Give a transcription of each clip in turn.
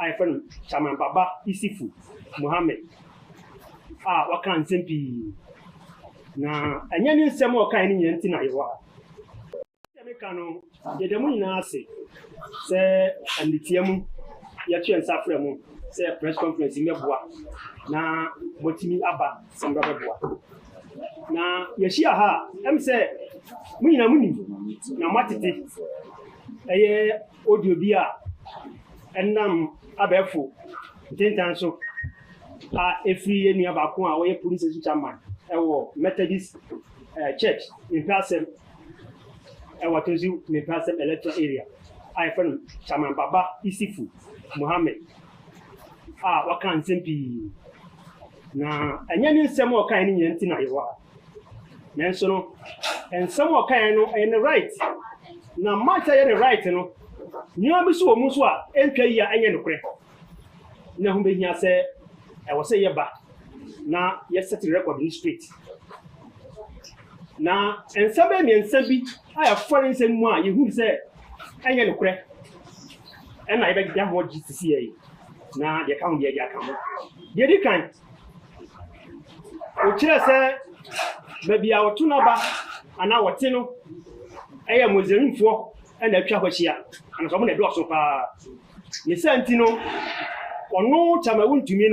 I found Chairman Baba Isifu Mohammed. What can simply now? And you say more kind in Yentina. You are. Americano, the Demuina say, and the Tiamu, Yatu and Safremo, say a press conference in Yabua. Now, Wontumi Abba, some rubber boy. Now, Yeshia ha, say, Muna Muni, now Matiti, a audio beer, and Abefu, Tentanso, a free any Abakua, away police chairman, or Methodist church in person. And what is you may pass the electoral area. I found Chairman Baba Isifu Mohammed. What can simply now? And you need some more kind in Yentina. You are. Mention and some more kind and the right. Now, much I the right, you know. You are so Muswa, MPA, and Yenocre. Now, whom they say, I was say, Yaba. Now, yes, set the record in the street. Now, and somebody and Sambi, I have friends and more, you who say, I am a crack. And I beg them what to see. Now, they can't be a yakan. You can't. Which say, maybe our Tunaba and our Tino. I am with the info and the Chaposia, and some of the blocks of you sent Tino or no time I won't to me.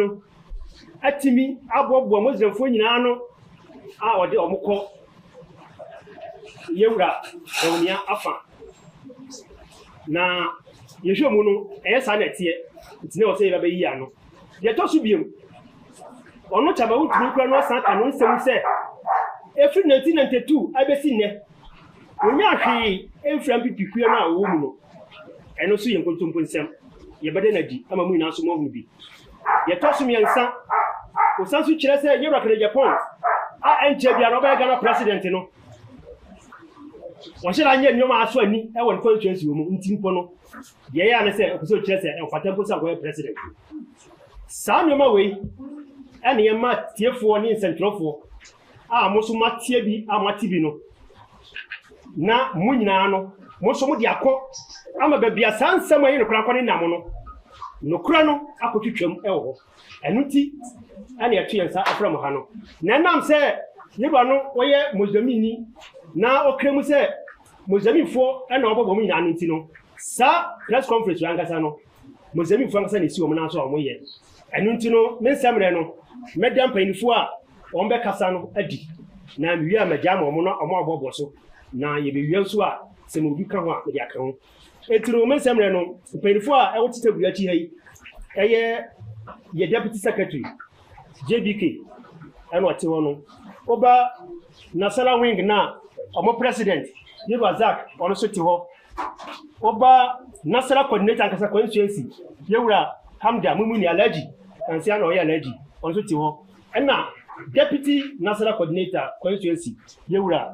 At me, I bought one Muslim for Yano, our dear Moko. Yura, Bawumia Afa. Na Yesho Mono, Sanet here, it's no say Babayano. Yet also be him. Or not about Nuclear San and one say. Every 1992, I be seen there. When you are here, every people now, woman. And also you go to Punsem. You better energy, I'm a moon also more be. Yet also me and son, who sounds which I say, you're a Agyapong. I enter the Ghana president, you know. What shall I get no mass when I want to change you in Timpono? Yeah, I say, so Chester and for temples away president. Sound your way, and your mat tier for an instant for. Most of my TB are Matibino. Na Munano, most of the Ako. I'm a baby, a son somewhere in a crack on Namono. No crano, I could teach him elbow. And Nuti, and your tears are from Hano. Nanam said, you are no way, Muslimini. Now, okay, Muse, Muslim for and over women and Intino. Sir, press conference, Rangasano. Muslim Franson is your man, so way. And Untino, Miss Samarano, Madame Painfua, Ombe Casano, Eddie. Now we are Madame or Mona or more Boboso. Now you be real swat, some you come up with your account. It's Roman Samarano, Painfua, I want to tell you, your deputy secretary, JBK, and what you want. Oba Nasala Wing now. Omo president you was Zach on so to Oba Nasara coordinator and constituency you were Hamda Mumuni allergy and say no allergy on so to and now deputy Nasara coordinator constituency you were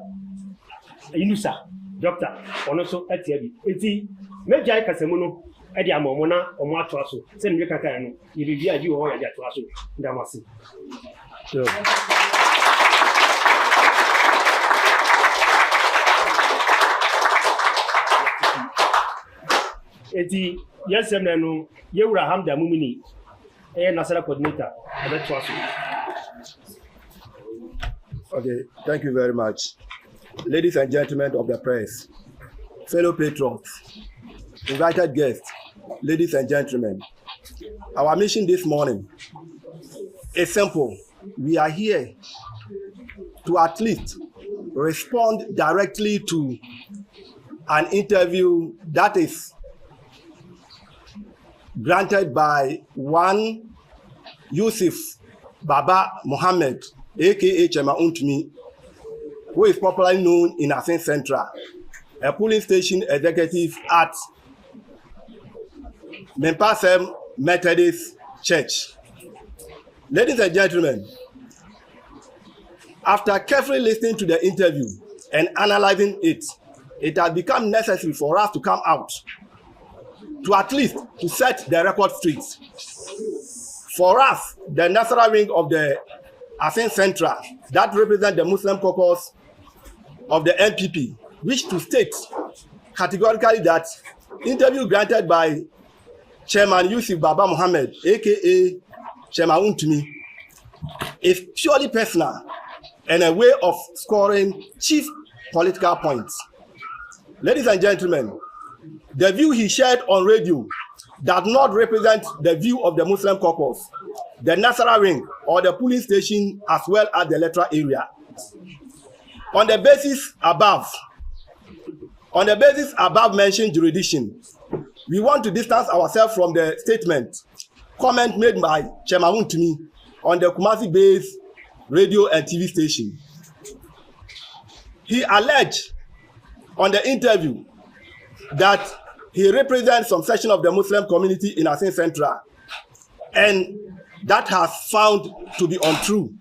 Inusa doctor on so at eti Majai Kasemuno Eddie Amomona or Matuaso send you can you review you or ya to aso Damasi. Eti yes no Yewura Hamda Mumini Nasara coordinator Okay, thank you very much. Ladies and gentlemen of the press, fellow patrons, invited guests, ladies and gentlemen, our mission this morning is simple. We are here to at least respond directly to an interview that is granted by one Yusuf Baba Mohammed, aka Chairman Wuntumi, who is popularly known in Asin Central, a polling station executive at Mempasem Methodist Church. Ladies and gentlemen, after carefully listening to the interview and analyzing it, it has become necessary for us to come out to at least to set the record straight. For us, the national wing of the Asin Central, that represents the Muslim caucus of the MPP, wish to state categorically that interview granted by Chairman Yusuf Baba Muhammad, aka Chairman Wuntumi, is purely personal and a way of scoring cheap political points. Ladies and gentlemen, the view he shared on radio does not represent the view of the Muslim caucus, the Nasara Ring, or the police station, as well as the electoral area. On the basis above mentioned jurisdiction, we want to distance ourselves from the comment made by Chairman Wuntumi on the Kumasi-based radio and TV station. He alleged on the interview that he represents some section of the Muslim community in Asin Central, and that has found to be untrue.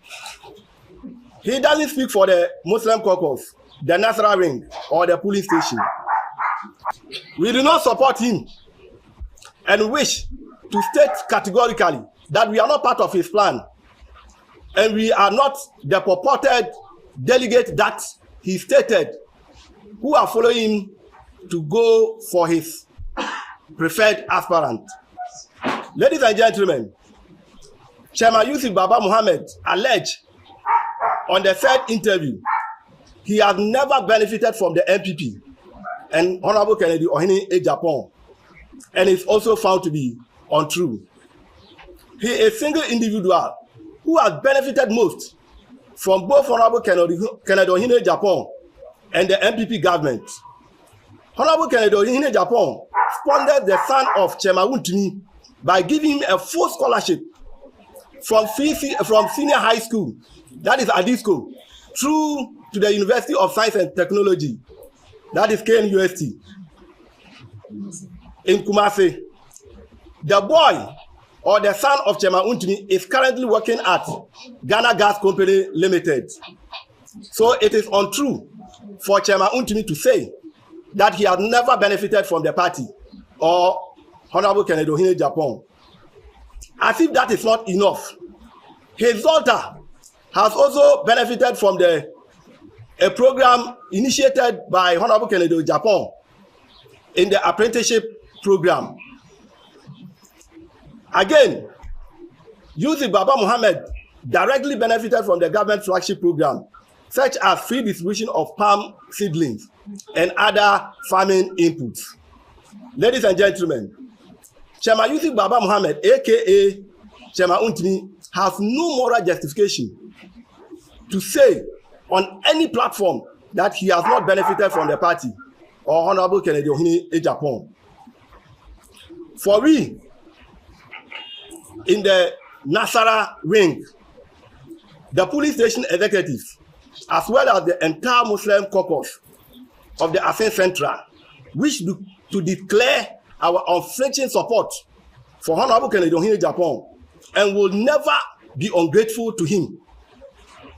He doesn't speak for the Muslim caucus, the Nasara Ring, or the police station. We do not support him and wish to state categorically that we are not part of his plan, and we are not the purported delegate that he stated who are following him to go for his preferred aspirant. Ladies and gentlemen, Chairman Yusuf Baba Muhammad alleged on the third interview he has never benefited from the MPP and Honorable Kennedy Ohene Agyapong, and is also found to be untrue. He is a single individual who has benefited most from both Honorable Kennedy Ohene Agyapong and the MPP government. Honorable Kennedy Ohene Agyapong sponsored the son of Chairman Wuntumi by giving him a full scholarship from senior high school, that is Adisco, through to the University of Science and Technology, that is KNUST, in Kumasi. The boy or the son of Chairman Wuntumi is currently working at Ghana Gas Company Limited. So it is untrue for Chairman Wuntumi to say that he has never benefited from the party or Honorable Kennedy Ohene Agyapong. As if that is not enough, his daughter has also benefited from a program initiated by Honorable Kennedy Agyapong in the apprenticeship program. Again, Yusuf Baba Muhammad directly benefited from the government flagship program, such as free distribution of palm seedlings and other farming inputs. Ladies and gentlemen, Chairman Yusuf Baba Muhammad, aka Chairman Wuntumi, has no moral justification to say on any platform that he has not benefited from the party or Honorable Kennedy Ohene Agyapong. For we, in the Nasara Ring, the police station executives, as well as the entire Muslim caucus of the Asin Central, wish to declare our unflinching support for Honorable Kennedy Ohene Agyapong, and will never be ungrateful to him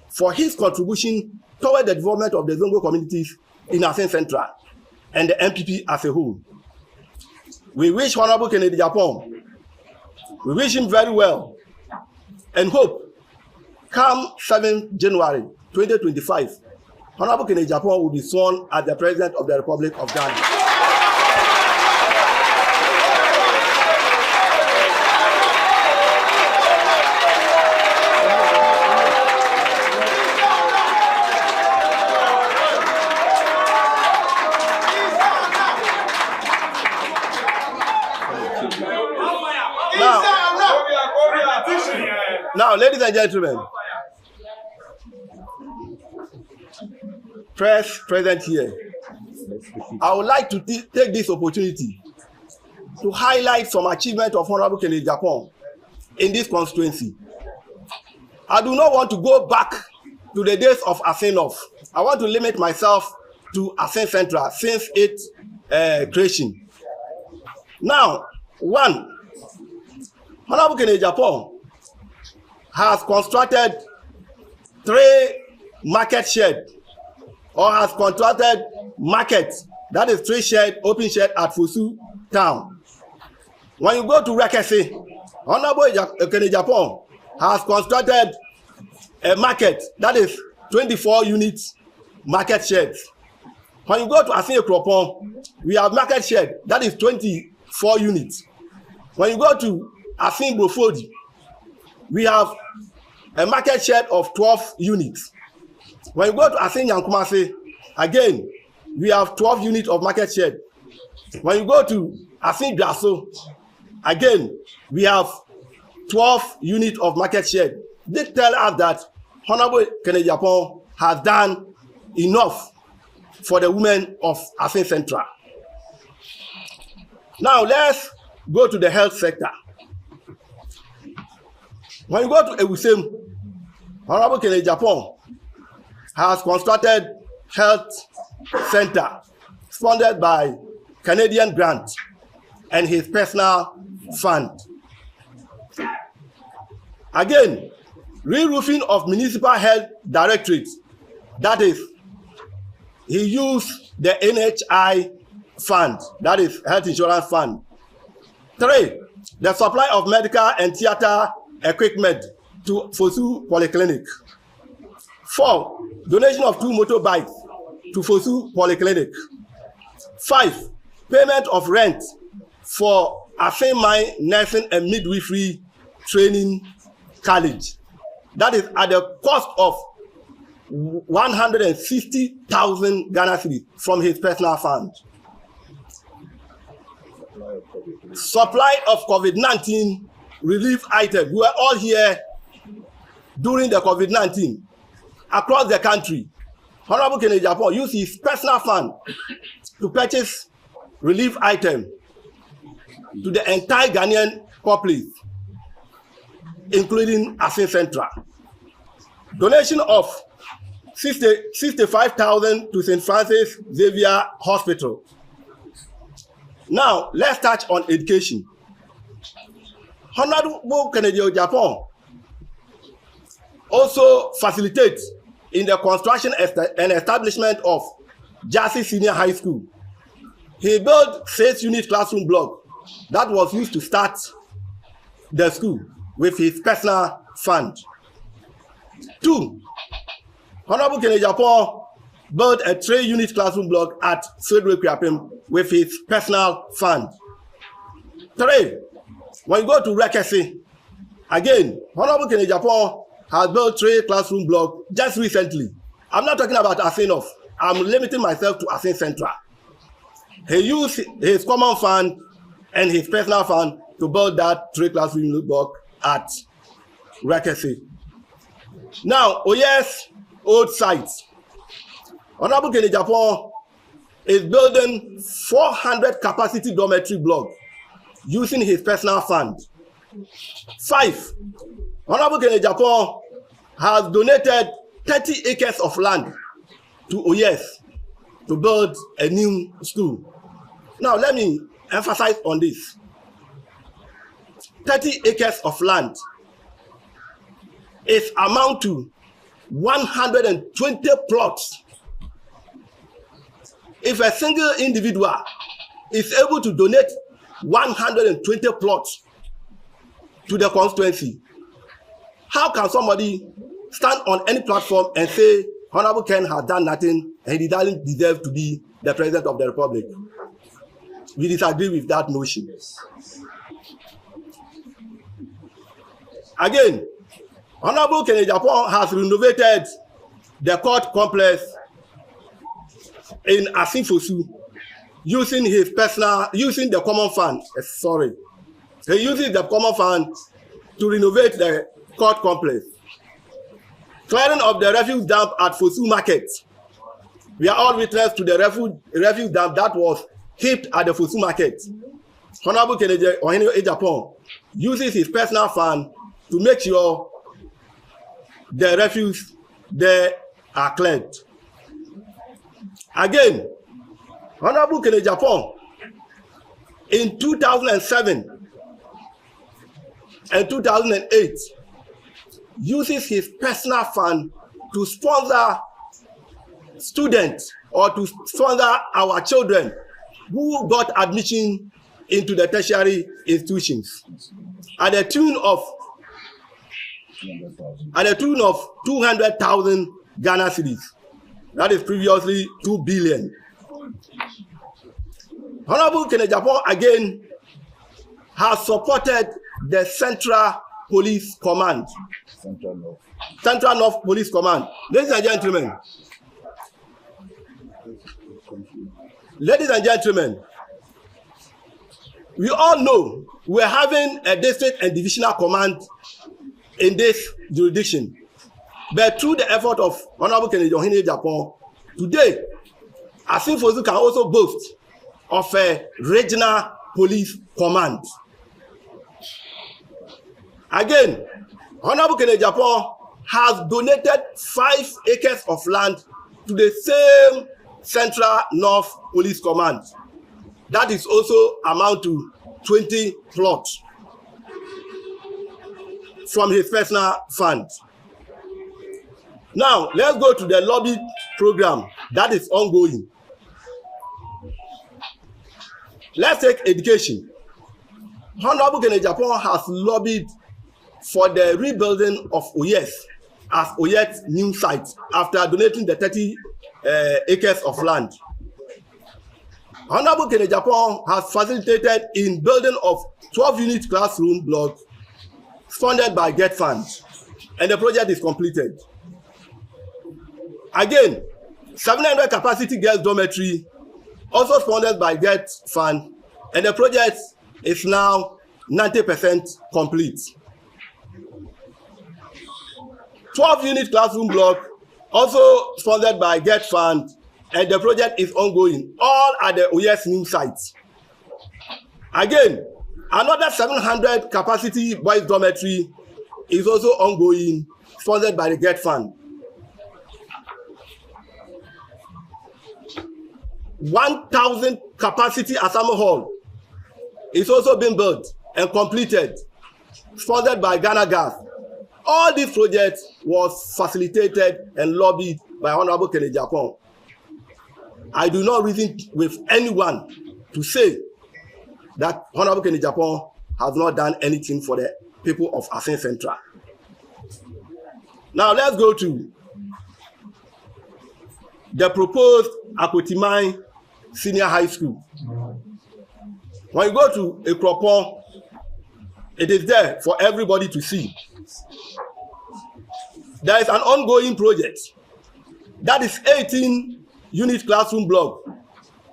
for his contribution toward the development of the Zongo communities in Asin Central and the MPP as a whole. We wish Honorable Kennedy Agyapong, we wish him very well, and hope come 7 January 2025, Honorable Kennedy Agyapong will be sworn as the President of the Republic of Ghana. Now, ladies and gentlemen, press present here, I would like to take this opportunity to highlight some achievement of Honorable Kennedy Agyapong in this constituency. I do not want to go back to the days of Asin. I want to limit myself to Asin Central since its creation. Now, one, Honorable Kennedy Agyapong has constructed 3 market shed, or has constructed markets, that is 3 shed, open shed at Fusu town. When you go to Rekese, Honorable Kennedy Agyapong has constructed a market, that is 24 units market sheds. When you go to Asin Ekropon, we have market shed, that is 24 units. When you go to Afin Brofodi, we have a market share of 12 units. When you go to Afin Yankumase, again, we have 12 units of market share. When you go to Afin Grasso, again, we have 12 units of market share. They tell us that Honorable Agyapong has done enough for the women of Afin Central. Now let's go to the health sector. When you go to Ewusem, Honorable Agyapong has constructed health center funded by Canadian grant and his personal fund. Again, re-roofing of municipal health directorates, that is, he used the NHI fund, that is health insurance fund. 3, the supply of medical and theater equipment to Fosu Polyclinic. 4, donation of 2 motorbikes to Fosu Polyclinic. 5, payment of rent for Afin Mine Nursing and Midwifery Training College. That is at the cost of 160,000 Ghana cedis from his personal fund. Supply of COVID-19 relief items. We were all here during the COVID-19 across the country. Honorable Agyapong used his personal fund to purchase relief items to the entire Ghanaian populace, including Afin Central. Donation of 65,000 to St. Francis Xavier Hospital. Now, let's touch on education. Honorable Agyapong also facilitates in the construction and establishment of Jassy Senior High School. He built 6-unit classroom block that was used to start the school with his personal fund. 2, Honorable Agyapong built a 3-unit classroom block at Federal Kriapim with his personal fund. 3, when you go to Rekesi, again, Honorable Agyapong has built 3 classroom blocks just recently. I'm not talking about Afinof. I'm limiting myself to Afin Central. He used his common fund and his personal fund to build that 3 classroom block at Rekesi. Now, Oyes old sites. Honorable Agyapong is building 400 capacity dormitory blocks using his personal fund. 5, Honorable Agyapong has donated 30 acres of land to Oyes to build a new school. Now, let me emphasize on this. 30 acres of land is amount to 120 plots. If a single individual is able to donate 120 plots to the constituency, how can somebody stand on any platform and say Honorable Ken has done nothing and he doesn't deserve to be the President of the Republic? We disagree with that notion. Again, Honorable Agyapong has renovated the court complex in Asinfosu using the common fund. He uses the common fund to renovate the court complex. Clearing of the refuse dump at Fosu Market. We are all witness to the refuse dump that was heaped at the Fosu Market. Honorable Ohene Agyapong uses his personal fund to make sure the refuse there are cleared. Again, Honorable Agyapong in 2007 and 2008 uses his personal fund to sponsor students or to sponsor our children who got admission into the tertiary institutions at the tune of 200,000 Ghana cedis. That is previously 2 billion. Honorable Agyapong again has supported the Central Police Command. Central North Police Command. Ladies and gentlemen, we all know we're having a district and divisional command in this jurisdiction. But through the effort of Honorable Kennedy Ohene Agyapong, today, Asinfosu can also boast of a regional police command. Again, Honorable Kennedy Agyapong has donated 5 acres of land to the same Central North Police Command. That is also amount to 20 plots from his personal fund. Now, let's go to the lobby program that is ongoing. Let's take education. Honorable Kennedy Agyapong has lobbied for the rebuilding of Oyes as Oyes new site after donating the 30 acres of land. Honorable Kennedy Agyapong has facilitated in building of 12-unit classroom block funded by GET Fund, and the project is completed. Again, 700 capacity girls dormitory, also funded by GET Fund, and the project is now 90% complete. 12-unit classroom block, also funded by GET Fund, and the project is ongoing, all at the Oyes new sites. Again, another 700 capacity boys dormitory is also ongoing, funded by the GET Fund. 1,000 capacity assembly hall is also being built and completed, funded by Ghana Gas. All these projects was facilitated and lobbied by Honorable Kennedy Agyapong. I do not reason with anyone to say that Honorable Kennedy Agyapong has not done anything for the people of Asin Central. Now let's go to the proposed Akotimai Senior High School. When you go to Agyapong, it is there for everybody to see. There is an ongoing project that is 18-unit classroom block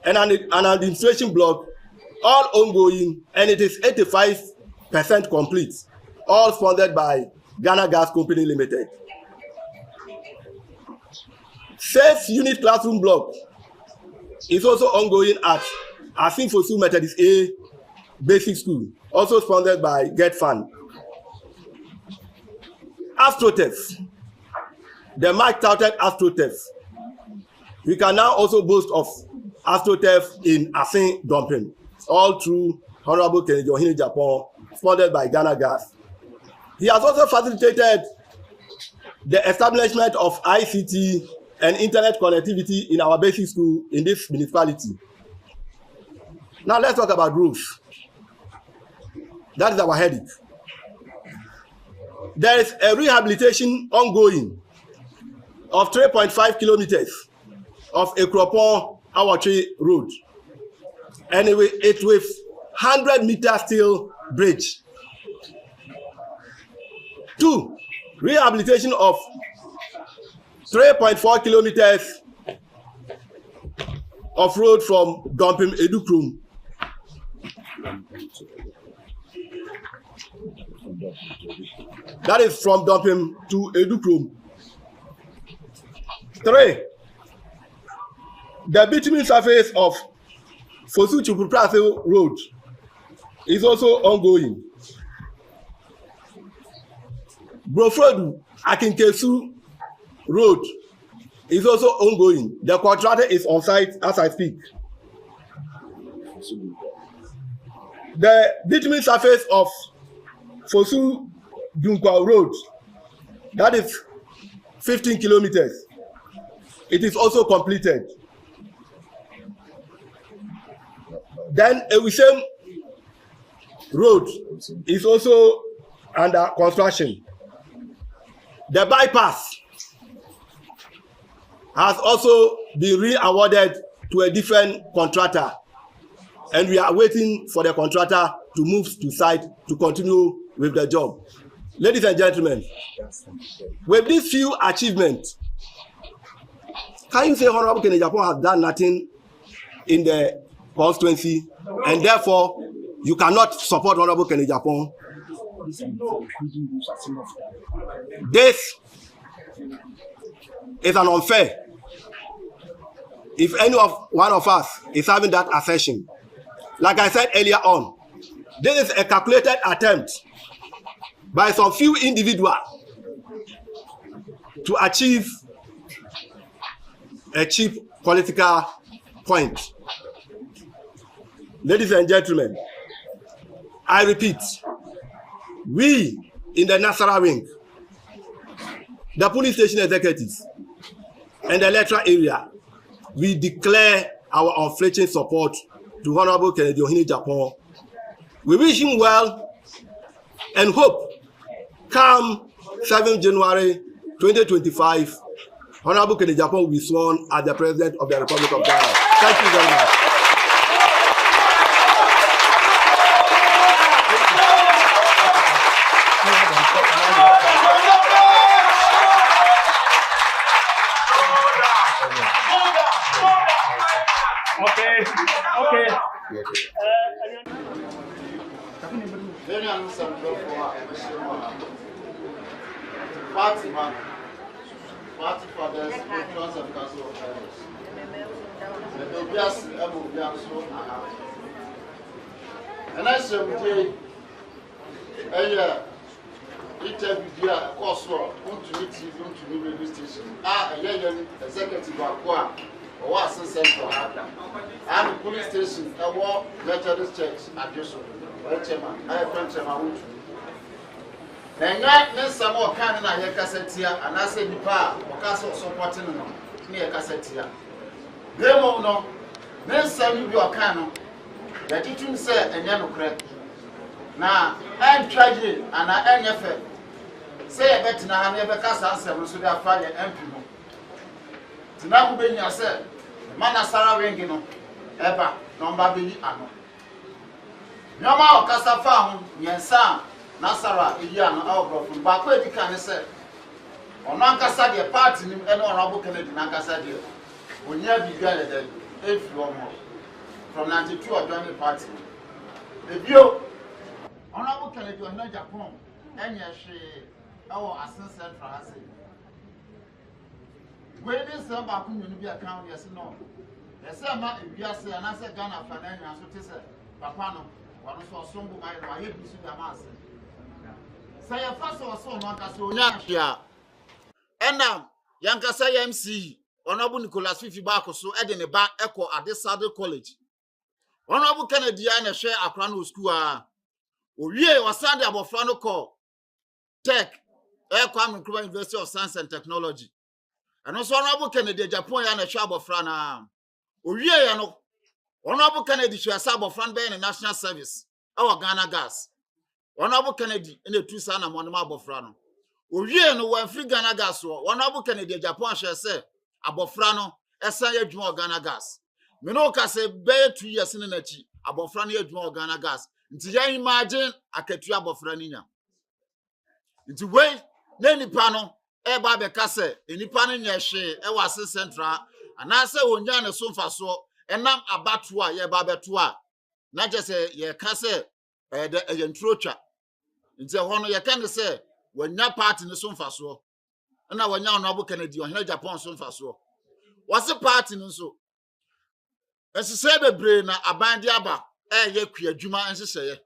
and an administration block, all ongoing, and it is 85% complete, all funded by Ghana Gas Company Limited. 6-unit classroom block is also ongoing at Asinfosu Methodist A Basic School, also funded by GET Fund. AstroTurf, the Mike touted AstroTurf. We can now also boast of AstroTurf in Asin Dumping, all through Honorable Kennedy Ohene Agyapong, funded by Ghana Gas. He has also facilitated the establishment of ICT and internet connectivity in our basic school in this municipality. Now let's talk about roofs. That is our headache. There is a rehabilitation ongoing of 3.5 kilometers of Agyapong Awatri Road, and it with 100-meter steel bridge. 2, rehabilitation of 3.4 kilometers of road from Dumping Edukrum that is from Dumping to Edukrum. 3, the bitumen surface of Fosu Chupuprase Road is also ongoing. Brofrodu Akinkesu Road is also ongoing. The contractor is on site as I speak. The bitumen surface of Fosu Dunkwa Road, that is 15 kilometers. It is also completed. Then Ewisem Road is also under construction. The bypass has also been re-awarded to a different contractor, and we are waiting for the contractor to move to site to continue with the job. Ladies and gentlemen, with these few achievements, can you say Honorable Kennedy Agyapong has done nothing in the constituency, and therefore you cannot support Honorable Kennedy Agyapong? This is an unfair. If one of us is having that assertion, like I said earlier on, this is a calculated attempt by some few individuals to achieve a cheap political point. Ladies and gentlemen, I repeat, we in the Nasarawa wing, the police station executives, and the electoral area, we declare our unflinching support to Honorable Kennedy Agyapong. We wish him well and hope come 7 January 2025, Honorable Kennedy Agyapong will be sworn as the President of the Republic of Ghana. Thank you very much. Party fathers, patrons and council of elders. The Obias Abu and I said, interview a course for Wontumi radio station. A young executive or assistant and the police station, a war Methodist church at Joseph. I have friends of Wontumi. And not some more kind of a cassette here, and I said, Nipa, or castle supporting me a cassette here. They won't know. Then some your canon that it will say and yellow crack. Now, I'm tragedy and I ain't effort. Say a better now, I never cast answer, so that fire and people. To now be yourself, Mana Sarah Ringino, Eba, no baby, ano. No more Casa found, yes, son. Nasara Iyan Albro from Bakwe can say on Nankasa party and Honorable Kennedy Nankasa dear. When you be gathered if you are more from 92 or joining party. The view Honorable Kennedy on Agyapong and yes, our assistant for us. When this Bakum will be account, yes, no. The same if you are saying, and I said Ghana Fanania, so to say, Papano, one of some my head is the master. Say a first or so, Nankaso, and now Yankasa MC, Honorable Nicholas Fifi Bako, so adding a back echo at this Saddle College. Honorable Kennedy and a share a crown school. We was Sunday about Frano call Tech, Aircraft University of Science and Technology. And also Honorable Kennedy Agyapong and a shop of Frana. We are Honorable Kennedy to a sub of Fran Bay in National Service, our Ghana Gas. Honorable Kennedy in the two son of Monmouth Frano. We no one free Ghana Gas, Honorable Kennedy Agyapong shall say, Abofrano, Essay Juma Ghana Gas. Minoka say, bear 2 years in the Nechi, Abofrani Juma Ghana Gas. Until you imagine a Ketua Bofranina. Into way, Nenny Pano, Eba Becase, in Nipanin Yashe, Ewasi Central, and I say, when Yana Sunfa so, and now Abatua, Ye Babatua. Not just a ye case, a entrocha. Until one you can say, when your part in the Sunfa so, and now when you're Noble Kennedy or Agyapong Sunfa so. What's the part in so? As she said, the brain, a bandiaba, ye queer Juma and she say,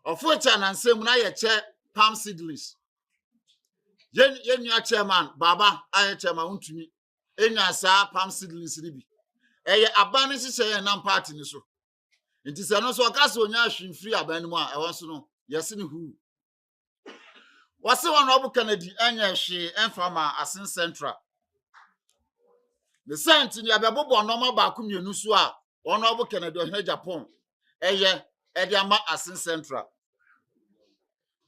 of which and say, when I chair palm seedless. Yen your chairman, Baba, I chairman Wuntumi, in your sa palm seedless ribi. Abandon say, and I'm part in the so. It is also a castle when free abandonment. I want to know, yes, in who. What's the Honorable Kennedy and she and from Asin Central? The saint in Yababu normal Bakum Nusua, Honorable Kennedy or Agyapong, Ediama Asin Central.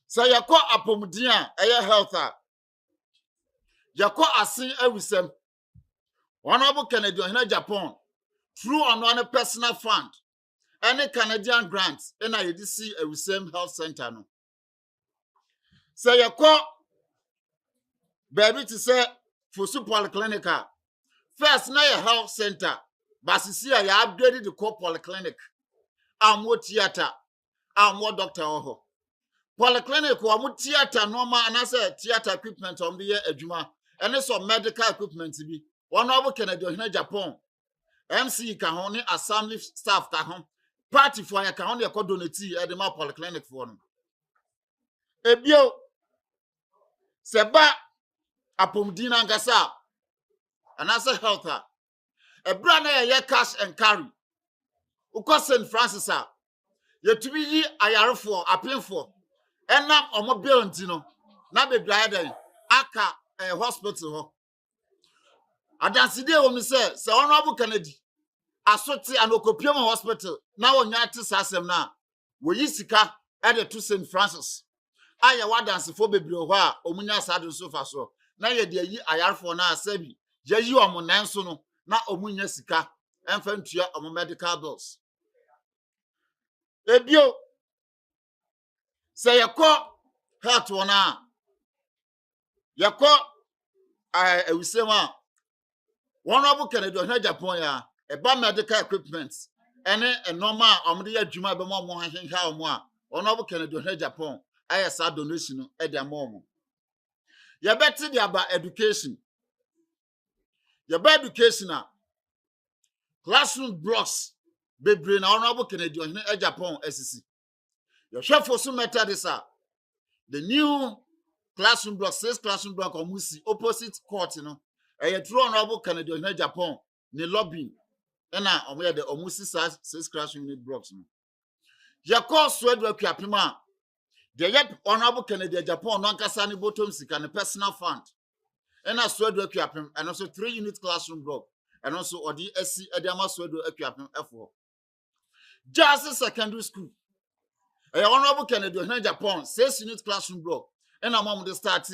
So you call Apomudia, healther. You call Asin Ewisem, Honorable Kennedy or Agyapong, through on one personal fund, any Canadian grants in a see a same health center no. Say you call baby to say for super polyclinic. First na your health center, but see I upgraded the core polyclinic. More theater, more doctor oho. Polyclinic or theater normal and I say theater equipment on the year ejuma. And some medical equipment to be. One of Canada in Japan. MC can only assembly staff can home. Party for a can only a donate at the mouth polyclinic for them. Ebio Seba Apomdina Gasa and as a healther. A brand a cash and carry. Uko St. Francis are. Ye to be a for a pin for. And now on my bill and now be glad Aka a hospital. Adansi dey o mi say honorable Kennedy asoti an Okopioma hospital na onyate sasem na wo yi sika e de to St. Francis aya wadansi fo bebre ho a omunya sadu so fa so na ye de yi ayarfo na asabi ye yi omunan so no na omunya sika emfa ntua omo medical bills ebio say yakọ health wona yakọ ewusema Honorable Kennedy Ohene Agyapong ya eba medical equipment ene normal omde ya dwuma be mo henha omo a Honorable Kennedy Ohene Agyapong aye sa donation no e de mo ye beti the about education ye ba education a classroom blocks bebre na Honorable Kennedy Ohene Agyapong asisi ye hwefo so meta this the new classroom block 6 classroom block omusi opposite court no a true Honorable Kennedy Ohene Agyapong ni lobby na omo the omusi 6 classroom unit blocks no ya course wedo akuapema the yet Honorable Kennedy Agyapong no ankasa ni bottom sika ne personal fund na wedo akuapem and also 3 unit classroom block and also odi SC ediama wedo akuapem F4 just secondary school Honorable Kennedy Ohene Agyapong 6 unit classroom block and among the start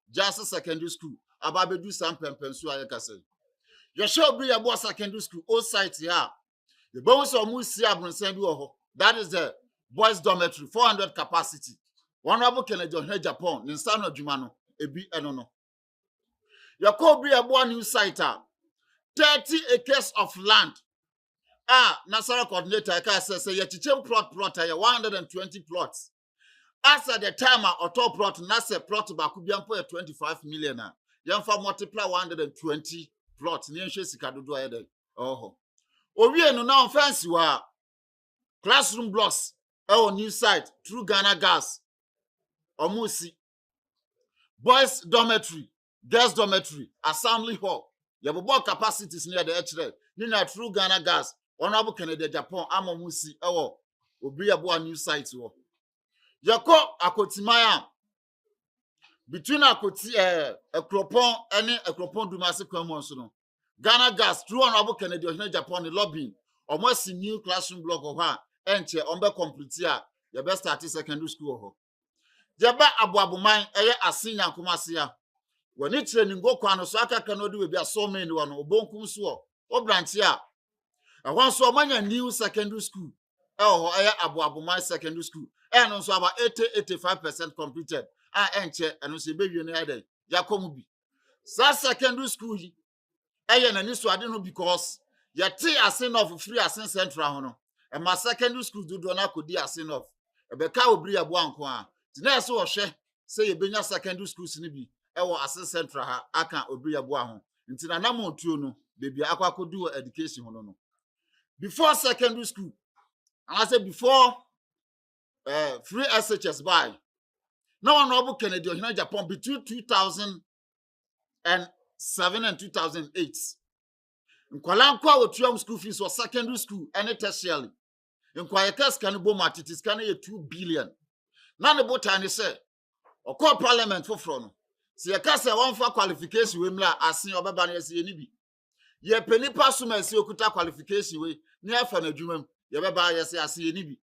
just secondary school about do some pempensu ayekase you should be a secondary school old site here the bones of musi abronsan bi ho that is the boys dormitory 400 capacity Honorable Kennedy Ohene Agyapong in stand adwuma no ebi eno no you could be a new site 30 acres of land Nasara coordinator ka say you chichem plot 120 plots as at the time or top plot nasa plot back be 25 million Yamfa multiply 120 plots. Nienshe sikadodo ayede. Oh. Owie no now fancy wa classroom blocks new site through Ghana gas. Omusi. Boys dormitory, girls dormitory, assembly hall. Yabo capacities near the HRL. Nina through Ghana gas. Honorable Kennedy Agyapong amomusi obi abo new site wo. Yako akotimaya between Akoti Ekropon any Ekropon Dumasi Kwamon no Ghana gas through Honorable Kennedy Ohene Agyapong lobbying almost new classroom block of her enche ombe complete ya your best start secondary school ho jeba abuabuman eye asinya nkomase ya woni training go kwano so akaka no de we bia so men wo no obonkum so o branch ya ehon so manya new secondary school eye abuabuman secondary school and so about 80-85% completed enche eno se bewie no ede yakomu bi sa secondary school yi na ni so ade no because ya te asin of free asin central ho no e ma secondary school do na kodi asin of e be ka obri abo anko a tina so wo hwe se ye benya secondary schools ni bi e wo asin central ha aka obri abo aho ntina na mo tuo no bebia akwakodu education ho no before secondary school I said before free SHS by now Honorable Kennedy Ohene Agyapong between 2007 and 2008 Nkwalanko otuam school fees for secondary school and tertiary Nkwayekas can bo matitis can 2 billion na ne bota ne say okọ parliament for front se yakase one for qualification we mla asen obeba na yesi ni bi ye penipa suma esi okuta qualification we ni afa na adwumam ye beba yesi asen ni bi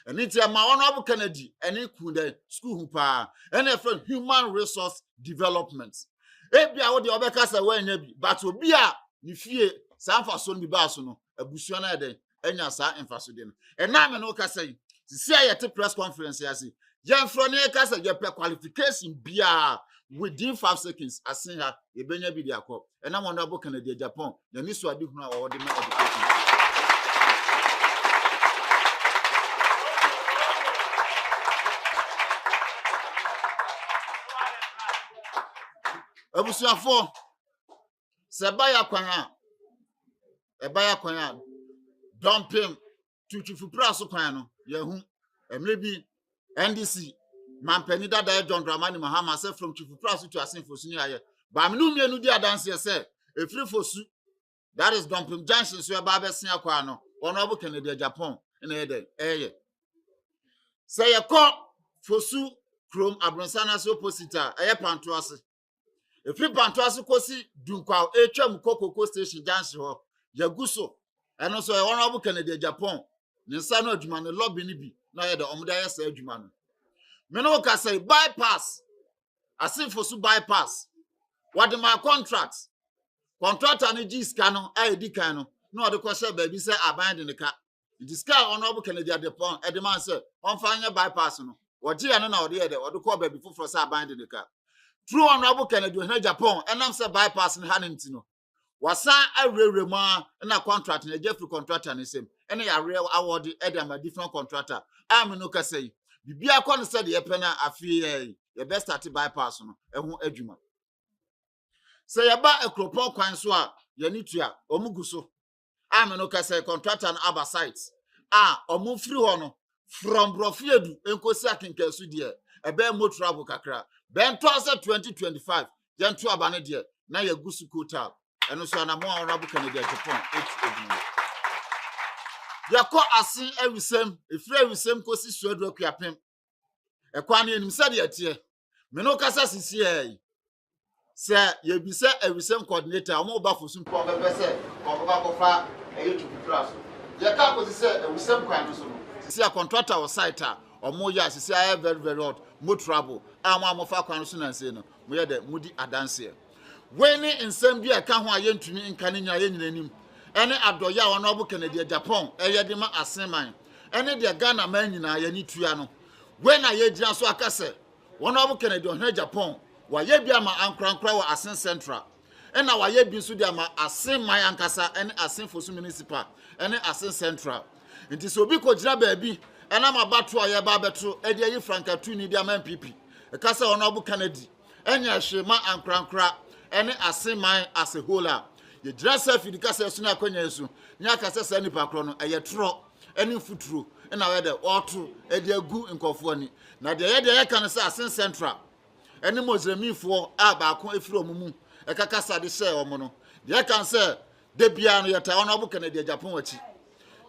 eni ti ma Honorable Kennedy eni kunde school hu pa eni friend human resource development ebia wo de obeka se wa nya bi but obi a ni fie sanfa so ni ba so no abusua na eden enya saa emfaso de no na me no ka say sisi ayete press conference yasi yemfro ne ka say ye qualification bia within 5 seconds asen ha ebenya bi de akọ na mo no abo Canada Japan na ni so ade hunu a wo de ma education abusuafo se baya kwan a dumping tutufu praso kwan no yehu emre bi NDC mampani dada John Dramani Mahama say from tutufu praso to asenfosu ni aye ba me no mienu di adanse say efiri fosu that is dumping junction so ba be sen akwa no ono obo Canada Japan na eye say ye ko fosu krom abronsana so opposite eye panto ase efiri panto ase kosi dunkwa etwam kokoko station junction ho yaguso eno so ono obo Canada Japan ni nsa no adwuma no lobby ni bi na ye de omuda ye sa adwuma no me no ka say bypass asinfosu bypass what my contractor ni giska no ayedi kan no na ode ko se ba bi se aband ni ka giska ono obo Canada Japan e de man se on fa anya bypass no woje ya no na ode ye de ode ko ba bi foforo se aband ni ka true ono obo Canada Japan enam se bypass ni ha nti no wasa awrewre ma na contract na Jeffrey contractor ni sem ene ya real award e de ma different contractor am no ka say bibia ko no se de ye pena afie ye best start bypass no ehu adwuma say ye ba ekropon kwan so a ye ni tua omuguso am no ka say contractor na aba sites omu free ho no from brofiedu enkosi akenkasu de e be mo travel kakra ben to say 2025 ye nto aba ne de na ye gusu kota eno so na mo honorable Canada Japan yako asin ewisem efiri ewisem kosi suedu akuapem ekwa na enim se de atie me no kasa sisi se ye bi se ewisem coordinator omo ba fosun po bebe se oba kofa eyotu praso ye ka kosi se ewisem kwan no so no sisi a contractor o site a omo ya sisi a very very hot mo trouble amo fa kwan no so na nse no mo ye de mudi adanse weni nsem bi aka ho aye ntumi nka ne nya ye nyinanim ene adoya ono obo Canada Japan eye de ma aseman ene de Ghana man nyina ye ni tua no when aye gina so akase ono obo Canada Japan wa ye bia ma ankrankra wa asen central ena wa ye bi so de ma aseman ankasa ene asenfosu municipal ene asen central nti so bi ko gina ba bi ena ma bato aye ba beto e de yi frankatu ni de ma MPP e kasa ono obo Canada enya hwema ankrankra ene aseman asehola ye dress fi di kasa su na akwanya esu nya kasa sa nipa kro no eye tro ene futuro na we de oto e de agu nkofo ani na de ye kan sa asen central ene mozramifo ba ko efiri omumu e kasa de share omo no de kan se de bia no ye ta ono obo Canada Japan wachi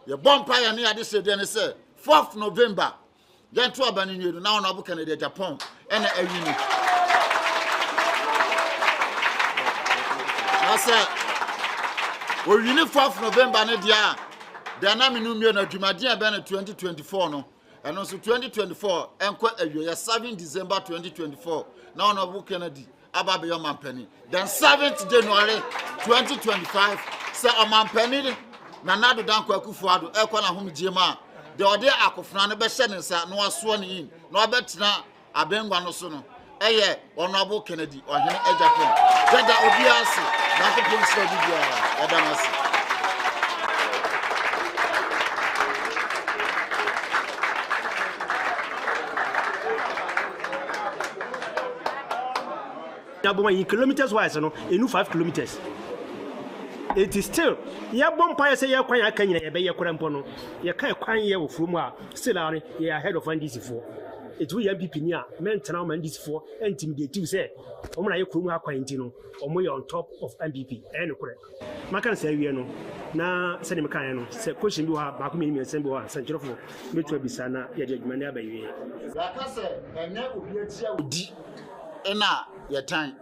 ye bompa ya ne ade se de ne se 4th November ye nto abani nyedu na ono obo Canada Japan ene awini asa o wini 4th November ne dia de na menu mie na dwumade a be na 2024 no eno so 2024 enko awie ya 7 December 2024 na ono bu Kennedy aba be yo mampani then 7th January 2025 se o mampani na nado dan kwa kufuado ekwa na homgye ma de ode akofna no be hye ne nsa na waso ne yin na obetena abengwa no so no eye ono bu Kennedy ohene Agyapong dada obiase na ko ponsra bibia odamasi Agyapong in kilometers wise no enu 5 kilometers it is still ya bompa say ya kwan aka nyina ye be ye korempo no ye kan kwan ye wo from a still are ye ahead of NDC for it we MPP ni a mentana man NDC for intimidate say omo na ye krom akwan nti no omo ye on top of MPP ene kore maka say wie no na se ne mekan no se question bi wa ba ko mi sen bi wa sanchirofo metu abisa na ye de adwuma ne abaye ya ka se ene obi atia odi ena ye tan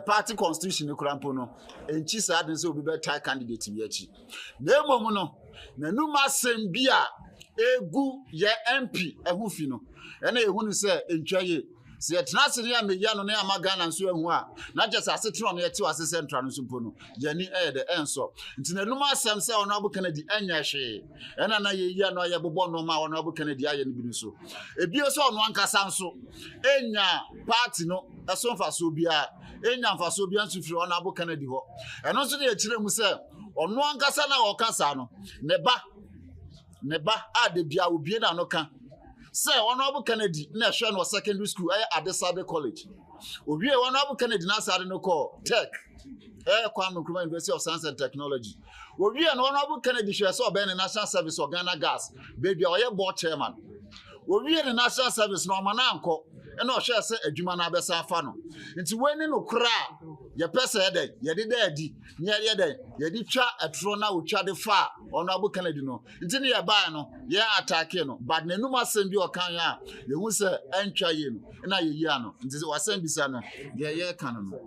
party constitution kurampo no enchi sa adin se obi be tie candidate bi achi na emom no nanuma sem bia egu ye MP ehufi no ena ehunu se entwaye Se yɛtena ne ya meya no ne ama Ghana nso ehu a na just asetro no yɛte wase central no mpo no yani de enso nti nanum asɛm sɛ Honorable Kennedy anya hwe ɛna na yɛya no yɛbobɔ no ma Honorable Kennedy ayɛ no bi no so ebio sɛ ɔno ankasa nso enya party no ɛso mfaso bia enya mfaso bia nso firi Honorable Kennedy hɔ ɛno nso de yɛkyerɛ mu sɛ ɔno ankasa na ɔkasa no ne ba a de bia obie na no ka sɛ Honorable Kennedy na hwɛ no secondary school Adesabe College owie Honorable Kennedy na sare no call tech Kwame Nkrumah University of Science and Technology owie no Honorable Kennedy hwɛ sɛ ɔbɛn ne National Service of Ghana Gas baby ɔyɛ board chairman owie ne National Service no ɔma na ankɔ ɛna ɔhwɛ sɛ adwuma na abɛsa afa no nti wani no kra yɛpɛ sɛ yɛde da adi yɛde twa ɛtoro na otwa de fa Honorable Kennedy no nti ne yɛbaa no yɛ attack no but nanum asɛm bi ɔkan a yɛhu sɛ ɛntwa yɛ no na yɛyia no nti wasɛm bisa no yɛyɛ ka no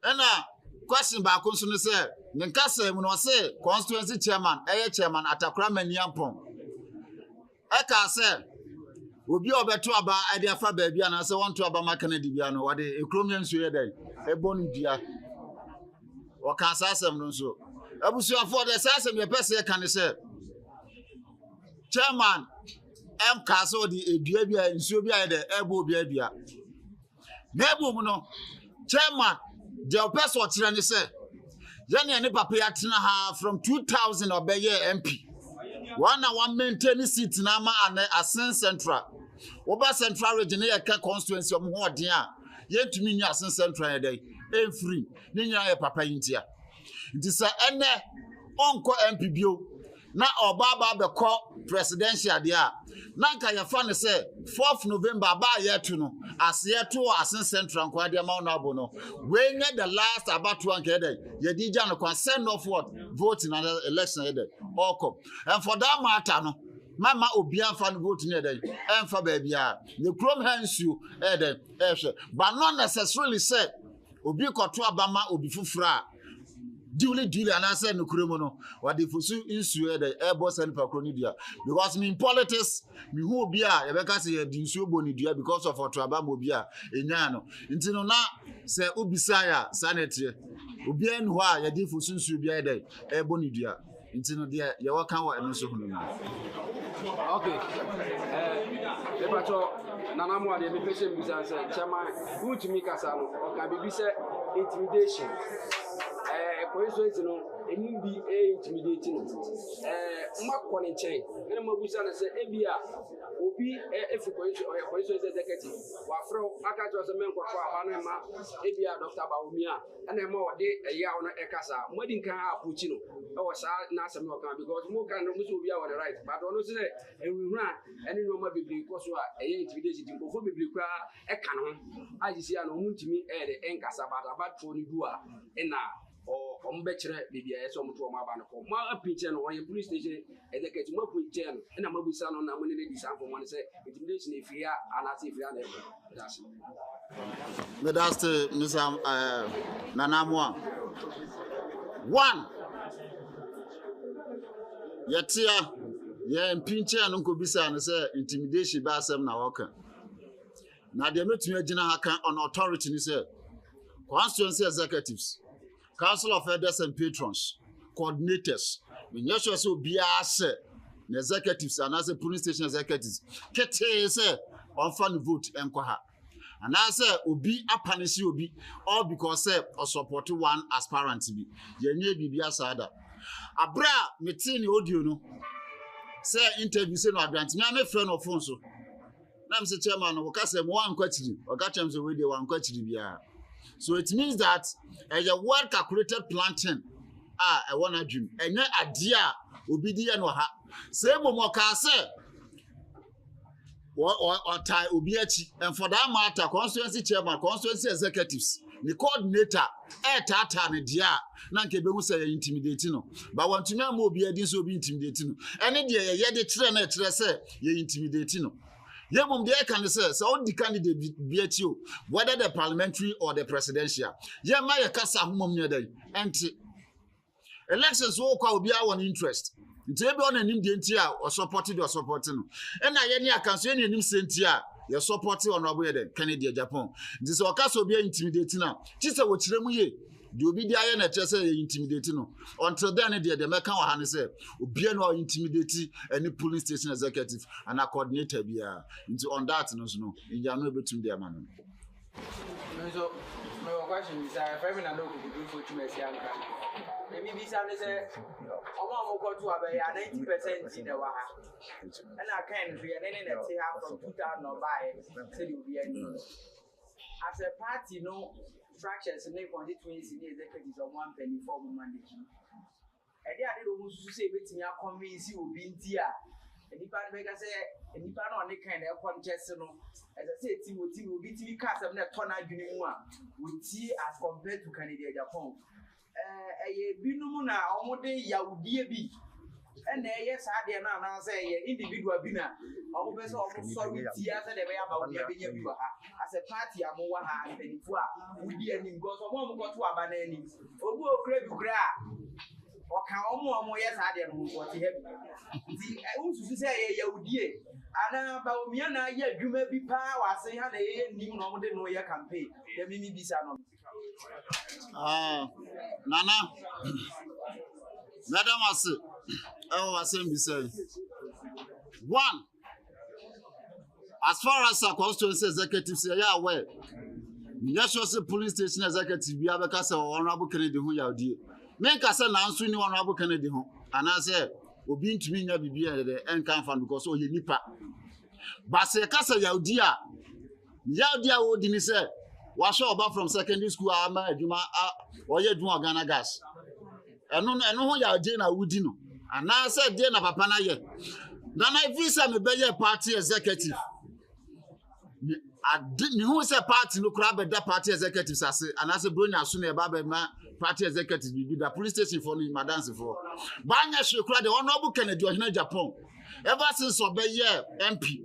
ɛna question back nso no sɛ ne nkasa mu no sɛ constituency chairman chairman Atakora Maniampong eka sɛ obi obeto aba ade afa baabi ana sɛ wonto aba ma Kennedy bia no wade ekromnya nso yɛ dai ebonu dia waka asasem no nso abusuafo de asasem yɛ pɛsɛ ka ne sɛ chairman kaso di edua bia nsuo bia yɛ de ebo bia bia na ebo mu no chairman the person kyerɛ ne sɛ yɛne ne papa ya tena ha from 2000 obeye MP one maintain seat na ma Asen Central oba Central region yɛ ka constituency om ho ɔden a yɛntumi nya Asen Central yɛ dai free ne nya yɛ papa yintia nti sɛ ene onko MP bio na obaba bɛkɔ presidential de a na nka yɛfa ne sɛ 4th November ba yɛto no asɛ to Asen Central nko ade ma no abo no we nye the last about one kede yɛdi gya no kwan send off what vote in the election yɛde ɔkɔ and for that matter no mama obi anfa no vote ne yɛde ɛmfa baabi a ne krom hansu yɛde ɛhwɛ but not necessarily say obi kɔto abama obi fufura duly and I said no krom no what the fusu insu yɛde ɛbɔ send for kronidia because me in politics me who obi a yɛbɛka sɛ yɛdi nsuo bɔ ne dua because of oto abama obi a enya no nti no na sɛ obisa ya sanete obi anu hɔ a yɛdi fusu nsuo bia yɛde ɛbɔ ne dua nti no de yɛwɔ kan wɔ ɛno so hono okay lepacho nana mo ade me pese mbisa sɛ chairman Wuntumi kasa no ɔka bibi sɛ intimidation constituency no emu bi intimidating makɔ ne nkyɛn na mabusa ne sɛ ebia obi efi constituency executive wafrɛ aka kyerɛ sɛ menkɔtɔ aba no ma ebia Dr. Bawumia ɛna ma ɔde ɛya ɔno ɛkasa modi nkan approach no ɛwɔ saa na asɛm no ɔka because mo kan no muso obi a wɔ the right but ɔno sɛ enwehuru a ɛne no ma bebree kɔ so a ɛyɛ intimidation ti nkɔfo bebree kura ɛka no agisi a no muntumi ɛde ɛnkasa but abatɔ no du a ɛna ombechere bibia yeso mtu o maba no ko ma apinche no on police station executive ma apinche no na mabusa no na mo ne di sample mo ne say intimidation e fia anase fia na e that's me that's Mr. Nanamwa one yetia ye mpinche no ko bisa no say intimidation ba asem na woka na de metumi agina haka on authority ni say constituency executives, Council of Elders and Patrons, coordinators, when you so be asked, the executives and as a police station executives, Kete say on fan vote and Koha. And I say, Obi apanisi Obi, all because say or support one aspirant to be. Ye need be asada. Abra metini audio no. Say interview say no advance. Me am a friend of phone so. Na me say chairman no ka say one kwatiri. O ka chem say we dey one kwatiri bia. So it means that a well calculated planting I wanna dream. Enye adia obi di no ha. Say mo ka say or tie obi achi, and for that matter constituency chairman, constituency executives, the coordinator tata ne dia na nke be hu say intimidating no. But want to know mo obi adin so be intimidating no. Ene dia ye de kire na kire say ye intimidating no. Ye mum de can say so the candidate be achi o, whether the parliamentary or the presidential. Ye ma ye kasa humom nye dey enti elections wo kwa obi a won interest. Nti on anim de ntia o support no e na ye ne akanso ye anim sentia ye support honorable Eden Kennedy Agyapong nti so oka so be intimidate na ti se wo kire mu ye de obi di aye na kire se ye intimidate no until then de meka wa ha ne se obi no intimidate any police station executive and a coordinator bia nti on that no inja no betum de ama no so my question is I find na no go do for Chumesi anka maybe this and say omo go to about 90% in the wa and I can be any that say from 2000 no buy say you be any as a party no fractions in the constituency in the executives of one penny for Monday e dey ade do musu say betimi convince obi ntia enipa be ka say enipa na on kind e contest no as I say team obi timi ka sam na to na adwene mu a wuti as compared to Canada Japan binum na omode yawudie bi ene saa de na na say individual bi na omo be so omo sorry tia say de be abawudia be nya bi wa as a party amowa ha benifu a wudi anim go so omo go to aba na anim obu okra bi kra oka omo saa de no wo ti hebi di unsusu say yawudie ana Bawumia na ye adwuma bi pa wa se ha na ye nim no omode no ye campaign de mimi bisa no Nana, Madam Assembly say, one, as far as our constituency executive say, yeah, well, yes, was a police station executive, we have a castle honorable Kennedy who you did. Make us an answer in honorable Kennedy home, and I said, we'll be to me never be the end come from because all you nipa. But say, Castle Yaudia, Yaudia would say. Was about from secondary school adwuma or ye adwuma Ghana gas eno ho ya de na wudi no ana say de na papa na ye dan I visa me be ye party executive me who say party no kura be da party executives ase ana say bronya so na e ba be ma party executive bi da police station for no madance for banya hwe kura de honorable Kennedy Ohene Agyapong ever since obe ye MP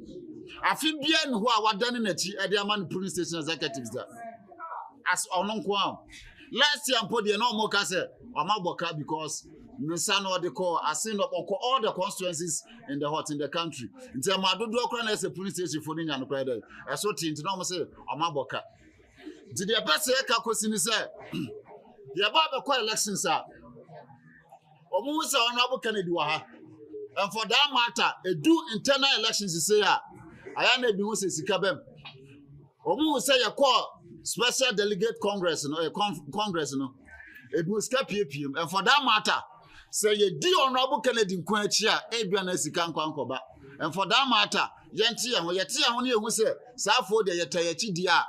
afi bia no ho a wadane na chi e de ama police station executives da as ononkwa last year ampo de no mo ka say amaboka because nsa no de call asin up all the constituencies in the country nti amadodo okra na say police station for nya no kra dey e so tinti no mo say amaboka nti de person e ka kosini say ye ba be call elections a omo say honorable Kennedy wa ha and for that matter do internal elections say aya na bi wo say sika bem omo say ye call special delegate congress no congress no it will step PPM and for that matter say ye di honorable Kennedy nkwa achi a ebia na sika nkwa and for that matter yenti ye ho ne ehu say saafo de yetayachi di a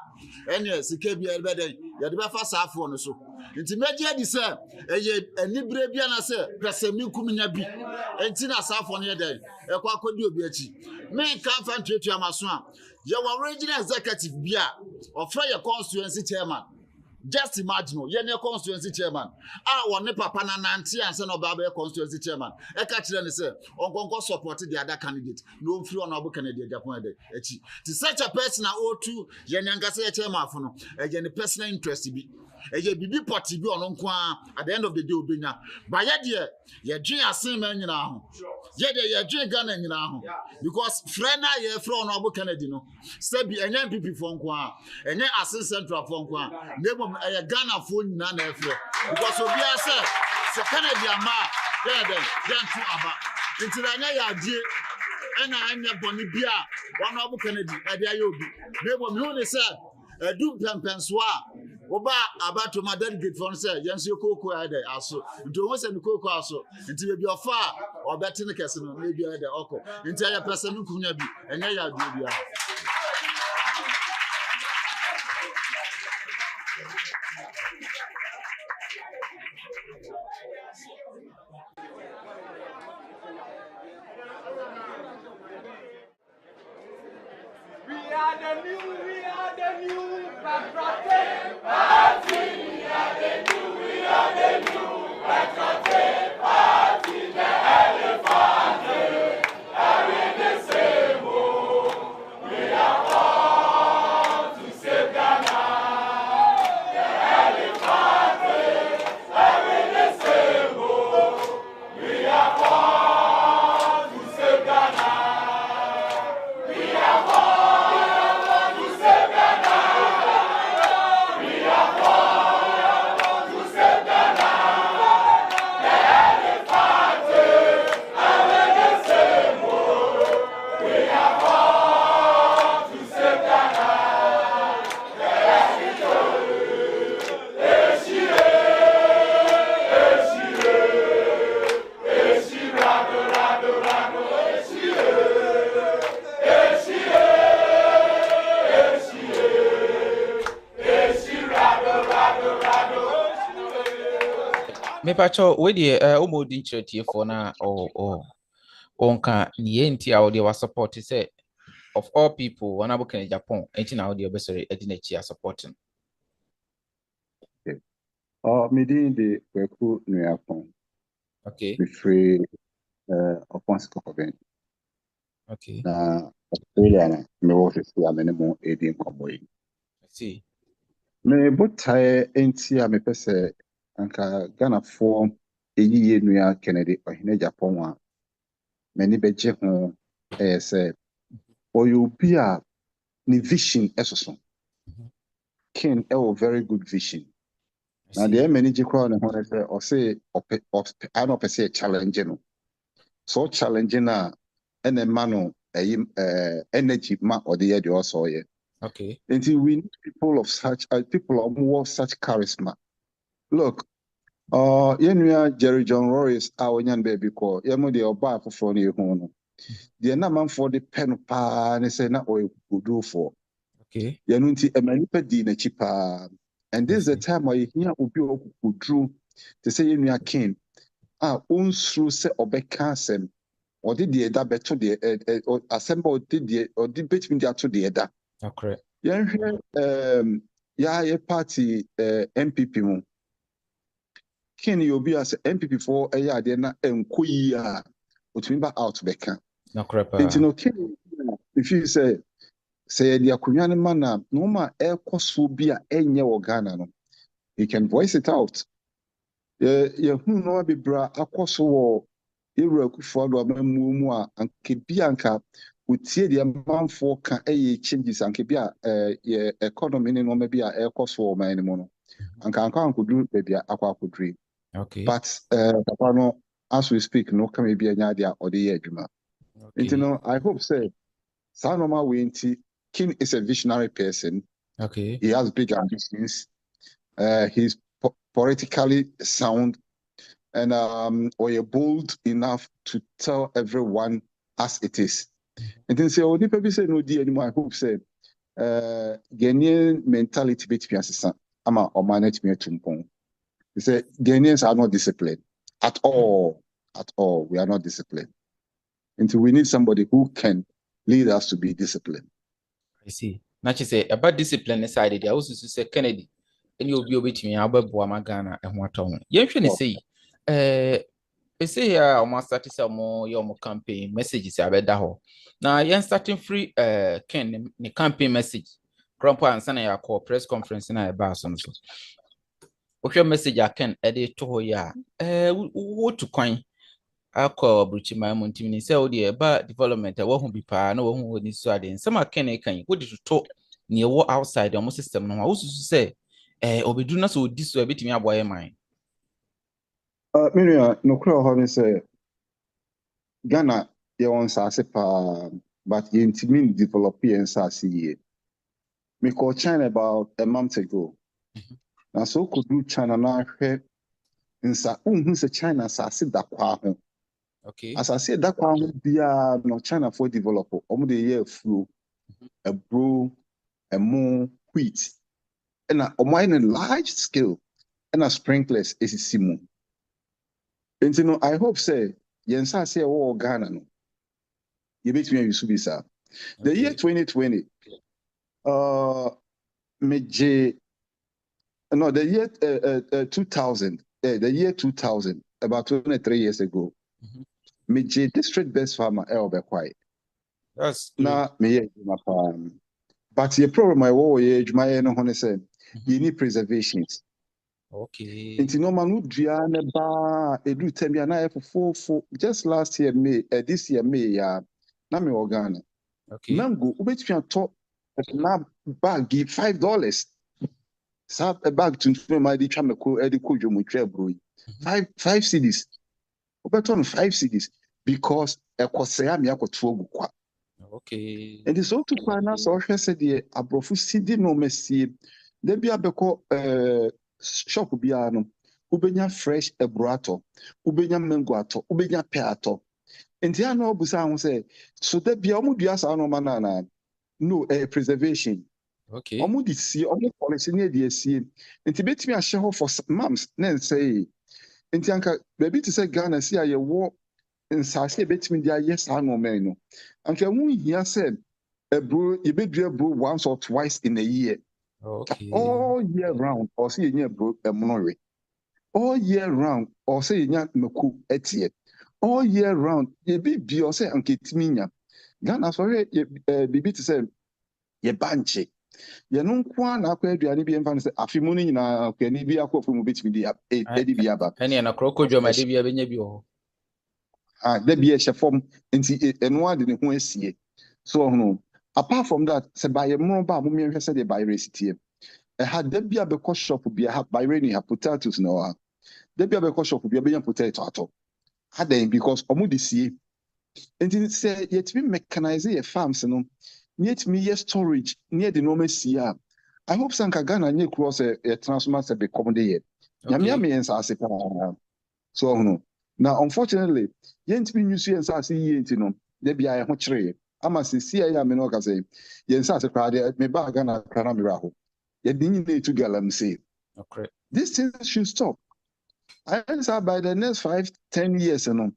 ene sika bia be den ye de be fa saafo no so nti meje di say eye anibre bia na say presemi kumnya bi enti na saafo no ye den e kwa akodi obi achi me kan fa ntwetu amaso a ye wa regional executive bia of your constituency chairman. Just imagine, you're constituency chairman. One papa na nanti and son of Baba constituency chairman. I catch them say, Uncle supported the other candidate. No free honorable Canadian Japan. To such a person, O2, Yananga say chairman for no, again, the personal interest to be. A baby party be on at the end of the day, Obina. By your dear, your same man in our home. Yet, your drink gun in our home. Because friend, I hear from honorable Kennedy, no. Stay be an MPP from Kwa, and then assistant from Kwa. Never a Ghana phone none because of your self, so Kennedy and Ma, then to Abba. Into the idea, and I am Bonnie Bia, one of Kennedy, at the Ayobi. Never knew said, a do Penswa, Oba about to my delegate for say, Yes, you cocoa also. Do once and cocoa also, until you are far or better in the castle, maybe at the Oko, entire person who could be, and they are good. We are the new patriotic party. We are the new patriotic party. The elephant, are the same. We are all to save Ghana. The elephant, are the same. We are all. Me pacho we the omo din church for na onka ni enti a we was support say of all people when I book in Japan, enti na we obesore edina supporting. Okay. Meeting the Kweku Nuyapon. Okay. Be free upon Scotland. Okay. Na Australia me wo sisi a me ne mo edi nkɔmmɔ yi. I see. Me botae enti a me pese anka Ghana for eyiye nua Kennedy Ohene Agyapong a me ni begye ho sɛ ɔyɛ obi a ne vision ɛsoso. Ken very good vision. Na deɛ many gye koraa ne ho ne sɛ ɔse ano pɛ sɛ challenge no. So challenging na ɛna ma no energy ma ɔde yɛ deɛ ɔsɔ yɛ. Okay. Until we need people of such people who have such charisma. Look, yenua Jerry John Royce awenyan baby call. Yemo de oba for ne ho no. The na man for the pen pa ne say na o do for. Okay. Yenu nti emanipa di na chipa. And this is the time where you hear obi okudru to say yenua king. Unsuru se obeka asem. Odi the eda beto the assemble did the or debate me to the eda. Okay. Yeah, party MPP mu. Ken you be as MPP for a year then enkoyi utumi ba out beka. No crap. No Ken if you say the akunwa ne man no ma ekoso bi a enye wo Ghana no. You can voice it out. Hu no be bra akoso wo Ewura Akufo Addo amamu mu a anke bi anka utie de manfo ka changes anke bi a economy ne no ma bi a ekoso man mu no anka ankodu baby akwadri. Okay. But papa no as we speak no come bi anya de a ode ye adwuma. Okay. No I hope say sa normal way nti King is a visionary person. Okay. He has big ambitions. He's politically sound. And or you're bold enough to tell everyone as it is. And then say, oh, the people say no dear anymore. I hope say Ghanaian mentality bit me as ama or manage me tumpong. They say Ghanaians are not disciplined at all. At all. We are not disciplined. Until we need somebody who can lead us to be disciplined. I see. Not you say about discipline side, I also say Kennedy. And you'll be with me about Ghana and what on. You actually say say here almost start some more your campaign messages about that whole. Now you're starting free Ken the campaign message. Grandpa and son ya call press conference na about so. Okay, message I can edit to ya. What to coin? I call Bruchi my Wontumi say oh dear but development I won't be pa no one need so then some can what did you talk near what outside almost system no also say obedu na so this so bit me aboy mine. Miria no crow say Ghana ye won say pa but ye intimate develop and say me call China about a month ago. Na so could do China na hwe nsa unhu se China sa se da kwa ho. Okay. As I said that kwa ho bia no China for develop omo de year flu a bro a more wheat and omo in large scale and a sprinklers is simu. And you know I hope say yensa say wo Ghana no ye betimi yusu bi sa. The year 2020 meje no the year 2000 the year 2000 about 23 years ago meje district best farmer be quiet. That's Na me but the problem I wo ye adwuma no ho say you need preservations. okay. Inti no manu dua ne ba edu temia na efofofo just last year May this year May ya na me Ghana. Okay. Mango ubetumi ato na bag $5. Sa a bag to my di twa me ko edi ko dwomu twa bro. 5 cedis. Ubeton 5 cedis because ekosea me akoto ogu kwa. Okay. And it's all to plan so hwe se de abrofu sidi no mesie. De bia beko shop bia no ubenya fresh ebrato, ubenya mango ato, ubenya pear ato. Enti ana obusa ho say so de bia omudua sa no manana no preservation. Okay. Omo di sie omo policy ne de sie. Enti betimi ahye ho for months na say nti anka baabi te sɛ Ghana si a yɛwɔ nsase a ɛbɛtumi de ayɛ saa nneɛma yi no anka ho hia sɛ yɛbɛdua aburo once or twice in a year. Okay. All year round or say yɛnya aburo ɛmonowe. All year round or say yɛnya mako ɛteɛ. All year round yɛbi or say anka ɛtumi nya. Ghana sɔre biribi te sɛ yɛbankye. Yɛno nko a na akɔ aduane bi ɛmfa no sɛ afe mu no nyinaa aduane bi akɔ fam bɛtumi de adi bi aba. Ɛne na kroko dwamade bi abɛnya bi wɔ hɔ. Da bi ɛhyɛ fam nti ɛno ade ne ho asie. So apart from that, sɛ bayɛ mmono ba a mommɛhwɛ sɛ deɛ bayerɛ si tie. Ɛha da bi a bɛkɔ shop bi a bayerɛ ni ha potatoes na wɔ ha. Da bi a bɛkɔ shop bi a bɛnya potato atɔ. Adan because ɔmo de sie. Nti sɛ yɛtumi mechanize yɛ farms no, ne yɛtumi yɛ storage, ne yɛde nneɛma sie a. I hope sɛ nka Ghana nyɛ kuro sɛ yɛtransform sɛ bɛkɔm de yɛ. Nyame ama yɛn nsase paa. So now unfortunately, yɛntumi nyusu yɛn nsase yie nti no, da bi a yɛho kyerɛ. Ama sisi ya me no ka say yensa se crowd me ba Ghana crowd na me ra ho ye din ni to galam say okay this thing should stop. I answer by the next 5-10 years no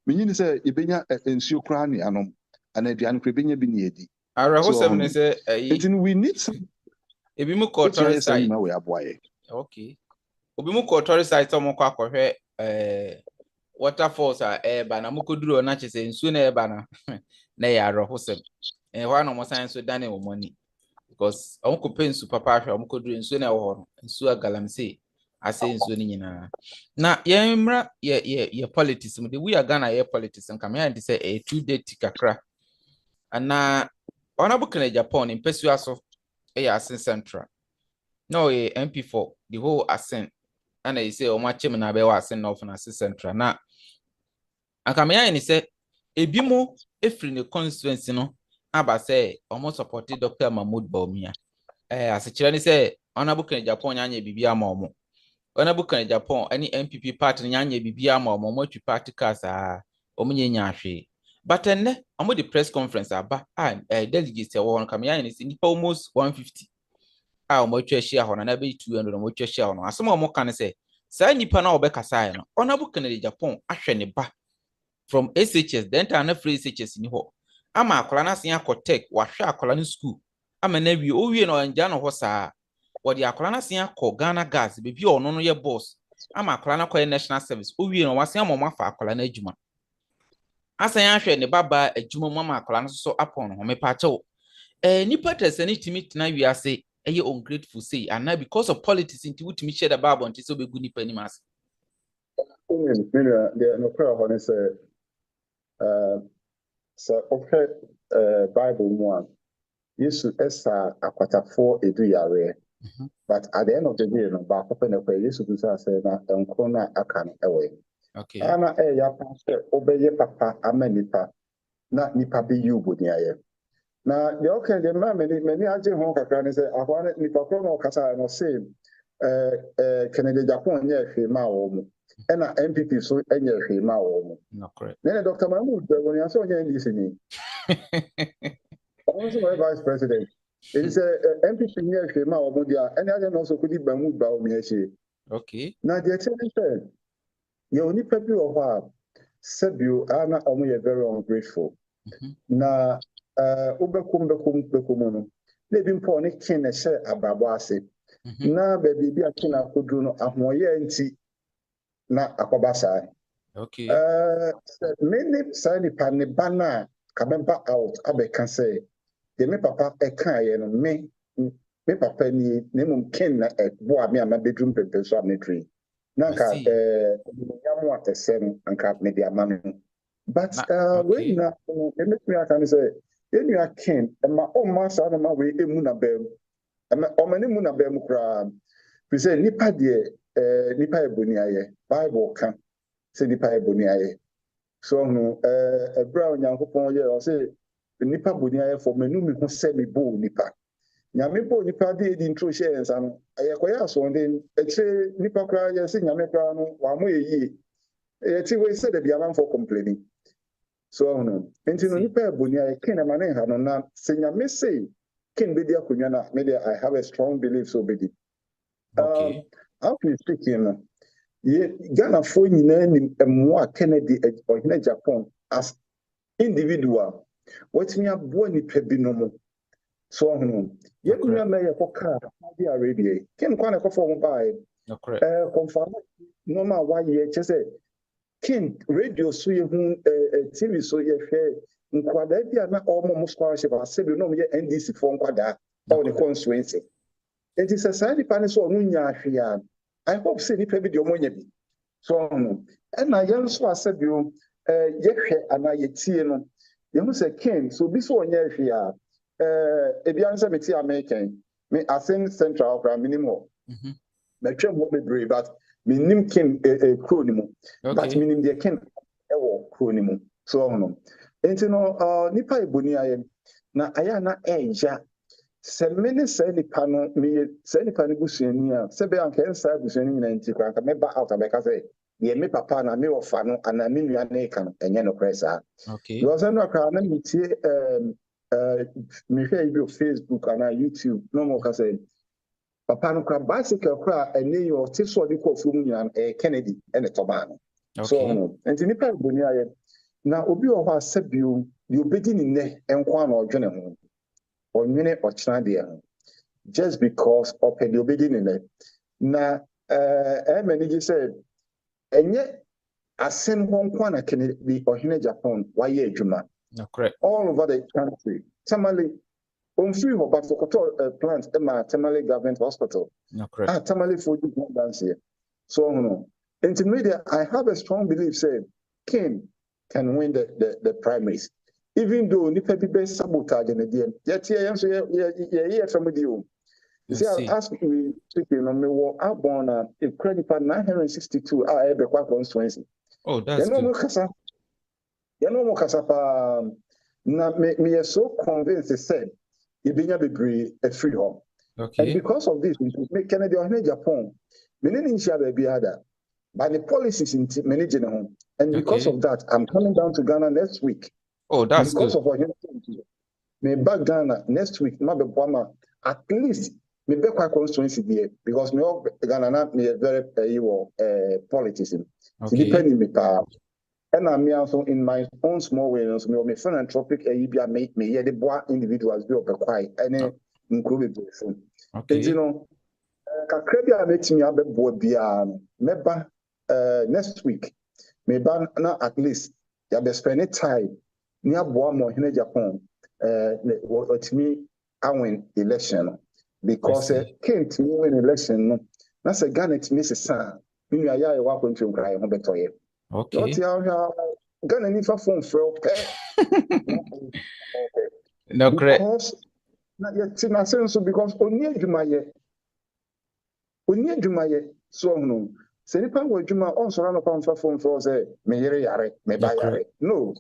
me ni say ebenya ensuo crowd ni anom ana aduan kra benya bi ni edi ara ho sem ne say we need some ebi mu ko tourist site okay obi mu ko tourist site mo kwa kɔhwɛ waterfalls a ba na mukoduro na kyese nsuo na ba na na ya rohosem hwa na mo science so dane wo money because on ko pensu papa hwa mo koduro nsuo na wo ho nsuo agalamse ase nsuo ni nyina na yemra ye politics mu de we are Ghana ye politics nka me ante say a 2 day tikakra ana ona bu kana Japan in pesu aso asen central no MP4 the whole asen ana you say o ma chem na be wa asen no for na central na aka me yan say ebimo efri ne constituency no aba say almost supported Dr. Mahmoud Bawumia asechira ni say ona bukan Japan nyanya bibia ma omo ona bukan Japan ani MPP party nyanya bibia ma omo matwi party kasa omo nyanya ahwe but enne omo the press conference aba delegates e won kam yan ni nipa almost 150 omo twa hia ho na be 200 omo twa hia ho no asem omo kan say sa nipa na obekasa no ona bukan Japan ahwe ne ba from SHS then to free SHS ni ho ama akola na sen akotech wa hwe akola ni school ama na wi owie no anja no ho saa wodi akola na sen akọ Ghana gas bebi ono no ye boss ama akola na kọ national service owie no wasen amoma fa akola na adwuma asen ahwe ne baba adwuma mama akola no so apon no me pa chew nipa tesani timi tena wi ase eye ungrateful say and now because of politics into wutimi share the bible until so be good nipa ni mas no prayer honey say so okay Bible one Yesu esa akwatafo edu yare but at the end of the day no ba kope na kwa Yesu bisa say na enko na aka no ewe okay ana ya pastor obeye papa amanipa na nipa be yubo ni aye na the okay the man many aje ho kakra ne say akwa nipa ko no kasa no say Kennedy Japan nye hwe ma wo mu na MPP so enye hwe ma wo mu no correct then Dr. Mahmoud when you say onye ndisi ni also my vice president it is MPP nye hwe ma wo mu dia any other no so kudi Mahmoud ba o mi eche okay na the say ye oni pepi o ha sebio ana omo ye very ungrateful na obekum no na bi mpo ne kin na hye abrabo ase na baby bi akina kodru no ahoye nti na akobasa okay many sani pani bana kabemba out abeka say de me papa eka ye no me papa ni nemum kin na ebo me ama bedroom pepe so amedri na ka yamu atesem anka me dia manu but when na me aka say you are kin ma o ma sa na ma we emu na bem o ma ni mu na bem kra we say nipa de nipa eboni aye Bible kan say nipa eboni aye so no ebra onyankopon ye o say nipa boni aye for menu mi ho se mi bo nipa nyame bo nipa de di intro share nsa no aye koya so den eche nipa kra ye say nyame kra no wa mo ye ye ti we say the biaman for complaining so no enti no nipa eboni aye ken ma ne ha no na say nyame say ken be dia konwa na me I have a strong belief so be di okay how can you speak in Ghana for and Kennedy or Japan as individual. What's me a boy ni pebinomo. So yet me a mayor for car, Saudi Arabia. Can one a form by confirm normal 1 year just say King radio so you TV so you share nkwada bia na almost scholarship asebi no me NDC for nkwada or the constituency. It is a side pan so no nya ahwe I hope say ni pebi de omonya bi. So no. And na yen so asebi o yehwe ana yetie no. You know say King so bi so onya ahwe a ebi an say me ti American me asen central program minimum. Me twem ho bebre but minim King kro ni mu. But minim de King ewo kro ni mu. So no. Enti no nipa eboni aye na aya na enja se mene se nipa no me se nipa no busuani a se be anka ensa busuani nyina nti kwa anka me ba out abeka say ye me papa na me ofa no ana me nua na eka no enye no kwesa you also know akra na me tie me share video Facebook and YouTube no more ka say papa no kwa bicycle kwa ene yo ti so di ko fu mu nyina Kennedy ene toba no so no enti nipa eboni aye na obi o ha sebio di obedi ni ne enkwa na odwene ho onwene ochina de ho just because of the obedi ni ne na many said enye asen ho nkwa na Kennedy Ohene Japan waye adwuma all over the country tamale on free ho but for plant ma tamale government hospital tamale for the dance here so no intermediate I have a strong belief say King can win the primaries. Even though nipa bi be sabotage na dem. Yet here so ye from the you. See, as we speaking on me war born a credit for 962 ebe kwa constituency. Oh, that's good. You know mo kasa pa na me so convinced said e binya bebre a free home. And because of this, me Kennedy Ohene Japan, me no nchia ba bi ada. By the policies in managing home. And because of that, I'm coming down to Ghana next week. Oh, that's because good. Of me back Ghana next week, at least me back my constituency there because me Ghana not me very politics. Depending me and I'm also in my own small way, so me philanthropic me the boy individuals be up quiet and included. And you know, kakrebia make me abe boy bia meba next week maybe now at least you be spending time near Bawumia Ohene Japan what me I win election because can't win election no na say Ghana to miss san me nua ya wa kwantwe nkrai ho betoye what ya Ghana ni fa phone for no correct because na yet na sense because oni adwumaye so no se nipa wo adwuma on so na pa phone for say me yere yare me ba yare no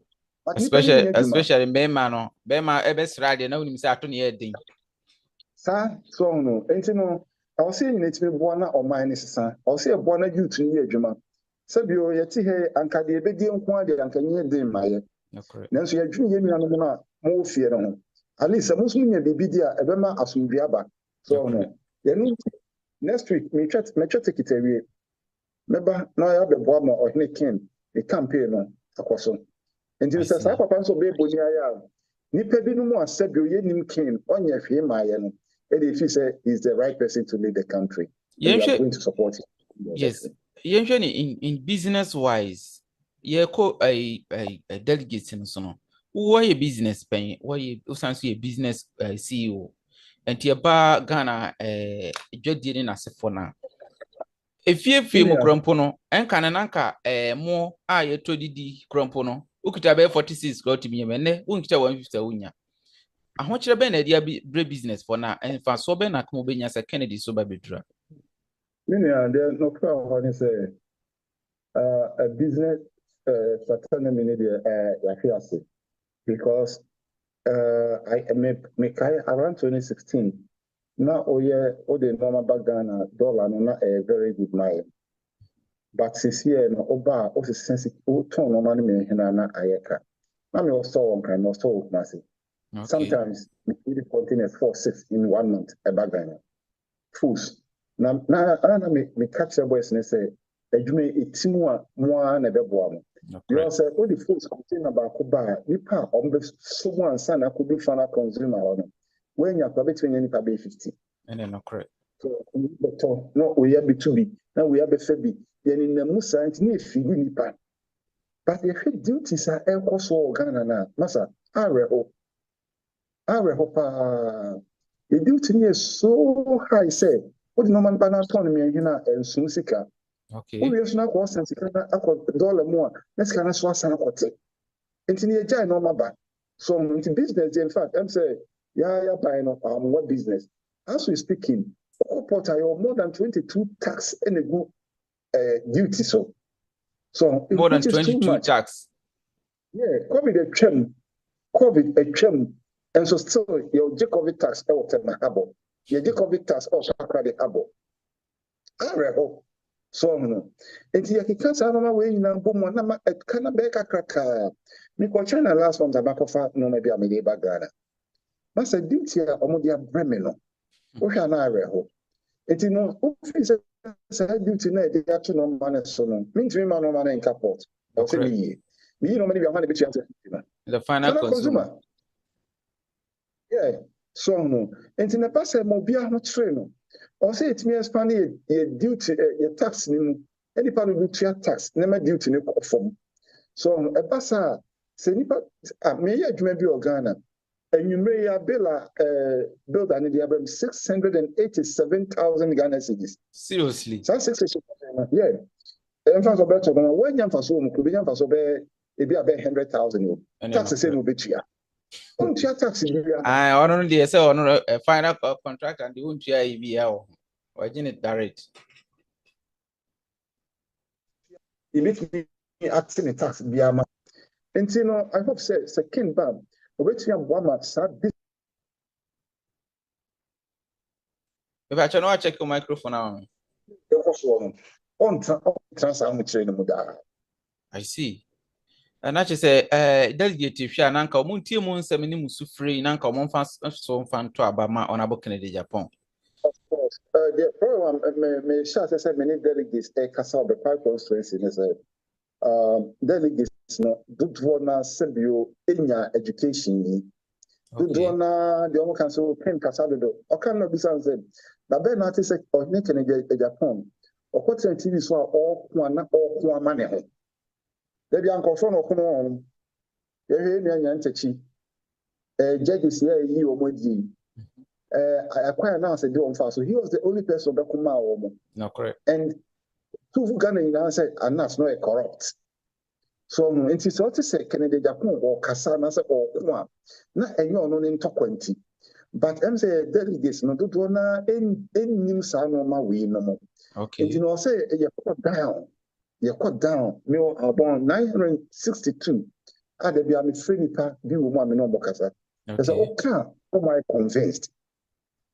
especially bema ebesra de na unim say ato ne edin sa so no enti no I was saying it me bo na o man ni sesa I was say bo na youth ni adwuma sabio yeti he anka de ebedi nko ade anka nye din maye nanso ya dwun ye nua no na mo fie no at least mo so nya bibi dia ebema asomdua aba so no ye no next week me chat ticket away meba na ya be Bawumia Ohene King the campaign no akoso enti se sa papa so be boni aya nipa bi no mu asabio ye nim King onye hwe maaye no e dey feel say is the right person to lead the country we are going to support him. Yes usually in business wise ye ko a delegate no so no why a business pen why usanso a business CEO enti ba Ghana dwadie na sefo na efie mu krompo no enka na nanka mo a ye todidi krompo no ukita be 46 got me ne unkita 150 unya ahokyere be na dia business for na enfa so be na komo be nya se Kennedy so ba bedura there no crowd say a business paternity media ya because I make around 2016 now the normal Ghana dollar no na a very good money but this year no oba o sensitive o turn no money me hina na ayeka na me also on kind also massive sometimes the containers 4-6 in 1 month a Ghana fools na me catch the boys and say adwuma etimu a moa na bɛboa mo because all the folks contain about Cuba nipa someone son I could be fan consumer on when you're between any pay 50 and then correct so no we have to be now we have a fabi then in the musa and near feeding nipa but if it duties are air so Ghana na masa areho the duty is so high say what no man banana autonomy and soon sika. okay we are not going to dollar more. Let's kind of swap some of it. Into the giant normal back. So into business, in fact, I'm saying, yeah, buying what business. As we speaking, corporate are more than 22 tax and a good duty. So more than 22 tax. Yeah, COVID a trim, and so still your COVID tax out of my abo. Your COVID tax also credit abo. I hope. So no. Enti yakika sa mama we nyina bomo na ma kana be kakraka. Me ko China last month abakofa no na bia me dey bagana. Masa duty a omodi abreme no. Wo hwa na areho. Enti no office say duty na dey ato no man so no. Me ntimi ma no man in caport. O se me no many bia man be tia the final consumer. Yeah. So no. Enti na pass mo bia no tre no. Or say it may expand your duty, your tax, any part of your tax, never duty no form. So a bassa, say nipa, may you maybe Ghana, and you may have build an idea 687,000 Ghana cedis. Seriously? So 687, yeah. And for better, when you for so much, could be for so be about 100,000. Tax say no be chia. On chia tax I only say on a final contract and the won't chia EBL. Or it direct. It makes me acting a tax biama. And you know, I hope say second bam. Which you have sad this. If I know, check your microphone now. I see. And actually say delegate if you are nanka muntie mun semini musufree nanka mon so fan to abama on abokene Japan. Of course. The program may share say many delegates kasa the five constituency is delegates no do na sebio enya education yi. Do na the omo kan so pen kasa do. O kan no bisa say na be na say Ohene Kennedy Japan. O ko TV so all ko amane ho. There be uncofon okono ye ni anya ntechi judges here yi omodi I acquire now say do so he was the only person that come out no correct and two Ghana now said and that's not corrupt so it is what to say Kennedy Japan or kasa na say or kuma na enyo no ni ntokwanti but I'm say delegates no do na enim sa no ma we no mo okay you know say you cut down me about 962 and be am free nipa bi wo mu am no bokasa because okay my convinced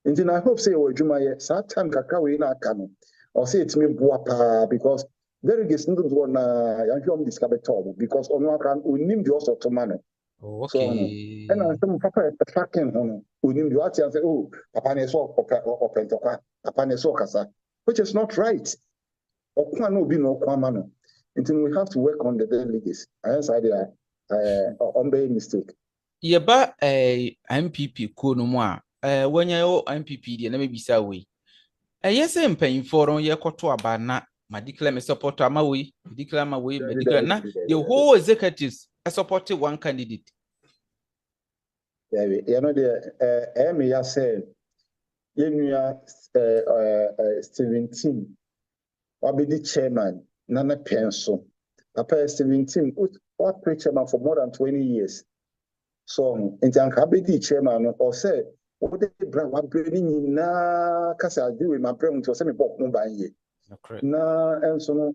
and I hope say we juma ye sa time kakra we na aka no or say it me boa pa because there is no do na yanhom discover top because on one can onim the also to man okay and I some papa tracking hono onim the what say oh papa na so open to kwa papa na so kasa which is not right. No be no kwamano. Until we have to work on the delegates. I answer there on the mistake. Yeba MPP ko no mo a when you MPP dey na me bisa we. Yes empan for on ye koto aba na ma declare me support ama we, declare ma we, declare na the whole executives support one candidate. Yeah, you know the me ya say you Steven Tim Wabidi chairman, Nana Penso. Papa 17, what chairman for more than 20 years. So, in Jankabidi chairman, or say, what they bring na Casa do with my brain to semi book no by ye. Na, and so no.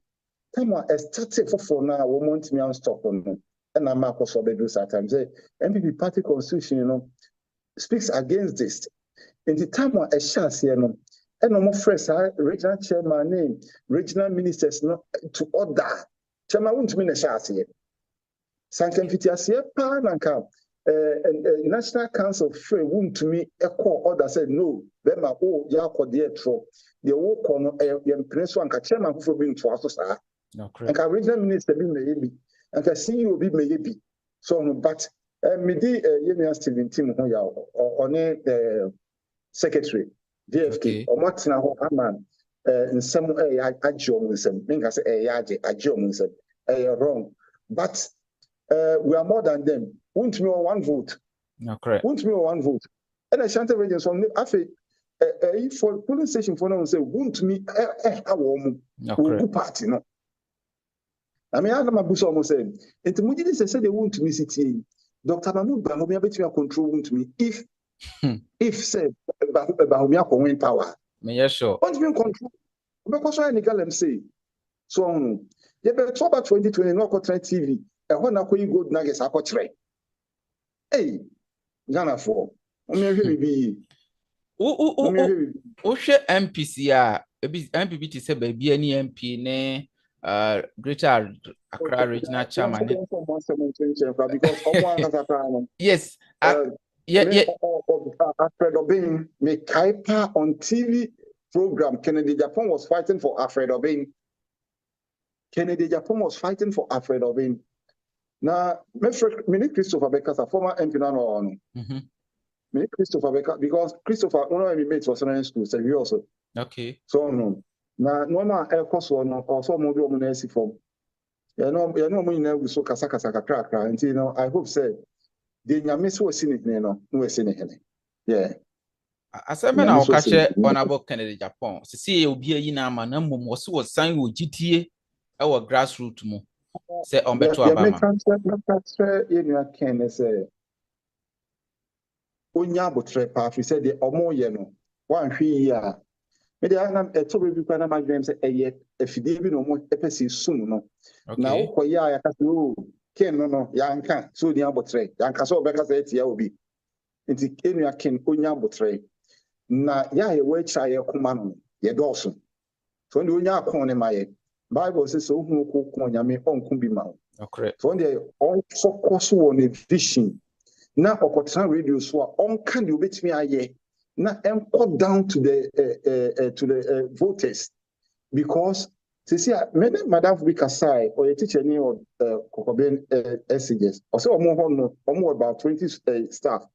Time I started for now, we want me on stop on. And I'm Marcos Obedu sometimes say, MPP party constitution, speaks against this. In the time I chance here, and no more fresh regional chairman name, regional ministers no to order. Chairman Wuntumi na shasi. Sankem fitiasie pa nanka. National Council free Wuntumi call order said no. Bema ya there tro. The whole corner prince one chairman who being to us sir. And regional minister be maybe and CEO be maybe. So but midi Union Steven Tim on secretary DFK or Martina Haman in some Agyapong mean say Agyapong wrong. But we are more than them. Wuntumi one vote. No, correct. Wuntumi one vote. And I shan't region so for polling station for now say Wuntumi a party no. I mean, I'm a almost saying it Mujini said they want to me city. Dr. Mahmoud Bawumia between control Wuntumi if said Bawumia can win power. Yeah, sure. Want to be control because I need say so. You better talk about 2020 no control TV. And when I call you good nuggets, I got try. Hey, Ghana for. MPC MPP say baby any MP ne Greater Accra Regional Chairman. Yes. Yeah. Alfred Obeng, me Kaipa on TV program. Kennedy Agyapong was fighting for Alfred Obeng. Kennedy Agyapong was fighting for Alfred Obeng. Now, me Christopher Becker, a former MP now. Me Christopher Becker, because Christopher, one of my mates was in school, so he also. Okay. So no. Now, normal air course one or some more woman form. You know, we know so kasaka crack, and you know, I hope say the Yamis was in it, no seen it. Yeah. As I mean, I'll catch Honorable Kennedy Agyapong. See, you'll be a yinama, and was signed with GTA, our grassroots mo. Say on better Obama. Can say Unyabo trepa, we said the Omo Yeno, 1 year. Maybe I am a total people of my dreams say, if you didn't know more episodes soon, no. Now, for ya, I can Ken, no, Yanka, so the Ambotre, Yanka, so because it will be. Into Kenya Ken Unyambotre. Na ya, a way try a command, ye Dawson. So when you are corner my Bible says, so who could me on Kumbima. Correct. So they all focus on a vision. Now, opportunity radio so on can you bet me a year. Now, I'm cut down to the voters because see, Madam Vikasai or a teacher near Kokoben SCS or so more about 20 staff.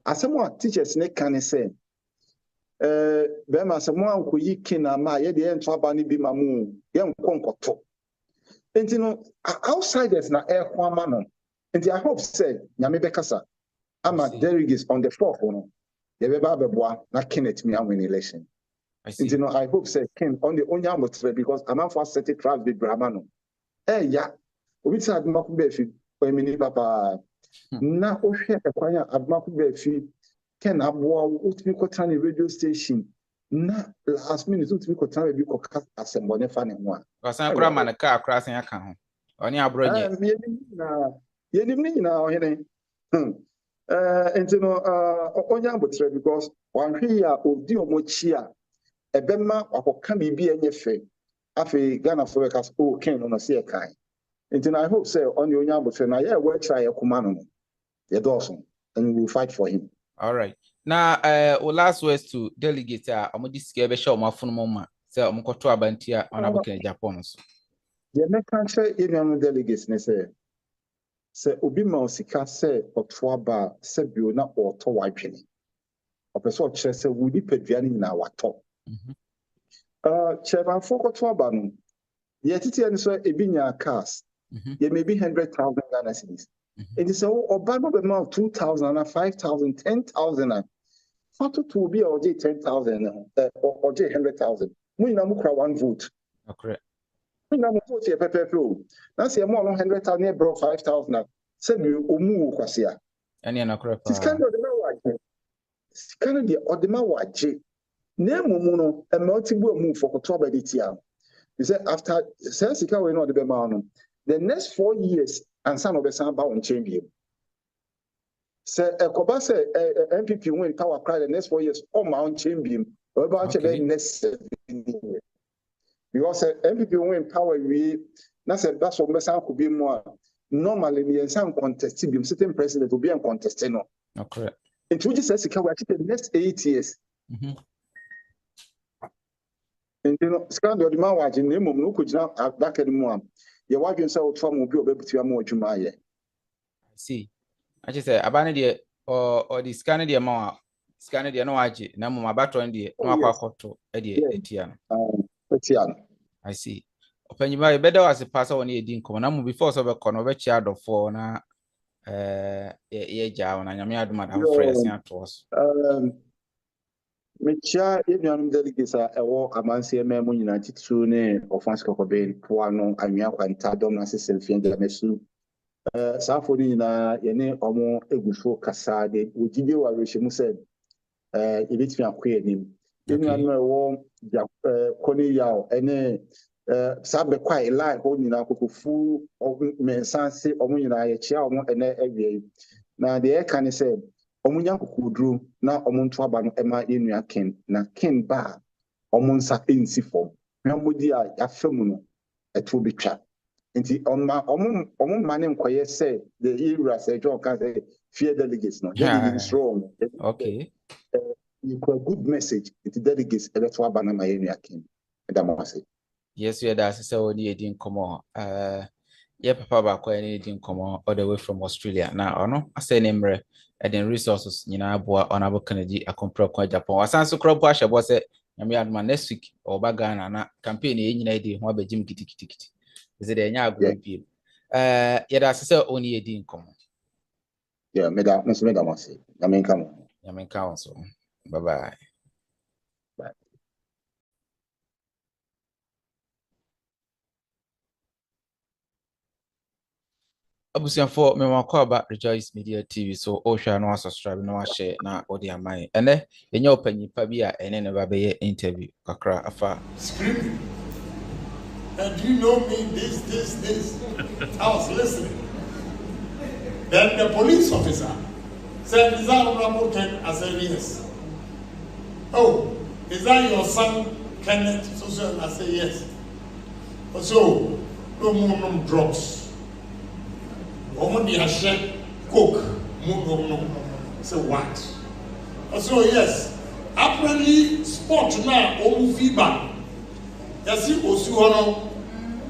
As someone teachers neck can say, Bema, someone who ye can ma ye the end Trabani be mamu, young concoto. And you know, outsiders na air Kwamano. And I hope said, Yami Bekasa, I'm a delegates on the 4th one. Not Kenneth me win election. You know, I hope say Ken on the Onyambo because I'm not for set trap with Brahmano. Yeah, we said Makubefi when me papa na Osha acquire at Makubefi Ken Abwa Utmiko radio station. Na last minute Utmiko Tani Biko Assembly Fanny one. Because I'm grammar a car crossing account. On your brother. And you know, Onyambo because one here of Dio Mochia, a Bema or can be any fe. Afi Ghana for us, oh, Ken on a sea kind. And then I hope, say, on your Onyambo, and I will try a command, the Dawson, and we will fight for him. All right. Now, last words to delegate, I'm going to scare a show my phone moment. So I'm going to Abantia on our Japan. The American say, Indian delegates, they say. Se obi ma osika se otoa ba se bio na oto wadwene opeso kire se wudi paduane na wato cheba foko to ba no ye titi en so ebi nya cars ye maybe 100,000 Ghana cedis it is so oba no be ma 2,000 and 5,000 10,000 fato to obi a oje 10,000 oje 100,000 mu ina mu kra one vote correct. Na mo vote e pepepe na se mo 100,000 e bro 5,000 se bi omu kwasia ani na correct this kind of the odema waje na emumu no e multiple move for control by the tiam you say after sensika we no the be ma no the next 4 years and some of the san ba on champion say ekoba say MPP win power cry the next 4 years on my own champion we ba the next 7 years. Because MPP win power we na say that's what Mesa could be more normally the some contest be certain president will be in contest no. Okay. And we just say the next 8 years. And you know, scandal the man watching the mum no could not back at the mom. Your wife and so from will be able to more Jumaya. See, I just say abandon or the scanner the amount. Scanner the no aji na mama batron the no akwakoto etiano. I see. Openyiba better as a passer on the din come na before so be kono be chiado for na ye ja na nyame aduma da fresh to us. Mecha yenuanum delegates a ewo amanse memo nyina titru ne offense kokobe poano anwia kwanta dom na selfie de mesu safo ni na ye ne omo egufo kasa de ogide wa rehemu said ebitimi akoye nim yenuanum ewo koni yaw ene sabe kwai line ho nyina kokofu mensanse omo nyina ye chia omo ene ewie na de e kan say omunya kokudru na omuntu aba no ema enua ken na ken ba omunsa ensi form nwamodi a yafemu no eto betwa nti omu mane nkoye say the era say John can say fear delegates no delegates strong. Okay, you got good message it delegates ebeto aba na ma enua ken edamase. Yes, we are say oni edin komo yeah papa ba ko any edin komo all the way from Australia na ono ase nemre and then resources nyina aboa onabo Kennedy akompro kwa Japan wasan so kropo ahye say nyame aduma next week or Ghana na campaign e nyina edi ho abagim kitikiti is it enya agro piem yeda say oni edin komo yeah meda mase nyame nka so bye bye. Abusianfo me wakwa Rejoice Media TV so ohwa no subscribe no share na odi amai ene enye opanyipa bi a ene ne ba be interview kakra afa screaming. And do you know me this I was listening. Then the police officer said, is that Honorable Ken? I said yes. Oh, is that your son Kenneth? So I said yes. So no more drugs. Omoni ashe coke no. So what? So yes, apparently sport now omu fever. You see osu hono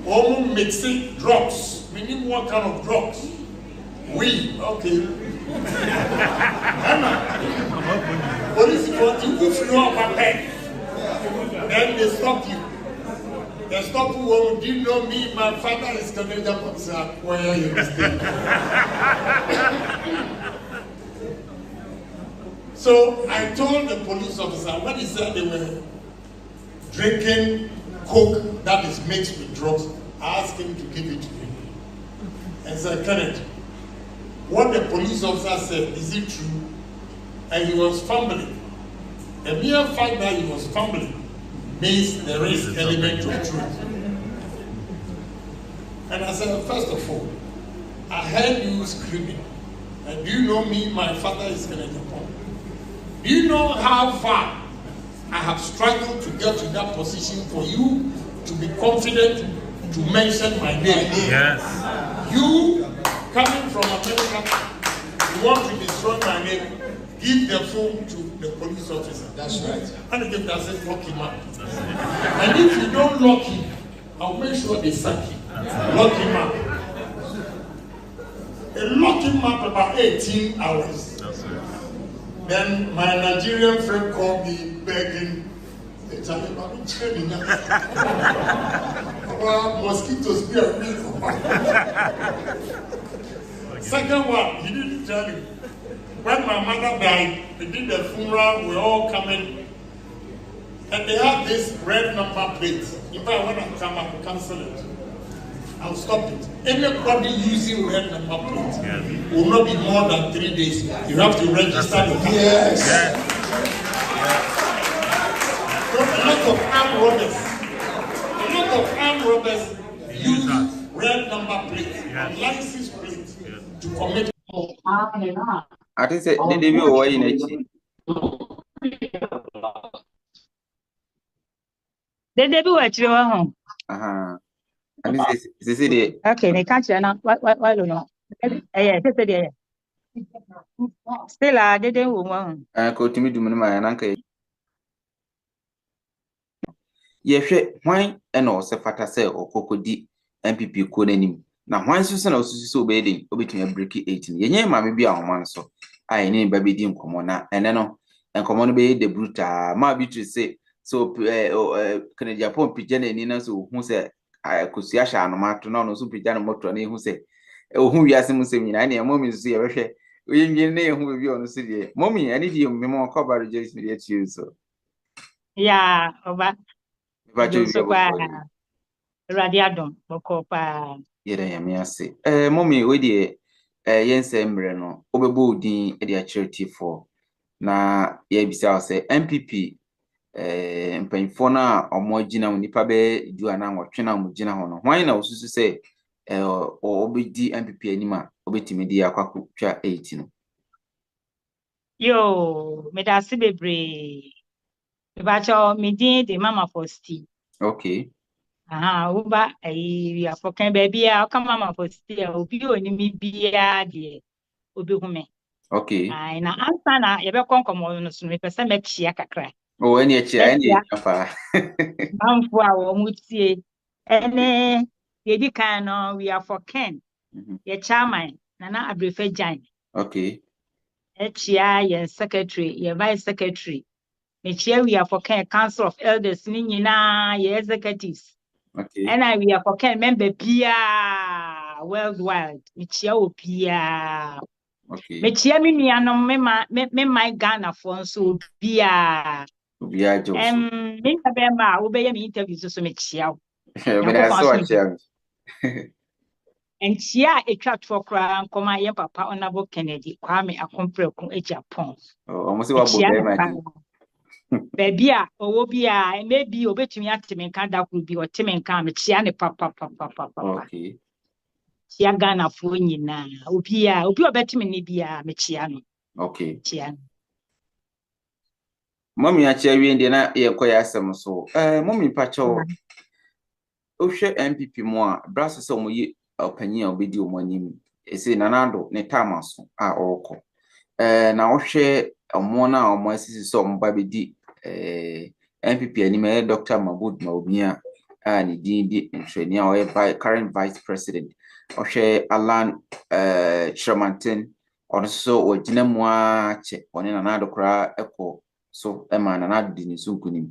omu mixing drugs. Meaning what kind of drugs? We okay. Police want you to free up a pen. Then they stop you. They stop you. Do you know me? My father is Canadian. Where are you mistaken? So I told the police officer when he said they were drinking coke that is mixed with drugs, I asked him to give it to me. And said, Kenneth, what the police officer said, is it true? And he was fumbling. The mere fact that he was fumbling means there is element of truth. And I said, first of all, I heard you screaming. And do you know me? My father is Agyapong. Do you know how far I have struggled to get to that position for you to be confident to mention my name? Yes. You coming from America, you want to destroy my name, give the phone to the police officer. That's right. And if that says lock him up. And if you don't lock him, I'll make sure they sack him. Lock him up. They lock him up about 18 hours. That's right. Then my Nigerian friend called me begging. They tell me about training. Well, mosquitoes be a real. Second one, he didn't tell you. When my mother died, they did the funeral, we all coming. And they have this red number plate. If I want to come, I will cancel it. I'll stop it. Anybody using red number plate will not be more than 3 days. You have to register the car. Yes. So a lot of armed robbers use red number plate, license plate to commit. I think say the debut or in echi the debut wa chire wa ho And this is it. Okay, they can't you know why don't know. Yeah, still I didn't want. Go to me do my uncle. Yehwɛ hwan ɛna ɔsɛ fata sɛ ɔkɔkɔdi MPP ko n'anim na hwan nso sɛ na ɔsusu sɛ ɔbɛyɛ den ɔbɛtumi abiriki 18 yɛnyɛ maame bi a ɔman so a yɛne ba bɛdi nkɔmmɔ na ɛnɛ no nkɔmmɔ no bɛyɛ de brutaa maa bi tiri sɛ so Kennedy Agyapong pagya n'ani na sɛ ɔhu sɛ akosua hyɛ anoma ato na ɔno nso pagya no mmɔtɔ na ɛhu sɛ ɔhu wiase mu sɛm nyinaa ɛne mɔmi nso yɛbɛhwɛ ɔyɛ nwie na yɛhu baabi a ɔno so deɛ mɔmi ɛne deɛ mmemmɔ ɔkɔba rejoice ne deɛ tue so Yeah, over. Radiadon, Bocopa. Yɛda me ase mɔmi we deɛ yɛnsɛ mmerɛ no wobɛbɔ odin de akyerɛ tiefoɔ na yɛbisa wo sɛ MPP mpanyinfoɔ no a ɔmo agyina ho nipa bɛyɛ du anaa wɔtwe na ɔmo gyina ho no hwan na wosusu sɛ ɔbɛdi MPP anim a ɔbɛtumi de akɔtwa 8 no Yo, medasi bebre. Mebacho medin de mama for Steve. Okay. Uba we are for can baby come mama for Steve obi oni mi bia de obi hume. Okay. Na answer na ye be konkomo no so me pese me chia kakra. Oh, any afa. Manfo a wo mutie. Ene ye di kan no we are for Ken. Ye chairman Nana Abrefe Jan. Okay. Chia ye secretary, ye vice secretary. Here we are for Council of Elders, Nina, your executives. Okay. And we are for member Pia worldwide. Michia Pia. Okay. Michia Mimiano, me my Ghana for so Pia. Pia Joseph. Bema, obey me interviews so Michia. And here a chat for crown, come my papa honorable Kennedy, Kwame Akompre Agyapong. Oh, almost what Baby, or be I maybe obetumi atime kan da kru bi otime kan me chia ne papa. Okay. Chia Ghana fo nyina. Obi obetumi ne bia me chia no. Okay. Chia. Mommy achia wi ndi na ye koya asem so. Mommy pacho. Ohwe MPP mo a braso so mo yi opanyi a obedi omonim. Ese nanado ne tamaso a oroko. Na ohwe omo na omo asisi so omo ba bedi MPP anime Dr. Bawumia and the training or current vice president ohwe Alan Shramantin also or Jinamwa che on another cra echo so man another din so kunim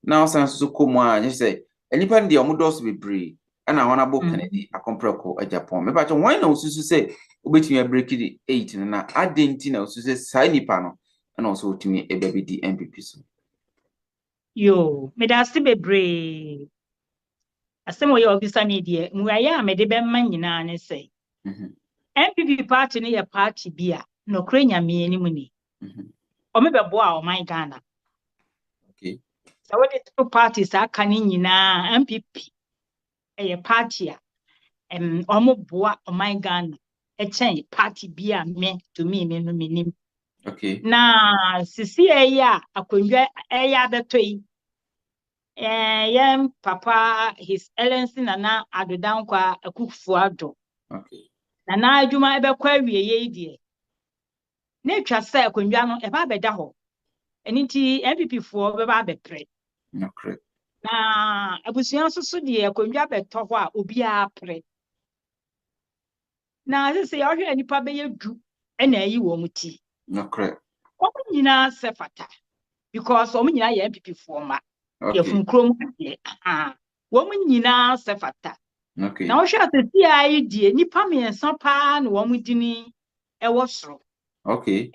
now sans so komwa you say anyone the omodos be bree and I wanna book Kennedy akompreko Agyapong me but why no susu say obetumi break the 8 na adenti na susu say nipa no and also tumi e baby the MPP so Yo, me da si bebre. Asem wo ye obisa ne de, muaye a me de be man nyina ne say. MPP party ne ye party bia, no kra nyame ani mu ni. O me be bo a o man Ghana. Okay. So what the two parties aka ne nyina MPP ye party a omo boa o man Ghana. E chen party bia me to me no menim. Okay. Na sisi eya akondwa eya betoi yem papa his Excellency Nana Adodankwa Akufo-Addo. Okay. Nana adwuma ebekwa awie ye die. Na twa sai akondwa no eba beda ho. Enti MPP fo beba bepre. No correct. Na abusuan so de akondwa beto ho a obi a pre. Na sese ya hwe anipa be yedu na ayi wo muti. No correct. Omo nyina sefata because omo nyina ye MPP fo ma. Okay. Ye krom ye wo nyina sefata. Okay. Na wo hwe asesi ayi die nipa miensa pa na wo mudini ewo soro. Okay.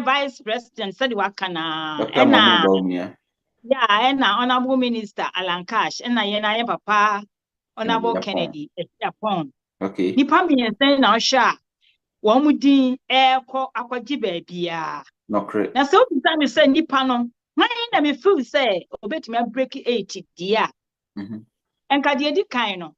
Vice President said wakana Dr. Bawumia. Yeah, honorable minister Alan Cash ye papa honorable Kennedy Agyapong. Okay. Nipa miensa na hwe wo mudin akwaji baabia. No correct. Na so time say nipa no na me feel say obetumi break 8 dia. Enka de di kan no.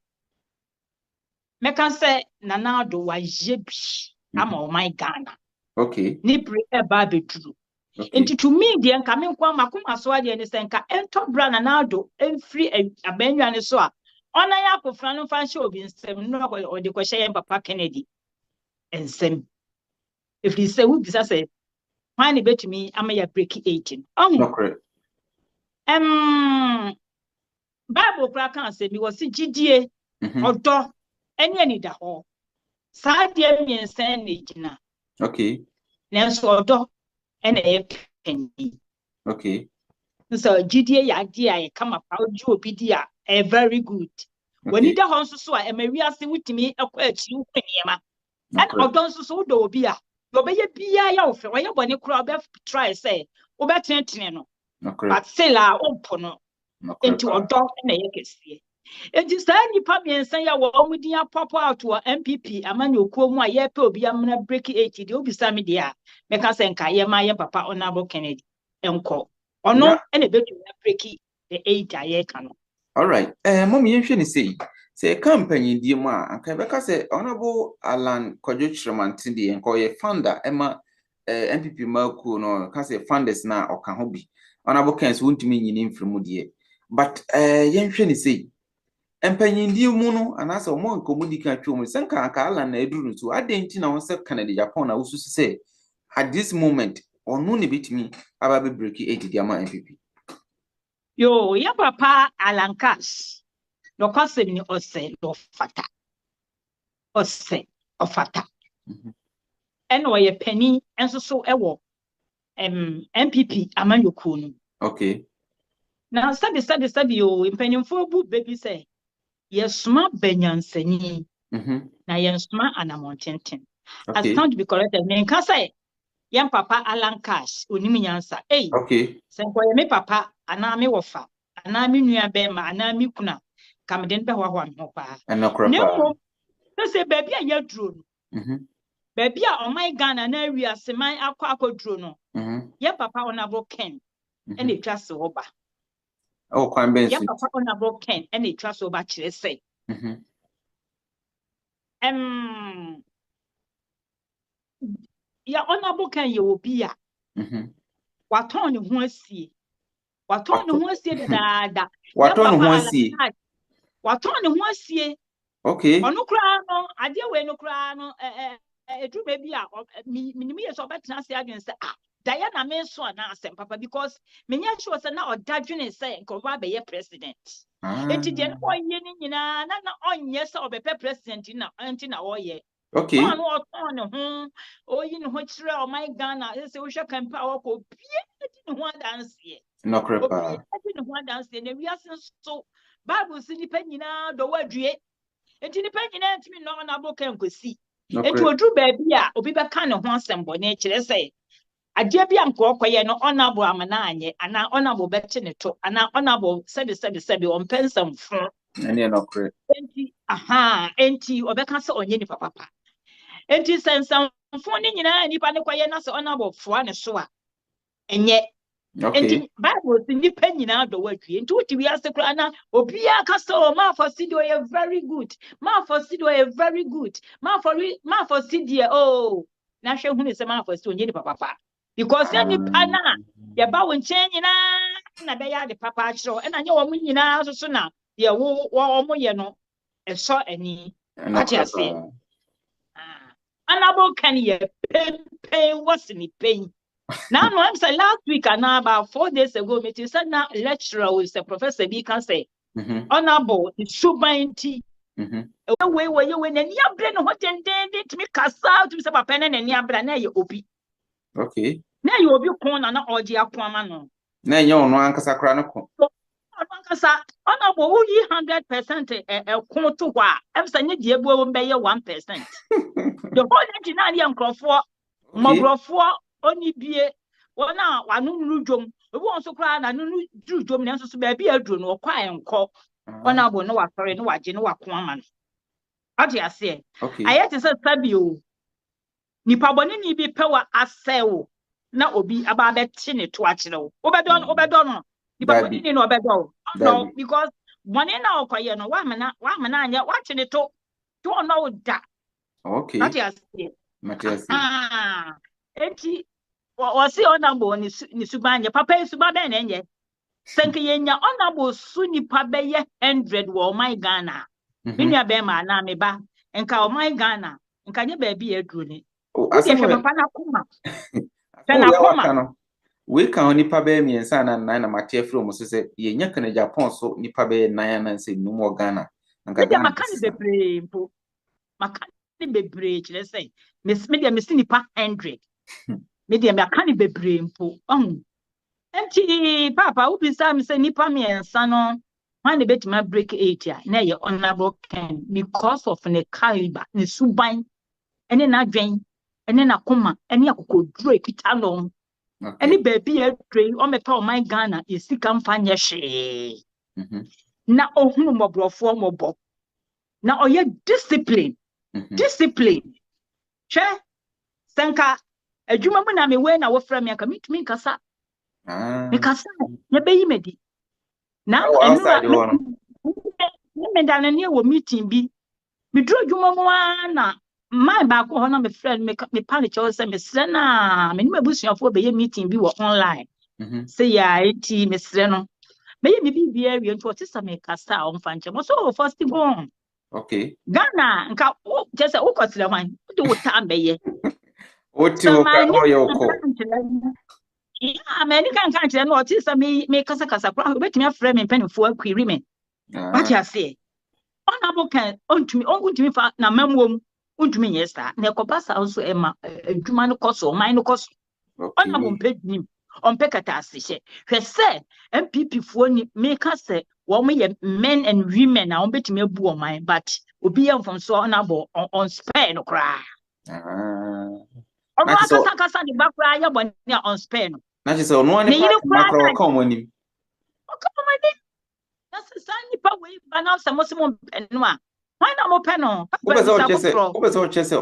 Meka say Nana Addo wa yebi ama o my Ghana. Okay. Ni pre eba beduru. Enti to me de enka me kwa makoma so ade ni say enka ento bra Nana Addo enfri abanwa ne so a Ona ya akofra no fa hye obi nsem no o de ko hye papa Kennedy ensem if he say who bisa say why ne betumi ama ya break 18 Okay. Bible kra kan say mi wo si gidie odo ene ani da ho saa de mi ensen ne gina. Okay. Nanso odo ene ye penny. Okay. So gidie ya di aye kama pa oji obi di a very good. When you da ho nso so a emawi ase wutimi akwa achi ukwenema. And odo nso so do obi a obeye bia ya ofe oye bone kura obe try say obetentene no. But still a ompo no. Enti odo na ye kese. Enti saa nipa miensa ya wo omudi ya pop out wo MPP amani okuo mu a ye pe obi amna break 80 de obi sa me de a meka se nka ye ma ye papa Honorable Kennedy enko ono na betu na break the 8 a ye ka no. All right. Mom yenhwe ni say campaign di mu a anka beka say Honorable Alan Kojo Chiromante de enko ye founder ema MPP maku no ka say founders na oka ho bi. Honorable Kens Wuntumi nyini mfrimu de. But yenhwe ni say empanyindi mu no anasa omo nkomudi ka twom senka aka ala na eduru so adenti na won se Canada Japan na wusu say at this moment onu ne bitimi aba be break 80 dia ma MPP. Yo ya papa Alankas no kwasem ni ose do fata ose ofata eno ye pani enso so ewo MPP amanyoku no. Okay. Now study yo impanyimfo bu baby say yesuma benyansani na yesuma anamontenten. As can't be corrected me can say yam papa Alan Cash onimi nyansa okay senko ye me papa ana me wofa ana me nua be ma ana me kuna kamden be hwa no pa nemo say baby a ya duro no baby a o my Ghana na wi aseman akwaduro no ye papa Honorable Ken ene twa se oba kwan ben ye papa Honorable Ken ene twa se oba kire say ya Honorable Ken ye obi a waton ne ho asie dada waton ne ho asie waton ne ho asie okay onu kra no ade we no kra no edu baby a minimi yeso betena ase adwen se Diana me so na asem papa because menya sure say na odadwene say nko ba be ye president enti de no ye ni nyina na onye say obepe president na enti na oye okay no oton ne ho oyi ne ho kire o my Ghana say wo hwe kampa awko bie ne ho dance ye no crepa ne ho dance ne wi asen so Bible si nipa nyina do wadue enti nipa nyina ntimi no na boka nkosi enti odru baabi a obi be ka ne ho asem bo ne kire say adia bia nko okoye no Honorable amana anye ana Honorable beti ne to ana Honorable sebi on pensam fun ene no cre enti obeka se onye ni papa enti sensam fun ni nyina nipa ne koye na se Honorable foa ne so a enye enti Bible si nipa nyina do wadue enti wuti wi ase kra na obi aka se o ma for city o very good ma for city o very good ma for city oh na hwe hu ne se ma for city onye ni papa because any pana ya ba won chen nyina na be ya de papa achiro e na nye wo nyina so na ye wo mo ye no e so ani ati ase Honorable Ken ye pain was ni pain now no I'm say last week and about 4 days ago me said na lecturer with the professor be can say Honorable is subanti we na ni abre no hotenden to me kasa to say papa na ni abre na ye obi okay na you obi kon na oje akoma no na enye ono ankasa kra no ko ankasa Honorable who yi 100% kon to hwa em say nye die buo be ye 1% the whole engine na ye nkrofo mogrofo oni bie wona wanu nudwom obi won so kra na nunu dudwom na so ba bia aduro no kwa enko Honorable no wa sorry no waje no wakon ama no ati ase ayete say sabio nipa boni ni bi pewa asewo na obi aba beti ne to akire wo obedo no nipa boni ni no obedo no because money na okoye no wa mana anya wa kire to no da okay ati ase Matias enti o si Honorable ni subanye papa suba be na enye Senke yenya honorable su nipa beye 100 wo my Ghana. Minya be ma na me ba. Enka o my Ghana. Enka nye baby edru ni. Udi ehwe papa na kuma. Tena kuma. We can only pay me and son and nine of my tear from say, ye yakan a Japan so nipa be nine and say no more Ghana. And Media makani be brave. Makani be brave, let's say. Miss Media Miss Nipa 100. Media makani be brave. Empty papa, who be some say nipa me and son on. One bit my break 80, nay, your honorable can because of the caliber, the subine, and then I drain, and then I come, and you could break it alone. Any baby a train on me power my Ghana is still come find your she. Now, oh, no more form of bob. Now, oh, yeah, discipline. Discipline. Che, Sanka, a Juma when I'm away now from me, come to me, Cassa. Because you be medi. Now, and you down a near meeting be. We draw Juma. My back on my friend make me panic or send me sena. Me no bush for be meeting be online. Say ya Miss Reno. Maybe be very and what is a make a star on Fancham. So first born. Okay. Ghana just a walk the one. Do time be. What to yeah, American country and what is a me make us a casa. Wait me a frame and penny for query me. What you say? Honorable can on to me for na memwom. Wuntumi yes sir. Na Cobras also ema adwuma no koso, man no koso. Ona mo mpednim, ompekata asehye. Hwe se MPP fo ni make say wo mo ye men and women na ombetimi abu o man but obi ye mfom so honorable on spare no kra. Ono akasa ni bakra ya boni on spare no. Na je se ono ani makro ka omonim. O ka omonim. Na se sani pa we ba na se mo no a. Why not more penal? Oh,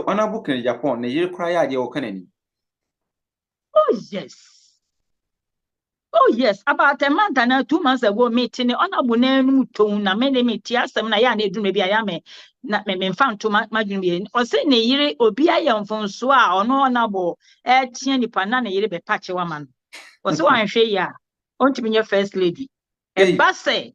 on a book in Japan, you cry out your cannon. Oh, yes. Oh, yes. About a month and 2 months ago, meeting honorable name to na many meetias, and I do maybe I am not me found to my dream. Or say, ye or be I am from Swa or no honorable, Tiani Panana, ye be patch woman. Or so I say, ya, on to be your first lady. And Basse.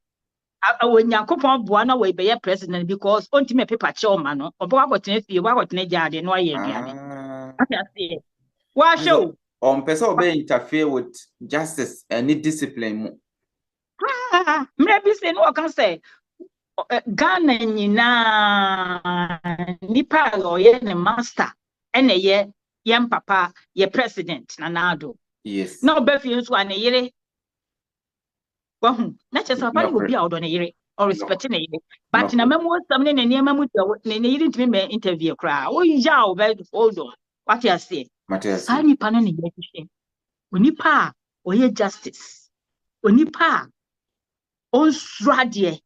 When Yakupon Buana will be a president because ultimate paper chairman or what if you were what Nejad and why you say. Why show? On person may interfere with justice and need discipline. Maybe say no, I can say Ghana Nipa lawyer and master and a year young papa, your president, Nanado. Yes. No, Beffians one a year. Well, not just a body will be out on a year or respecting a year. But in a memo, something in near mammoth, needed to be interview cry. Oh, y'all, very hold on. What you say? Sani panani yet. Unipa, or ye justice. Unipa, on sradie.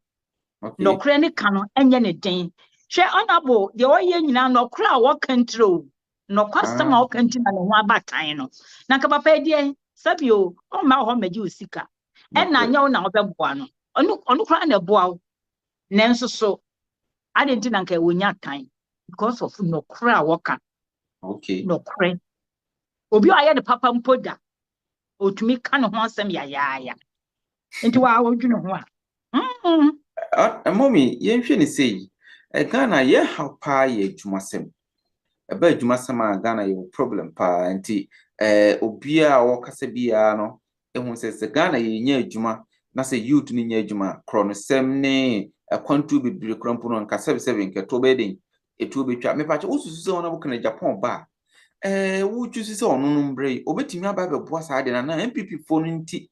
No cranny canoe, and anything. Share honorable, the oil now no crowd walking through. No customer walking to one batino. Nakaba dear, Sabio, oh, my home, you seeker. And I know now the one. On crying a bow. Nanso so I didn't think I would not time because of no crowd walker. Okay. No cray. Obi I had a papa mpoda. O to me can want some ya. Into our you know what? Mommy, you shouldn't say a Ghana, yeah, how pie ye to myself. A bird you must Ghana, your problem, pa, and tea, Obia or Casabiano. And says the Ghana ye Juma, na say you to near Juma, chronosemne, a quantu be crumpun on Casabi Catobeding, it will be trap me patch also so on a book in a Japan bar. Would you see on Numbre, obeti me about the boss I did an MPP phone in tea.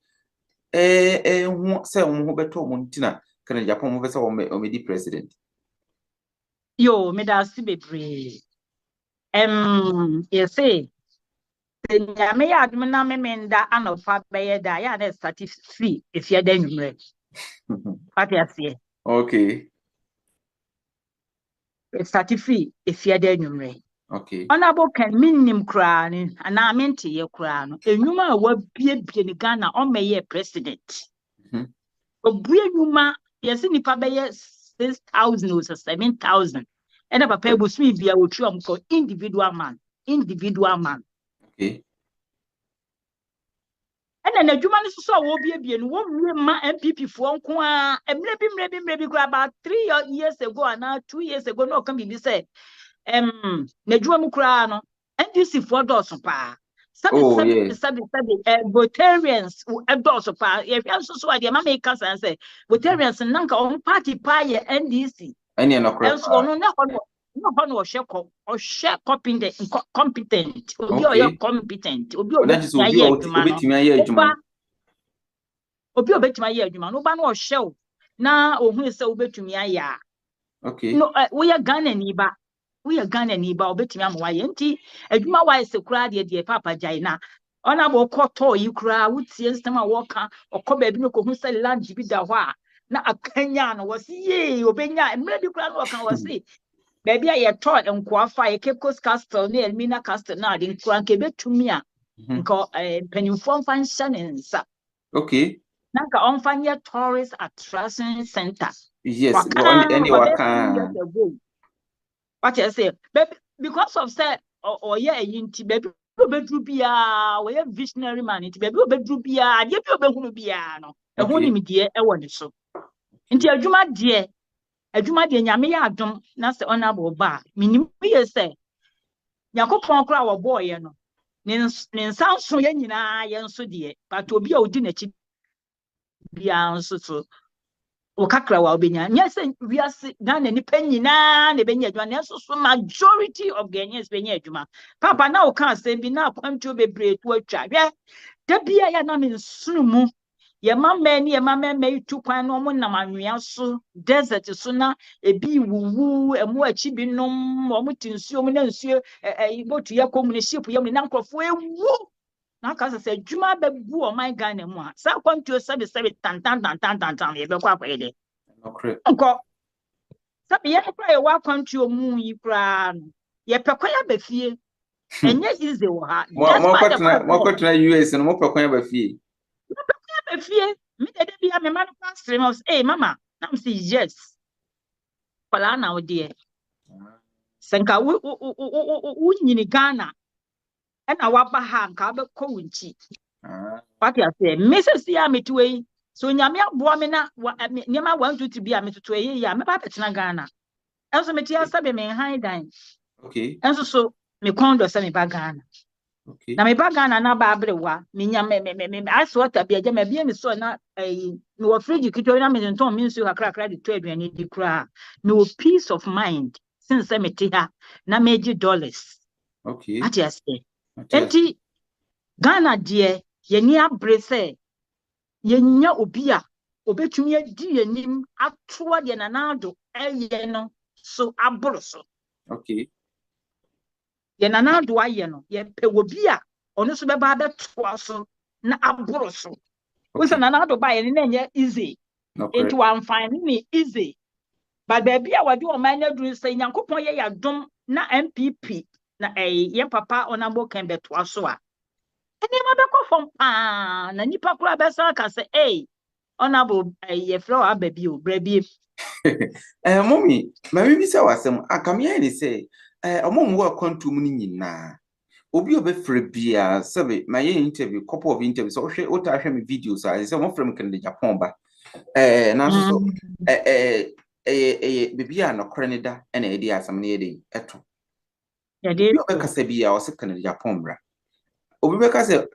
Won't say on Roberto Montina, can a Japan vessel or the president. Yo, me da si be brave. You say. I may add me that I know fat by da ya na free if you're then what you say. Okay. It's free if you're then okay. Honorable can minimum crown and I meant to your crown. A numa will be in Ghana on my president. A brave numa, yes, in the 6,000 or 7,000. And a paper will sweep be a called individual man. Okay. And And a Juman so will be a ma MPP for maybe about 3 years ago and now 2 years ago, no can be said. Nejuamu Krano, NDC for Dosopa. Votarians who endorse if you also so idea, mamma can say Votarians and Nanka on party pie NDC. And you're not Else one no share competent, okay. competent, Obi bet my year, no ban or show. Now, who is so bet to me, okay. No, we are Ghanaian. We are Ghanaian, but bet me, I'm YNT. And my wife so crowd, dear Papa Jaina. On our court, you cry, would see a stomach walker or Kobe Binoco who said lunch with the wa. Now a Kenyan was ye, Obenya, and maybe Grand Walker was say. Baby, I taught and qualify a Cape Coast Castle near Mina Castle now in Crankebet to me. Call a penuniform function in Sa. Okay. Nanka on Fanya Tourist Attraction Center. Yes, any waka. What I say, because of say or yeah, inti baby bedrubia, we have visionary man, it baby bedrubia, dear Behunubia, no, a honey dear, I want so. Into a Juma dear, Yamia Dum, that's the honorable bar, meaning we say, Yakopon crowd boy, no. Nin sound so yan so dear, but to be a dinner chip be answered so. Okakra wa obenya yes we are Ghana ni penny na ne benya adwuma so majority of Ghanaians benya adwuma papa na o kan say bi na kwantu bebre to atwa hwe da bia ya na me nsunumu ye mama ni ye mama me tu kwan no mo nam anwea so desert so na ebi wuwu emu achi bi nom o mo tinsuo mo na nsuo botu ye community ye mo na nkrofo ewu na ka say adwuma bebu o man Ghana mu a sa kwantu sabe tan ye be kwa kwede okay nko sabe ye kwa ye wa kwantu mu yi kra no ye pekwa ya ba fie enye easy wo ha mo kwatna US no mo pekwa ya ba fie me de bia me man pastor me say mama na me say yes kwala na wo de senka wo nyini Ghana ena waba ha nka be ko wunchi what you say Mrs. ya metwe so nyame aboa me na nyama 1 2 3 bia metoto ya me ba betena Ghana enso metia sabe me han dan okay enso so me kondo se me ba Ghana okay na me ba Ghana na ba abrewa me nyame me ice water bia je me bia me so na me wo fridge kitwa na me nton me nsu kakra de to aduane di kra no peace of mind since me te ha na meji dollars okay what you say enti Ghana die yeni abre se yenya obi a obetumi adi yanim atoa de nanado eye no so aboro so okay ye nanado aye no ye pe obi a ono so be ba betoa so na aboro so we say nanado ba ye na nye easy into one fine ni easy but baby a wadi o man na duru say Nyankopon ye yadom na MPP na ye papa onabo kan betoa so a ene ma be ko fom pa na nipa kura be sa ka say honorable ye flow ababi o brabi mommy ma bi say wasem akamia ni say omom wo kwantum ni nyina obi obefre bia sabe my interview couple of interviews so hwe o ta hwe me videos a say mo from kan de Japan ba na so bibia no krene da na e di asam na e di eto ya de obi ka say bia o se kan de Japan bra obi be ka say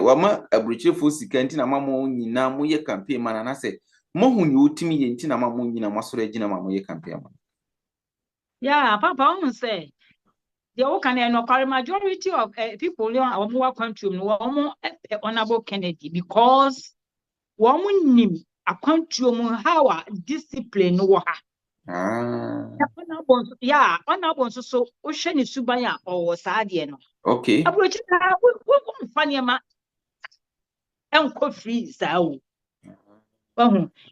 wama abruchefo sika ntina mama nyina mo ye campaign mana na say mo hu ni otimi ye ntina mama nyina masoro agina mama ye campaign mana yeah papa won say the o kan no majority of people in our country no wo honorable Kennedy because wo nim akwantuo how discipline wo ha honorable so o hwe ni suban a o sa de no okay abrochi na wo mfane ma enko free sao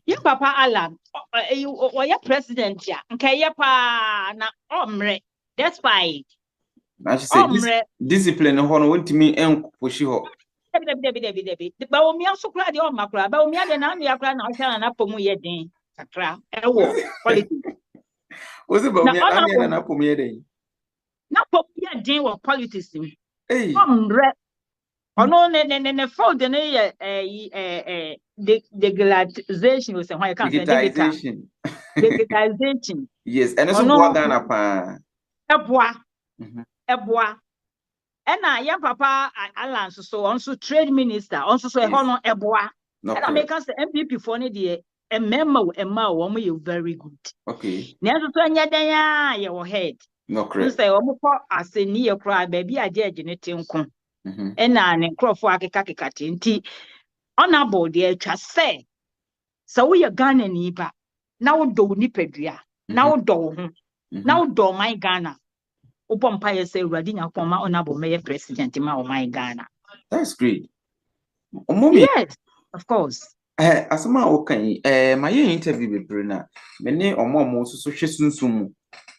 ye papa Alan o ye president ya nka ye pa na omre that's why na she say discipline ho no wontimi enkoshi ho debi Bawumia so kra de o makra Bawumia de na ya kra na o hwa na pomu ye den kakra ewo politics o se Bawumia na pomu ye den na pomu ye den wo politics omre Ono ne fraud ne digitalization was why I can't say digitization. Yes, and also Ghana pa. Eboa. Ena ya papa Alan so also trade minister also so hono eboa. And I make us MPP for ne de a memo wo you very good. Okay. Na so anya dan ya your head. No correct. Say wo ko aseni ye kra baby aje ne tenko. Ena ne krofo akeka nti honorable de atwa say so we Ghana ni ba na wo do nipadua na wo do ho na wo do my Ghana upon say Radinya Poma honorable mayor president ma my Ghana. That's great. Mommy. Yes, of course. Asama okay my interview with Bruna many omo so hwe sunsumu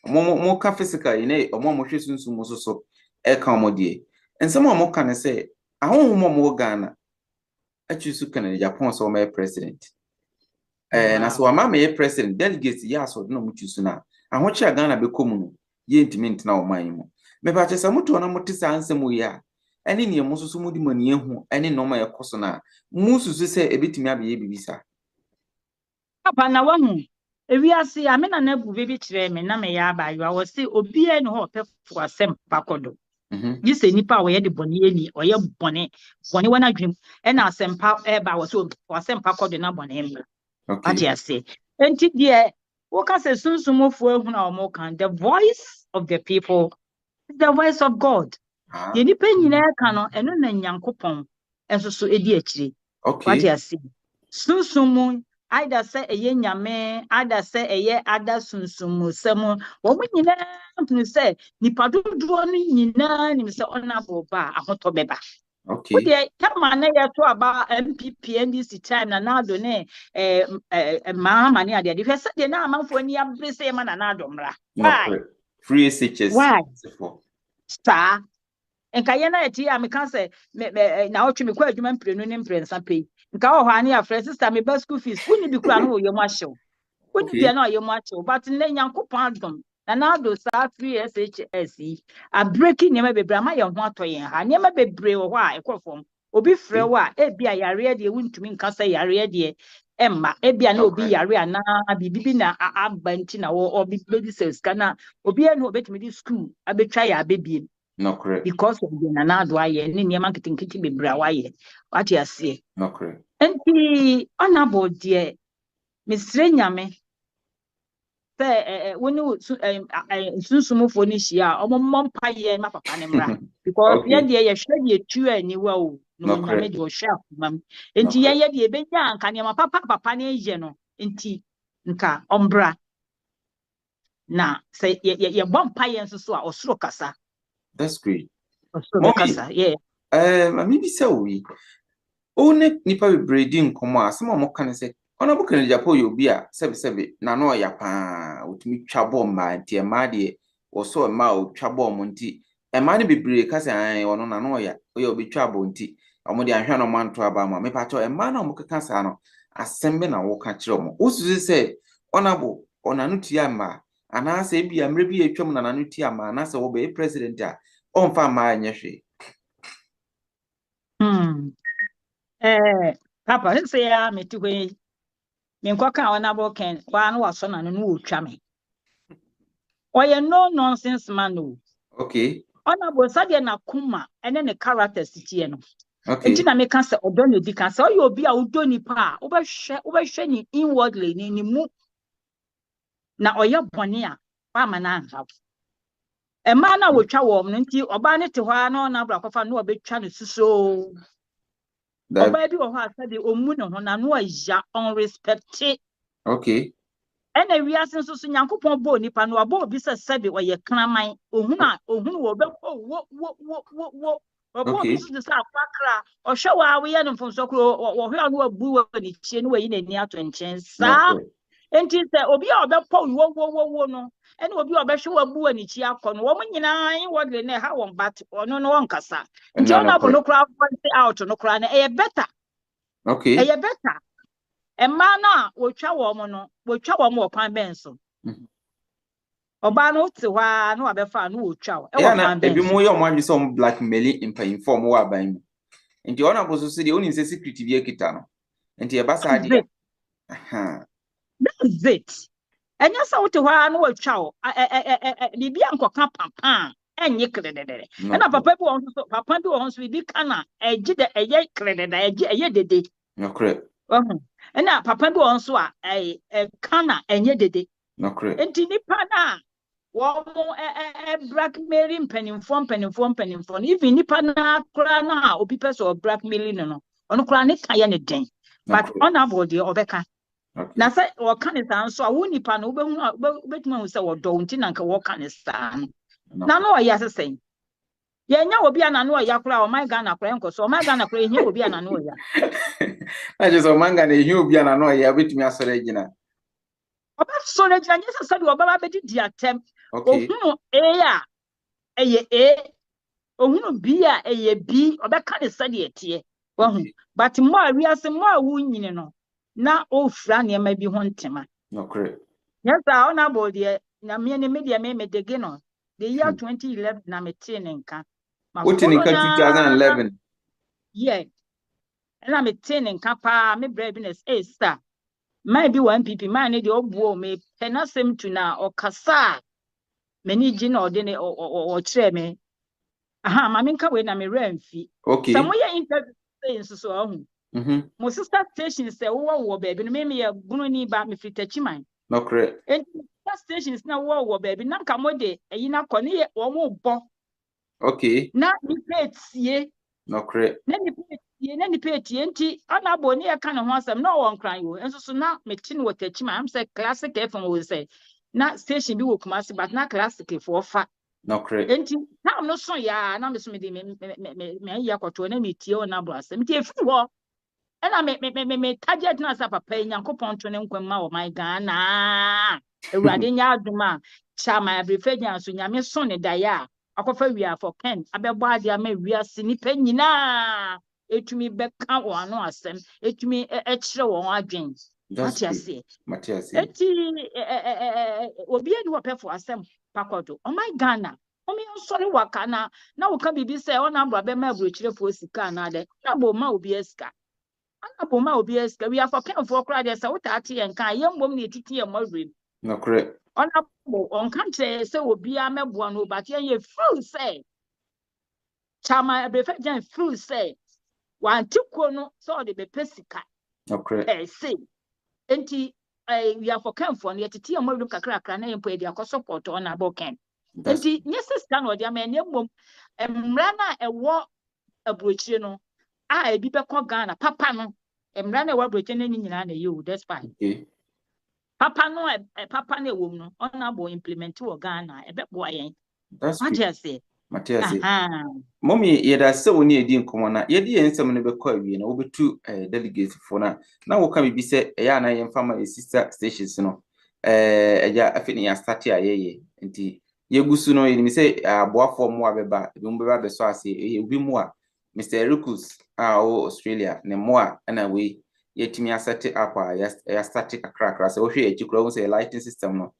omo ka physical ine omo hwe sunsumu so e ka omo die and some omo kan say ahon mo Ghana achusu kan Japan so my president na so ama me president delegates ya so no muchusu na ahon chia Ghana be komu no ye intimate na oman mu me ba che samuto na mutisa ansemu ya ene ne mususu mu di mani ehu ene no ma yekoso na mususu se ebitimi abe bibisa Papa na wahu ewiase amena na bu bebi kire me na me ya abayo wo se obi e no ho pefo asem pakodo yise nipa wo ye de boni eni oye boni wana dwem e na asem pa e ba wo se asem pakodo na boni emra ati ase enti de wo ka se sunsumofo ehu na omo kan the voice of the people is the voice of God. Ye nipa nyina ka no eno na Nyankopon enso so edi akire. What you see? Sunsumu either say eye nyame either say eye ada sunsumu semu wo nyina tunu say nipa dodo no nyina nim say honorable ba ahoto beba. Okay. Odi kama na ye to aba MPP NDC time na nado ne ma ne ade de say de na amanfo ani abre say ma na nado mra. Why? Free SHS. Why? Star. Enka ye na eti a me kan say na otwe me kwa adwuma mprenu ne mprensa pei nka ho ani afre sister me ba school fees woni bi kura no wo yemu ahyew woni bi na yemu ahyew but ne Nyankopon adom na do sa free SHS a breaking nyema bebre ama ye ho atoyen ha nyema bebre wo ho a ekofom obi frɛ wo a e bia yare de Wuntumi nka say yare de emma e bia na obi yare ana bibibi na abanti na wo obi bedi sales kana obi enu obetimi di school abetwa ya abebiem. No correct. Because of the nanado aye, ni niema kitinkiti bebra waye. What you say? No correct. Enti honorable dear Mr. Nyame say when you sunsumufo ni hia omo mompa ye ma papa ne mra because ye de ye hwe de etu aniwa o no Nyame de o hwe afumam enti ye de ebenya anka ne ma papa ne ye no enti nka ombra na say ye bompa ye nso so a osoro kasa. That's great. Mommy, yeah. Maybe so we own nipa be breeding komo some more can say ona book in Japan you be a sebe na no ya pa Wuntumi twabo ma nti e ma de wo so ma o twabo mo nti e ma ne be breed ka say ono na no ya o obi twabo nti omo de ahwe no manto aba ma me pa to e ma na omo keka sa no asembe na wo ka kire omo usuzu say ona bo ona no tia ma ana say bia mre bi etwam na no tia ma na say wo be president a on fa ma anyehwe. Papa, say ya me to we. Me nkwaka honorable Ken, kwa no waso na no wotwa me. Oye no nonsense man no. Okay. Honorable sade na kuma ene ne character sitie no. Okay. Enti na me kan se odo no di kan se oye obi a odo ni pa, wo behwe ni inwardly ni mu. Na oye bone a wa ma na anha. E ma na wotwa wo no nti oba ne te hɔ na na bra kofa no obetwa no suso. Oba bi wo ho asade omu no ho na no ya unrespected. Okay. Ena wiase nso so Nyankopon bo nipa no abo obi se sebe oye kraman ohunu wo be wo obo obi so se akwakra ohwe wa we ye no mfonso kro wo hwe no abu wo ni chie no wayi nani ato nchen sa enti se obi a obepo wo no ena obi obehwe wa bu ani chi akọ no wo nyina yin wodle na ha won bat ono no won kasa nti ona bo no kra point out no kra na e better. Okay. E better. Emma na wotwa wo mo kwan benso. Oba no te hwa na wabefa no wotwa wo. E wo kwan benso. Ebi mo ye mo adwi so blackmail in inform wo aban mu. nti honorable so de oni se secret bi ekita no nti e ba sa That's dia it. That's it. Enya sa wote hɔ no watwa wo bibi ankoka papa enye krededere na papa bi won so papa bi won so bibi kana eje de eye krededa eye dede no correct na papa bi won so a kana enye dede no correct enti nipa na wo mo blackmailing penifo even nipa na kra na obi person blackmailing no ono kra ne kan ye ne den but honorable de obeka na say wo kan san so a wo nipa no obetuma hu say wo do nti na nka wo kan san na no ya sesen ye nya obi ana no ya kra o my Ghana kra enko so o my Ghana kra ehia obi ana no ya na je so manga na ehia obi ana no ya betumi asore agina oba so na gina nyesa sabi oba ba di atem ohunu a eye ohunu b a eye b oba kan sade etie wahu but mo a wiase mo a wo nyine no na ofura ne ma bi ho ntema no correct yes I on about the na me ne media me dege no the year 2011 na me tie ne nka what in 2011 yeah na me tie ne nka pa me bra business star my be one pp man ne de obuo me penasem tu na okasa mani gi na ode ne o kire me aha ma me nka we na me ramfi okay some way interview so ahun mo sister station say wo baby no me ye bunu ni ba me fritachi man no correct and stations na wo baby na nka mo de eyi na kọ ne wo mo bo okay na ni petie no correct na ni petie nti ana bo ne ka ne ho asem na wo nkran yo enso so na me ti no watachi man am say classic FM wo say na station bi wo Kumasi but na classic for fa no correct nti na no so ya na me so me de me ya kwoto na me tie o na bo asem nti efi ho ena me target na sa papa Nyankopon to ne nkwamma o my Ghana ewurade nya aduma chama abrefanya so nyame so ne daya akofa wia for pen abebo ade ama wiase nipa nyina etumi beka wo ano asem etumi ekire wo adwen Matias eti obi eni wo pefo asem pakodo o my Ghana omi nsori waka na wo ka bibi se ona abro be ma abrochirefo sika na de na bo ma obi esika Anaboma obi eska we are for ken for crowd say what ati en kan yembom na etiti e modrim no correct onabo on kan say obi ameboa no but ye full say chama ebrefa jan full say wanti ko no so de be pesika no correct say enti we are for ken for na etiti e modrim kakra na yempo e dia ko support onabo ken enti nye sister no dia ma ne mbom emra na ewo abrochire no ebi be ko Ghana papa no emra na wa broche na nyina na you that's fine okay papa no papa na ewom no ona bo implement wo Ghana ebe bo ayen that's what good you say Matias mommy yeda se woni edi nkomo na yedi ensem no be ko awie na obetu delegate fo na wo ka bibi se ya na yen fama sister stations no eja afini ya start ayeye nti yegusu no yeni se aboafo mo abeba ebi mo beba be so ase obi mo a Mr. Rukus Australia ne mo a na we yetimi asete up ya static kakra se wo hwe ejikura wo se lighting system no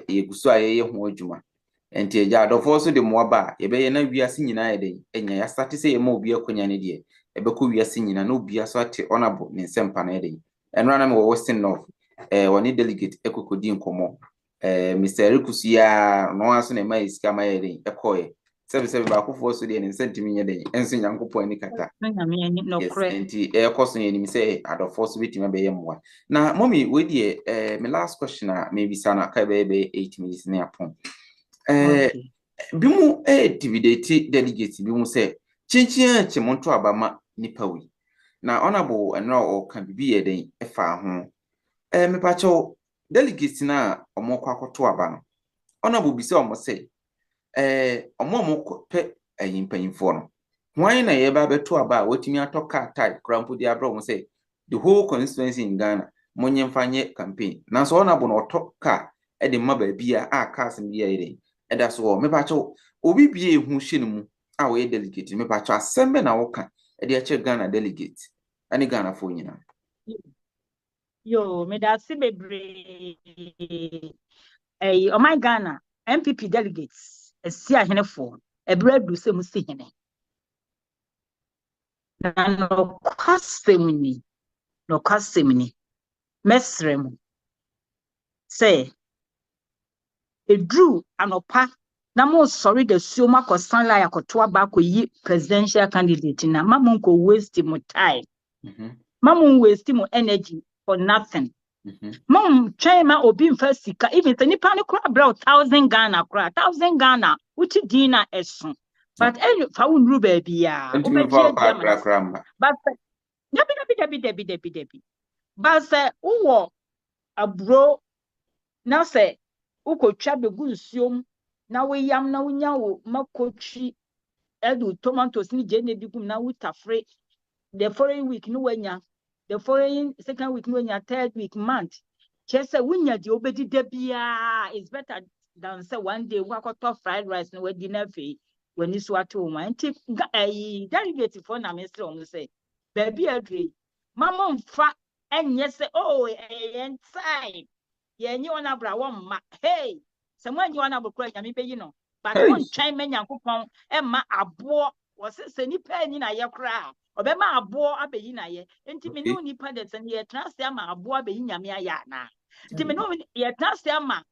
yegusu ayeye ho adwuma enti eja adofo so de mo ba ye be ye na wiase nyina ye den enya ya start se ye ma obi akonya ne de ebeko wiase nyina na obi aso ate honorable ne sempa na ye den enra na me wo Western North woni delegate ekokodi nkomo Mr. Rukus ya no aso ne mai sika ma ye den ekoye sebe ba akofo so de ne sentimi nye den enso Nyankopon ni kata yes enti ekoso ye ni se adofo so bitima be ye mwa na mommy we de my last question maybe sana ka be 8 minutes na yapon bimu intimidate delegate bimu se chinchin chimonto abama nipa wi na honorable enro o kan bibi ye den efa ho me pacho delegate na omokọ akoto aba no honorable bi se omo se omo pe ayimpanyimfo no hwan na ye ba beto aba watimi atoka tai krampo di abro mo se the whole constituency in Ghana monye mfanye campaign na so honorable no otoka e de maba bia cars bia ire eda so me pacho obi bia ehu hye mu a we delegate me pacho asembe na woka e de ache Ghana delegate ani Ghana fo nyina yo me da si bebre o my Ghana MPP delegates esi ahenefo ebra du se mu si hene no kwasemni no kwasemni mesrem say edru anopa na mo sorry the suoma ko sanla yakoto aba ko yi presidential candidate na mamun ko waste mo time mamun waste mo energy for nothing mom chema obi mfa sika even the nipa ne kura bra 1000 Ghana kura 1000 Ghana uti dina esun but any fa unru ba bia obetie diamond but debi but say uwo abro na say ukotwa begu nsuom na we yam na unya wo makochi edu tomatoes ni je na bigum na utafre the following week no wanya the following second week no wanya third week month chese wunya di obedi da bia is better than say one day wakoto fried rice no we dinner fe when isu ato ma nti delegate for na minister on say baby adre mama mfa enye say oh en time yenye ona bra wo ma hey someone you wanna bukura nyame be yi no but one try me nyankopon e ma abo wo se nipa ni na ye kra obema abo abeyi na ye enti me no nipa de sen ye transe ama abo abeyi nyame aya na enti me no ye transe ama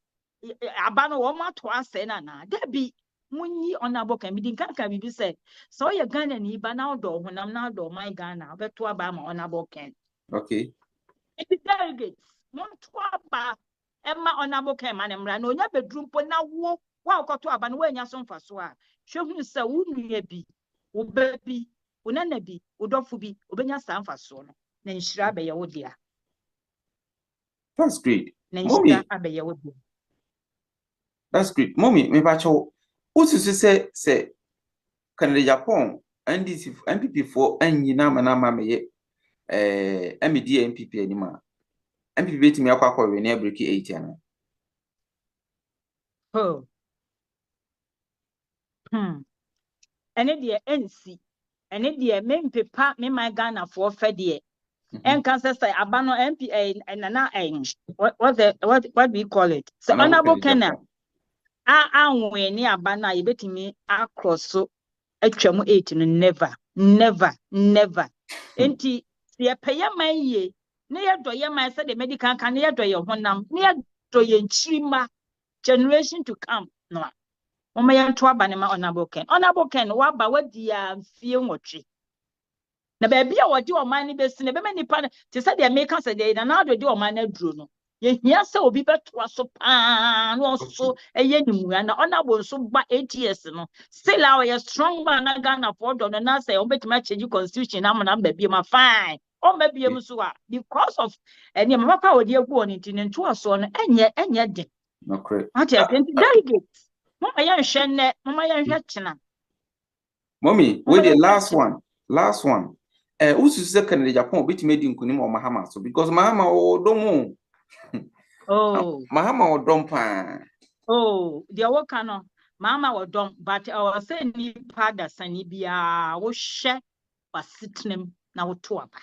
aba no wo ma to ase na dabi munyi onabo kan bi din kan bi se so ye Ghana ni ba na odo honam na odo my Ghana obeto aba ma onabo kan okay it delegates mon to aba Emma onabo kan ma nemra na onya bedrum po na wo wa okoto aba no wanya so mfa so a hwehunu se wo nua bi wo ba bi unana bi udofo bi obenya sa mfa so no na nhira be ye wo dia. That's great. Na Mommy, nhira abe ye wo dia. that's great. Mommy, me ba cho ususu se Canada Japan NPP for anyina manama me MD MPP anima. MPP beti me akwa we na break 8 ana. Oh. Ene de NC. Ene de mempepa me my Ghana for fe de. En kan say aba no MP na what do we call it? So honorable Kenya. Anwe ni aba na ye betimi across so atwam 8 no never enti ye peye man ye ne ye doye man say the medical can ye doye honam ne ye doye nchirima generation to come no mama ye nto aba ne ma honorable Ken wa ba wadi a fie nwotwe na ba bia wodi o man ne besi ne be mani pa te say the make say the na do di o man na duro no ye hia say obi beto aso pa no so eye nimu na honorable so ba 8 years no still our you strong man na Ghana for do no na say o betima change constitution na mo na ba bia ma fine o ma bia mu so a because of any mama pa wodi agu on intine nto aso no enye de no correct ati atenti delegate mama ya nhwe ne mama ya nhwe chena mommy we the last one ususu se Canada Japan betimi di nkunim o mahama so because mahama o domo oh mahama o dom pa oh the work no mama wo dom but I say ni pada sani bia wo hye wasitnem na wo to aba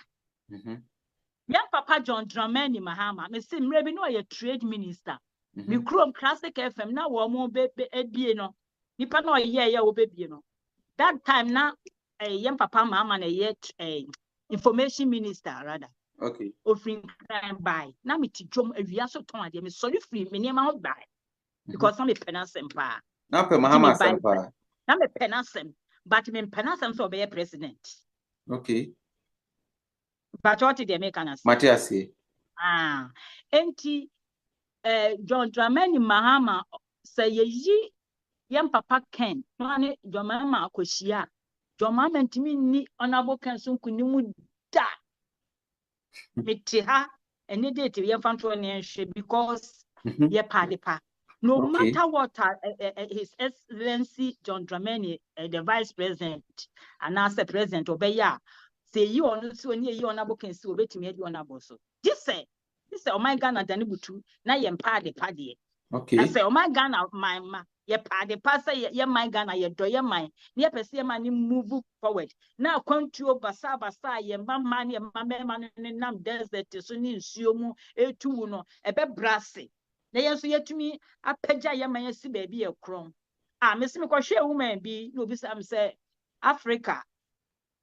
ya papa John Dramani Mahama me say mre bi no ye trade minister me krom classic FM na wo mo be ebie no nipa na ye wo bebie no that time na yam papa mama na ye information minister rather okay offering crime by na me ti dwom awia so ton ade me sorry free me niam ho buy because I'm a penasem pa na pe mahama sempa na me penasem but me penasem so be president okay but what did they make an Matias enti John Dramani Mahama say ye yam papa Ken no ane John Mahama akohia John Mahama ntimi ni honorable Ken so nkunimu da metiha ene date yam fanto ne nhwe because ye pa de pa no matter what His Excellency John Dramani, the Vice President, and as the President, obeya, say you on so near you on a book and so betting you on a boss. This say, oh my Ghana, Danibutu, na yem party paddy. Okay. I say, oh my Ghana, my ma, ye party passer, ye my Ghana, ye do your mind, near Pessia money move forward. Now come to Basa, ye mamma, ye mamma, and nam desert to Sunni, Sumu, a tuno, a bed brassy. Na yenso yetumi apagya yema yesi baby e krom mesi me kwhwe woman bi no bi sam say Africa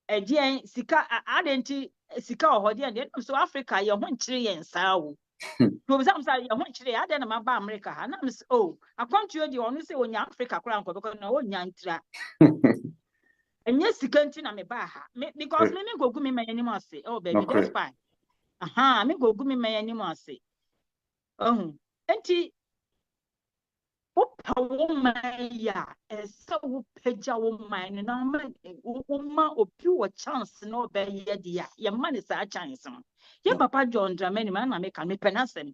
Again, Sika, Adenti, Sika or Hodian, so Africa, your one tree and sow. To some say, your one tree, I didn't about America, and I'm oh, I can't you the only say when you Africa crown, because no one yantra. And yes, the country I'm a baha, because me go me my animal say, oh, baby, that's fine. Aha, me go me my animal say. Oh, auntie. Opa woman ya esa wo pagya woman na ma opi wo chance no be ye dia ye man is a chance no ye papa John Dramani man na make me penasem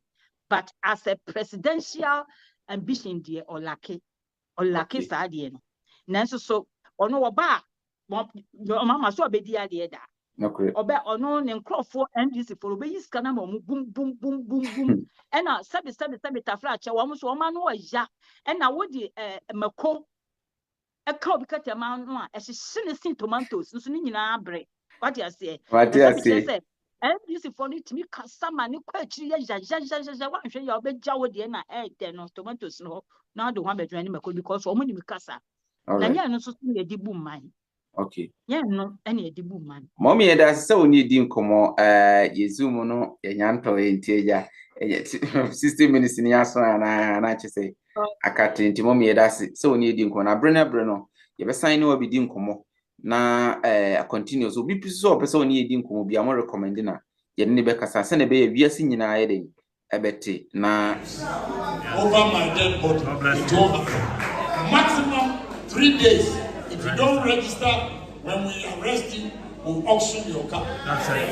but as a presidential ambition dia olake sa dia no nanso so ono wo ba mama so obedi ade da oba ono ne nkrofo NDC for obeyi skana ma boom boom boom boom boom ena sabi tafra cha wo so ma no ya ena wodi mako eka obi kata ma no a ehye sin tomatoes nso ni nyina abre what you say NDC for ni timi kasa ma ni kwa chiri ya wa hwe ya obegya wo de na de no tomatoes no na do ho abedwan ni mako because omo ni mi kasa na nya no so ni edi bu man. Okay. Yeah, no, any edible man. Mommy, that's so need come Yezumo no, a yanto in Tia, 60 minutes in Yaso, and I say, I can't into mommy, that's it. So need him, Brenner Breno, you ever sign no be dinkomo. Na continues will be so person need dinko be a more recommending. Yet Nebeka send a baby, we are singing a betty. Na over my dead body, it over. Maximum 3 days. If you don't register, when we arrest you, we'll auction your car. That's it.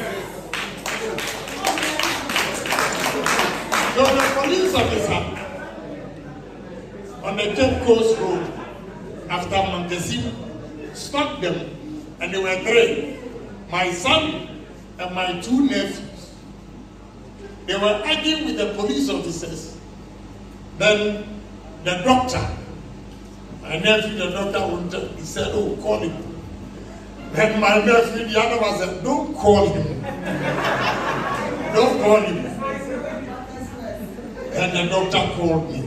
So the police officer on the Cape Coast Road after Montezuma stopped them, and they were 3. My son and my 2 nephews. They were arguing with the police officers. Then the doctor, my nephew, the doctor, Wuntumi, he said, oh, call him. Then my nephew, the other one said, don't call him. Don't call him. And the doctor called me.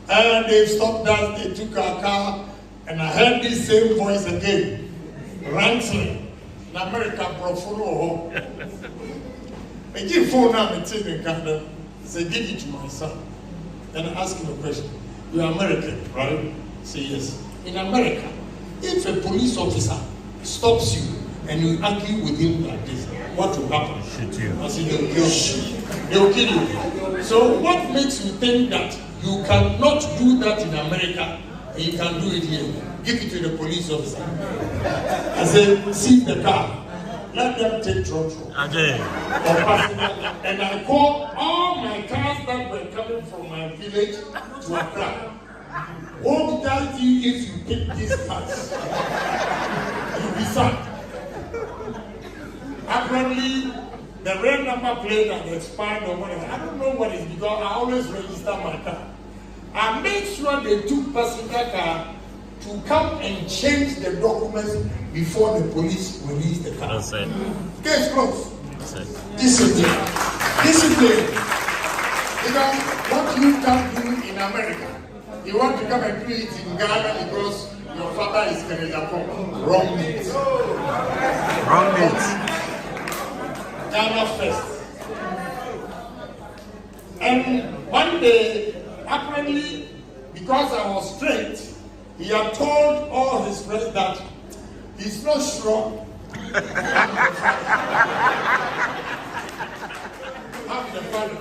And they stopped us, they took our car, and I heard this same voice again, ransling. In America, bro, follow her. I give phone now, I say, give it to my son. Then I ask him a question. You're American, right? Say yes. In America, if a police officer stops you and you argue with him like this, what will happen? Shoot you. I say they'll kill you. They'll kill you. So what makes you think that you cannot do that in America and you can do it here? Give it to the police officer. I say, seize the car. Let them take control. And I call all my cars that were coming from my village to Accra. What does you if you pick these cars? You'll be sacked. Apparently, the red number plate that expired or whatever, I don't know what it is because I always register my car. I make sure they took passenger car to come and change the documents before the police release the car. Case closed. Discipline. Discipline. Because what you can do in America, you want to come and do it in Ghana because your father is Agyapong. Wrong meat. Wrong meat. Ghana first. And one day, apparently, because I was straight, he had told all his friends that he's not sure. I'm the father.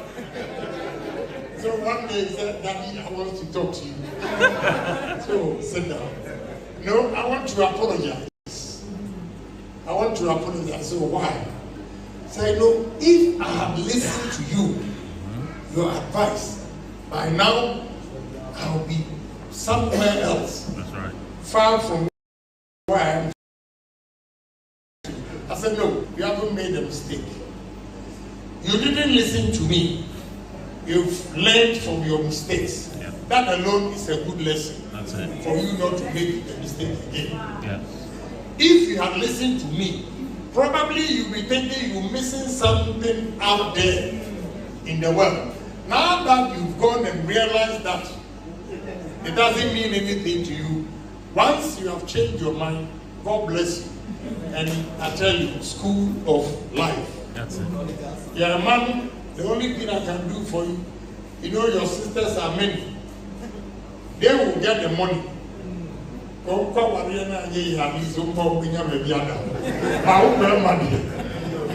So one day he said, Daddy, I want to talk to you. So sit down. No, I want to apologize. I want to apologize. So why? Say, no, if I have listened to you, your advice, by now I'll be somewhere else. That's right. Far from where I am. I said, no, you haven't made a mistake. You didn't listen to me. You've learned from your mistakes. Yeah. That alone is a good lesson. That's it. For you not to make the mistake again. Yeah. If you had listened to me, probably you'll be thinking you're missing something out there in the world. Now that you've gone and realized that it doesn't mean anything to you, once you have changed your mind, God bless you. And I tell you, school of life. That's it. Yeah, man, the only thing I can do for you, you know your sisters are many. They will get the money. You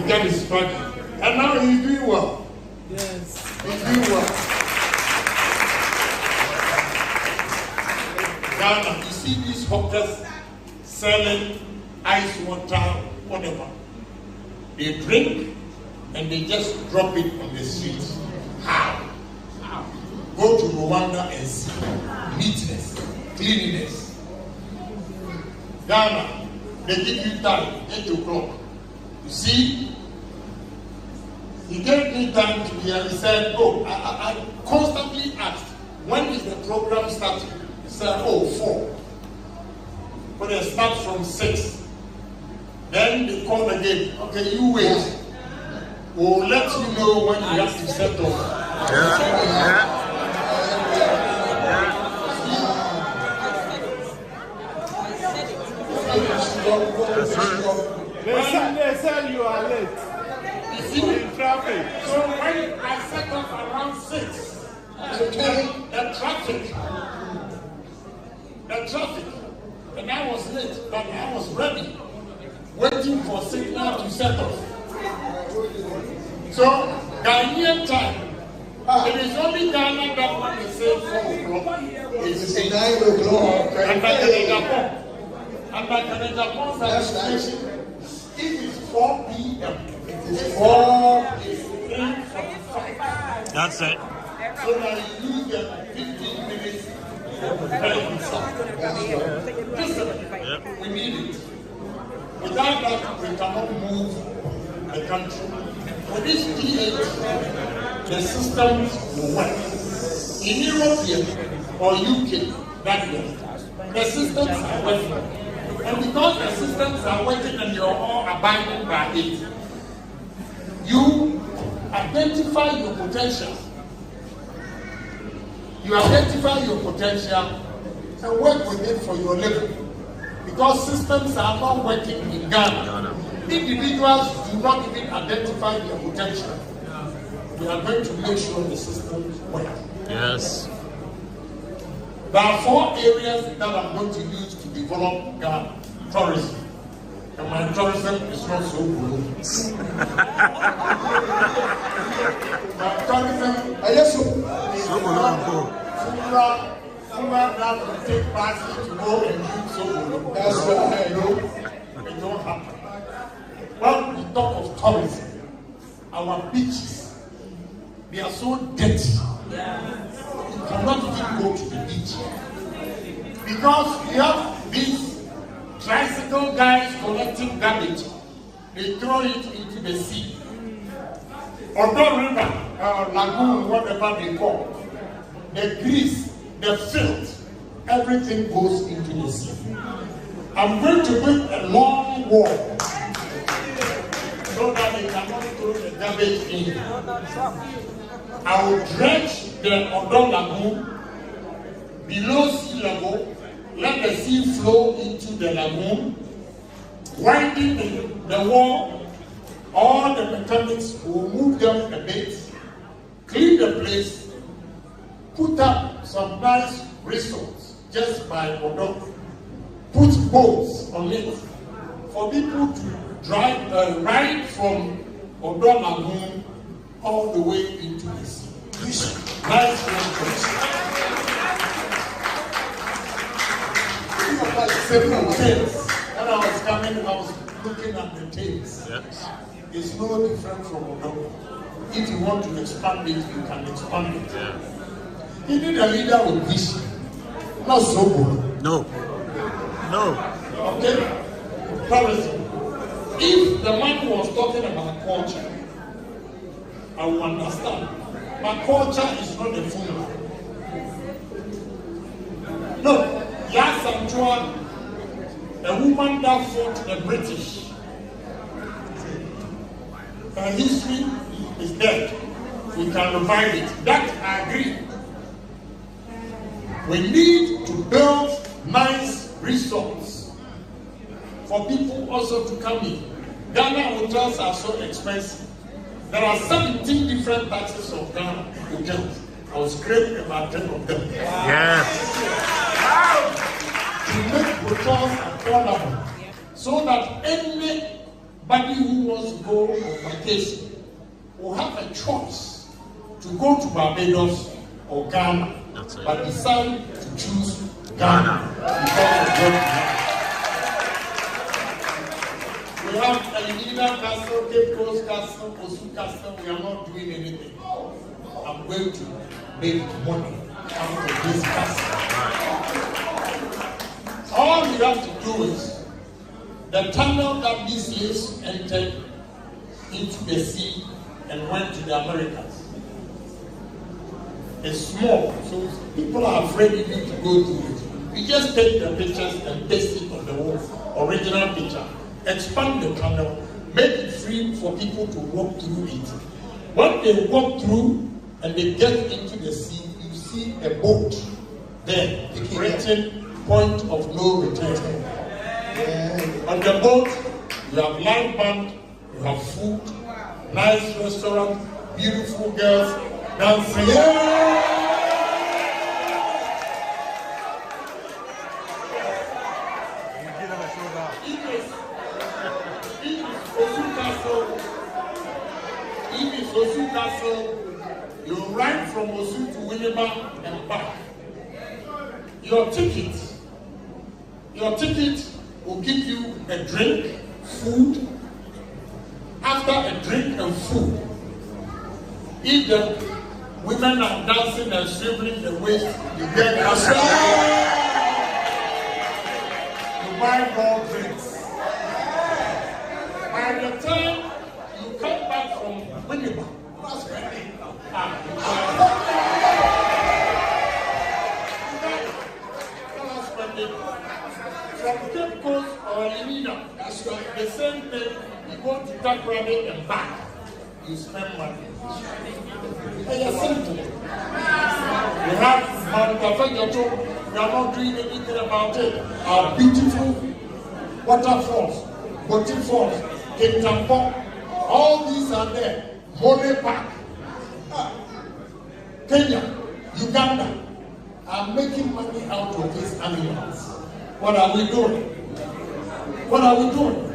get his money. And now he's doing well. Yes. He's doing well. Ghana, you see these hawkers selling ice water, whatever. They drink and they just drop it on the streets. How? Go to Rwanda and see neatness, cleanliness. Ghana, they give you time, 8 o'clock. You see, he gave me time to be here. He said, oh, I constantly asked, when is the program starting? He said, oh, 4. But they start from 6. Then they call again. Okay, you wait. We'll let you know when you have to set off. They said you are late. You see? In traffic. So when I set off around 6, the traffic, and I was late, but I was ready, waiting for signal to set off. So, Ghanaian time, it is only Ghana that when they say 4 o'clock, it's 9 o'clock. And by Agyapong's administration, if it's 4 p.m., it's 3:45. That's it. So now you lose the 15 minutes for preparing yourself. Listen, we need it. Without that, we cannot move the country. For this P8, the systems will work. In Europe or UK, that way, the systems are working. And because the systems are working and you're all abiding by it, you identify your potential. You identify your potential and work with it for your living. Because systems are not working in Ghana. Individuals do not even identify their potential. We are going to make sure the systems work. Yes. There are 4 areas that I'm going to use to develop Ghana. Tourism. And my tourism is not so good. My tourism, I just now to take parties to go and do so. That's why I know it don't happen. When we talk of tourism, our beaches, they are so dirty. You cannot even go to the beach. Because we have these tricycle guys collecting garbage. They throw it into the sea. Or the river, lagoon, whatever they call. The grease, the filth, everything goes into the sea. I'm going to build a long wall so that they cannot throw the garbage in. I will dredge the Odo Lagoon below sea level, let the sea flow into the lagoon, widen the wall. All the mechanics will move them a bit, clean the place, put up some nice resorts just by Odo, put boats on it for people to ride from Odo Lagoon all the way into the sea. Nice resorts. Simple things. When I was coming, I was looking at the things. Yes. It's no different from Odo. If you want to expand it, you can expand it. Yeah. You need a leader with vision, not so good. No. Okay? Tourism. If the man was talking about culture, I will understand. But culture is not the funeral. No. Yes, I'm trying. A woman that fought the British. Her history is dead. We can revive it. That I agree. We need to build nice resorts for people also to come in. Ghana hotels are so expensive. There are 17 different batches of Ghana hotels. I was scraping about 10 of them. Yes. To make hotels affordable, so that anybody who wants to go on vacation will have a choice to go to Barbados or Ghana, but decide to choose Ghana because of what we have Elmina Castle, Cape Coast Castle, Osu Castle. We are not doing anything. I'm going to make money out of this castle. All we have to do is the tunnel that these slaves entered into the sea and went to the Americas is small, so people are afraid even to go through it. We just take the pictures and paste it on the original picture, expand the tunnel, make it free for people to walk through it. When they walk through and they get into the sea, you see a boat there, written point of no return. On the boat, you have live band, you have food, nice restaurant, beautiful girls dancing. If it's Osu Castle, you ride from Osu to Winneba and back. Your ticket will give you a drink, food. After a drink and food, if the women are dancing and swiveling the waist, you get a you buy more drinks. By the time you come back from Winneba, from Cape Coast or Elmina, that's right. The same thing, you go to Takrade and back, you spend money. And you're simple. We have Mount Kafenyato, we are not doing anything about it. Our beautiful waterfalls, Boti Falls, Kentampo, all these are there. Mole Park, Kenya, Uganda are making money out of these animals. What are we doing? What are we doing?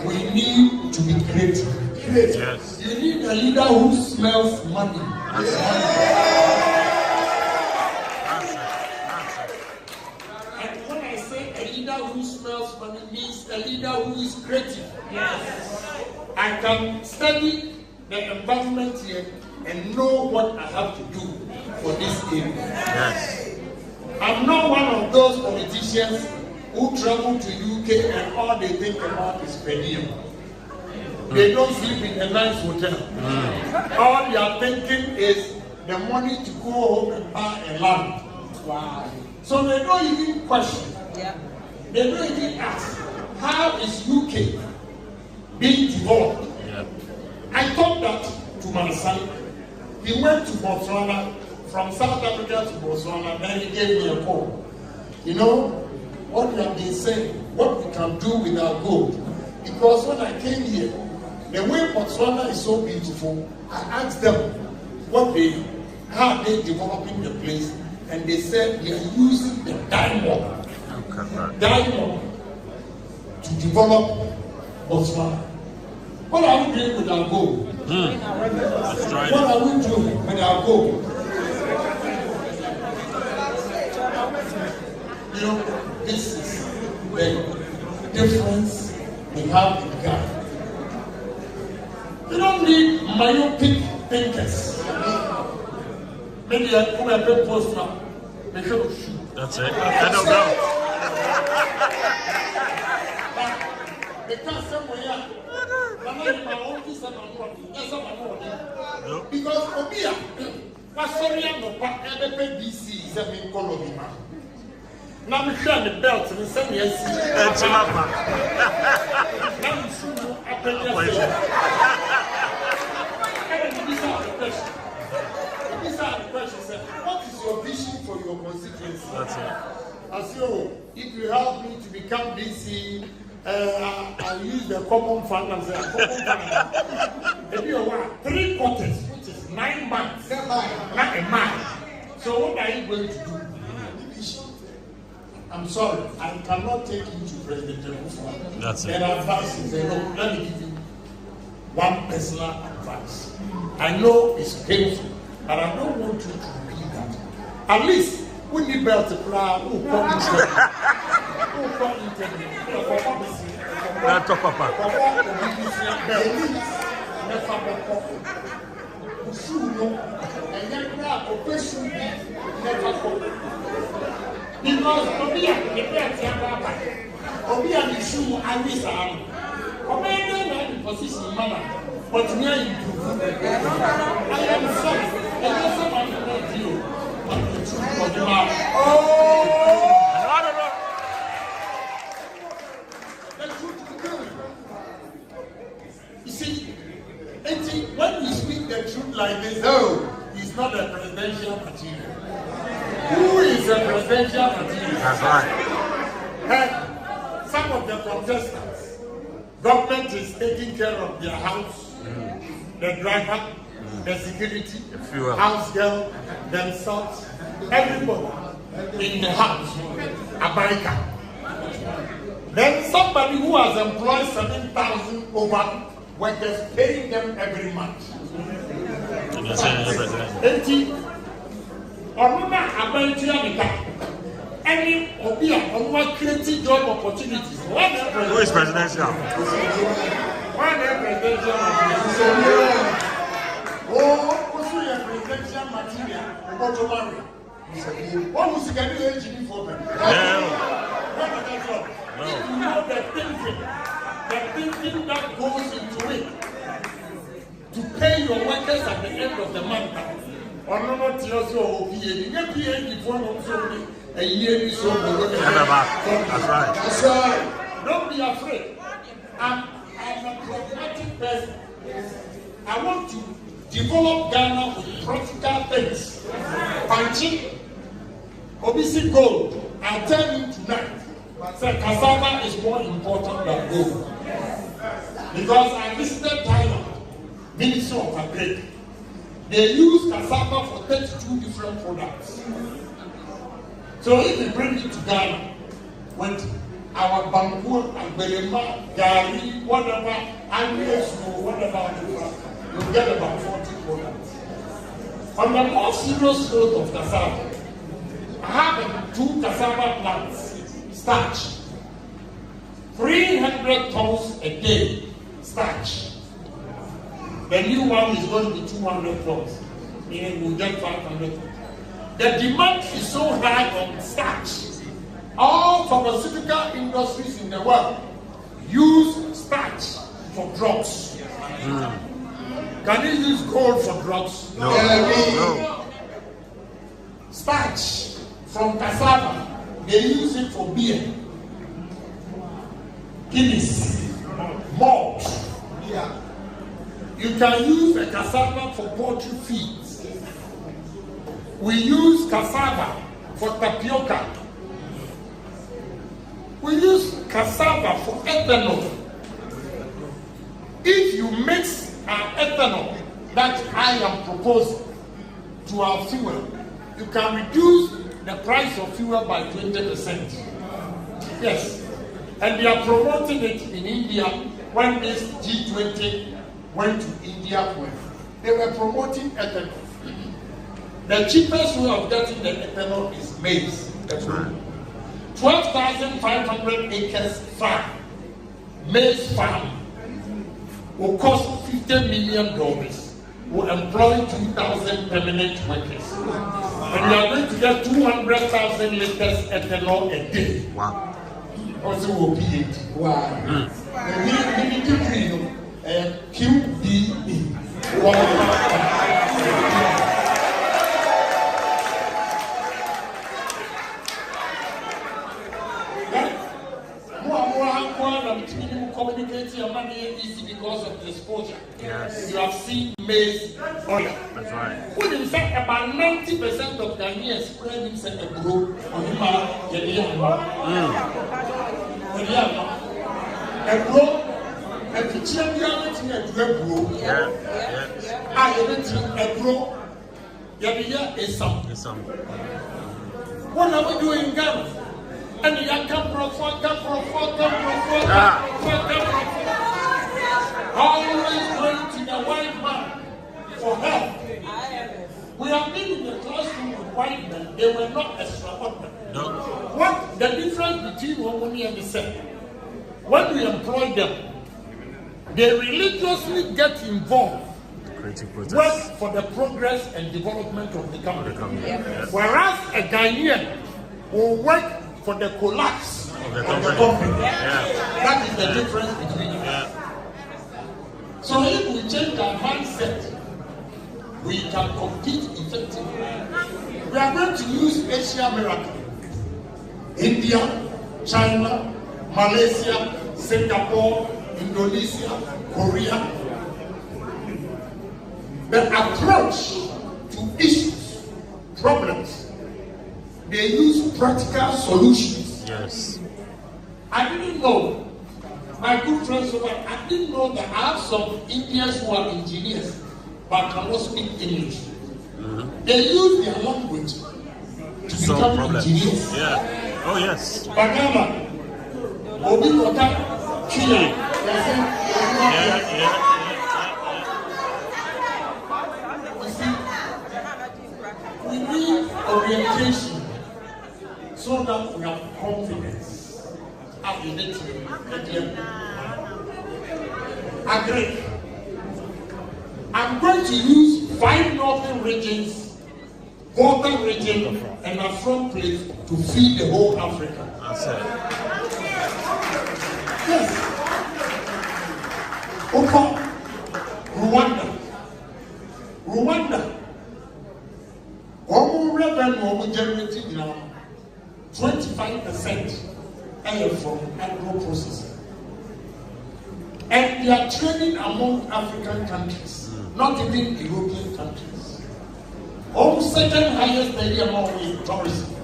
We need to be creative. Yes. You need a leader who smells money. And when I say a leader who smells money, means a leader who is creative. Yes. I can study the environment here and know what I have to do for this area. Yes. I'm not one of those politicians who travel to UK and all they think about is per diem. They don't sleep in a nice hotel. All they are thinking is the money to go home and buy a land. Wow. So they don't even question. Yeah. They don't even ask, how is UK being developed? Yeah. I thought that to my son. He went to Botswana, from South Africa to Botswana, then he gave me a call. You know, what we have been saying, what we can do with our gold. Because when I came here, the way Botswana is so beautiful, I asked them how they developing the place, and they said they are using the diamond to develop Botswana. What are we doing with our gold? What are we doing with our gold? You know, this is the difference we have in Ghana. You don't need myopic thinkers. Maybe I come and pay post now. They should shoot. That's it. I don't know. Because somewhere, because Obia, Pastoria no part ever BC is a main colony. Now we share the belt and send yes. These are the questions. What is your vision for your constituency? That's it. As you, if you help me to become BC, I use the common fund and say common fund. If you are 3 quarters, which is 9 months, not a month. So what are you going to do? I'm sorry, I cannot take you to President Jerusalem. That's it. And advice is, no, let me give you one personal advice. I know it's painful, but I don't want you to repeat that. At least, when you belt the crowd, who come because Obia the shoe I wish I am. Obia the position mama, but me I am sorry. I know someone like you. But the truth of the matter. The truth of the matter. You see, when we speak the truth like this, no, it's not a presidential material. Who is a presidential material? That's right. Some of the contestants, government is taking care of their house, the driver, the security, house girl, themselves, everybody in the house, America. Then somebody who has employed 7,000 over workers paying them every month. Any Obia creating job opportunities. Who is presidential? One presidential also a presidential material about to marry. What was the engine for them? What is that job? If you know the thinking that goes into it to pay your workers at the end of the month. Or not also a year is so that's right. So don't be afraid. I'm a pragmatic person. I want to develop Ghana with practical things. Punching, obviously gold. I tell you tonight, cassava is more important than gold. Because I visited Thailand, Ministry of Agriculture. They use cassava for 32 different products. So if we bring it to Ghana with our bamboo, Belema, Gari, whatever, whatever, you'll get about 40 products. On the more serious note of cassava, I have 2 cassava plants, starch. 300 tons a day, starch. The new one is going to be 200 tons, meaning we'll get 500 tons. The demand is so high on starch. All pharmaceutical industries in the world use starch for drugs. Can you use gold for drugs? No. Starch from cassava, they use it for beer, Guinness, malt. You can use the cassava for poultry feed. We use cassava for tapioca. We use cassava for ethanol. If you mix our ethanol that I am proposing to our fuel, you can reduce the price of fuel by 20%. Yes. And they are promoting it in India when this G20 went to India. They were promoting ethanol. The cheapest way of getting the ethanol is maize. That's right. 12,500 acres farm, maize farm, will cost $50 million. Will employ 2,000 permanent workers. And you are going to get 200,000 liters ethanol a day. Wow. Also will be it. Wow. We need to bring QBE. Communicating your money easy because of the exposure. Yes. You have seen maize oil. That's right. Well, in fact, about 90% of Ghanaians spread themselves a group on the Ebro, and the champion at Ebro. I am Ebro. Yabia is some. What are we doing in Ghana? And you come from always going to the white man for help. We have been in the classroom with white men, they were not extraordinary. No. What the difference between Wontumi and the second? When we employ them, they religiously get involved, work for the progress and development of the country. Whereas a Ghanaian will work for the collapse of the company. That is the difference between us. So if we change our mindset, we can compete effectively. We are going to use Asia Miracle. India, China, Malaysia, Singapore, Indonesia, Korea. The approach to issues, problems, they use practical solutions. Yes. I didn't know, my good friends over, I didn't know that I have some Indians who are engineers but cannot speak English. They use their language to become engineers. Yeah. Oh yes. Banana, Obi Kota, Chile. We need orientation so that we have confidence. Agree. I'm going to use 5 northern regions, northern region, and a front place to feed the whole Africa. That's it. Yes. Okay. Rwanda. Our revenue generated now 25% from agro processing. And they are trading among African countries, not even European countries. Almost second highest area among tourism.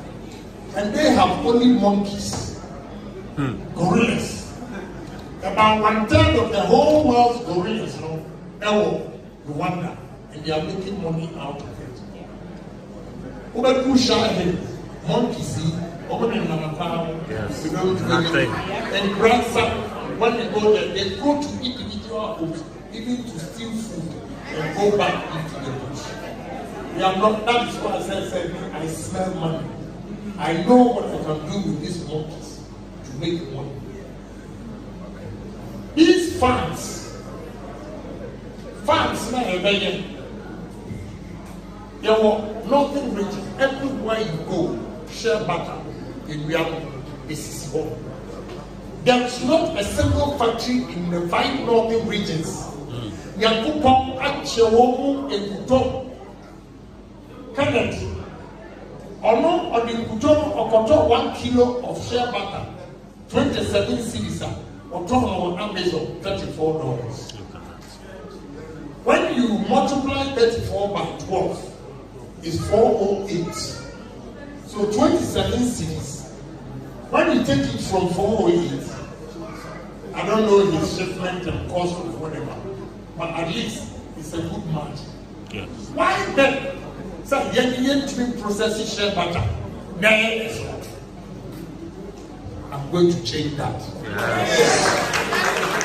And they have only monkeys, gorillas. About 1/3 of the whole world's gorillas, Rwanda, and they are making money out of it. Monkeys, yes. Nothing. And grandson, when they go there, they go to individual homes, even to steal food and go back into the bush. We are not, that is why I said, I smell money. I know what I can do with these monkeys to make money. These farms, there were nothing rich. Everywhere you go, share butter in reality. This is all. There is not a single factory in the 5 northern regions. Agyapong, Ekutom, Kennedy, or no, on the Ekutom, or 1 kilo of share butter, 27 cedis, or on Amazon, $34. When you multiply 34 by 12, it's 408. So 27 cedis. When you take it from 408, I don't know his shipment and cost of whatever, but at least it's a good margin. Yes. Why then? So you processing share butter. I'm going to change that.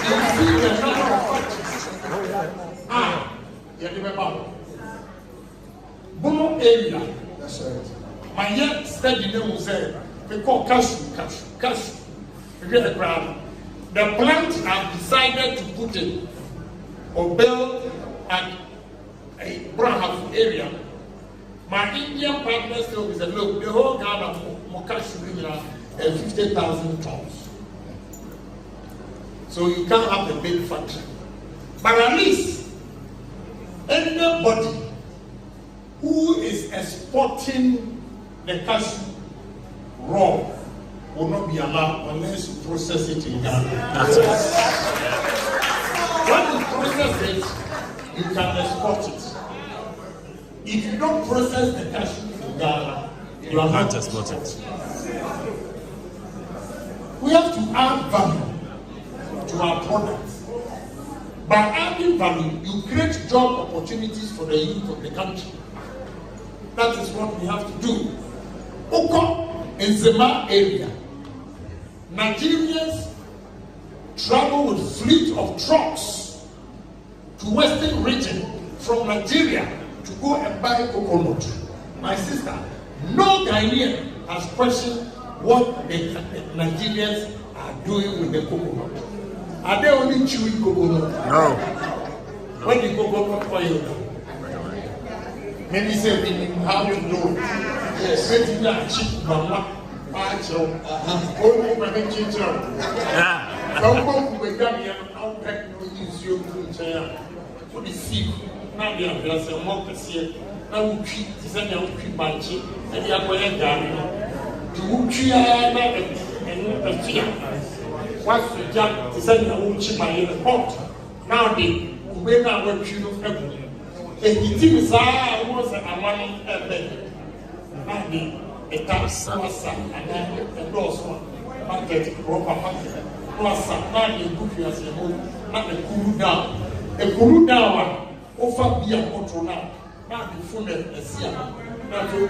You see the number of factories. You remember? Bono area. My young study name was they call cashew. You get the ground. The plant have decided to put it or build at a brown area. My Indian partners told me, look, the whole Ghana of cashew is 50,000 tons. So you can't have a big factory. But at least anybody who is exporting the cashew raw will not be allowed unless you process it in Ghana. That's it. When you process it, you can export it. If you don't process the cashew in Ghana, you are not export it. We have to add value to our products. By adding value, you create job opportunities for the youth of the country. That is what we have to do. Oko in Zema area, Nigerians travel with fleet of trucks to Western region from Nigeria to go and buy coconut. My sister, no Ghanaian has questioned what the Nigerians are doing with the coconut. Are they only chewing coconut? No. When the coconut oil, maybe say we how to do it. Yes, maybe that cheap mama. Now they are blessed and more perceive. Now we treat this and now we banchi and they are going down. To cheer and the fear. What's the jump? This and now we chip in the pot. Now they will not work you of everything. And the thing is, I was a man at bed. Now they a tax was and those one market proper market. Plus, now they book you as a move, not a cool down. A cool down. Offer be a control now. Now the phone is here. Now you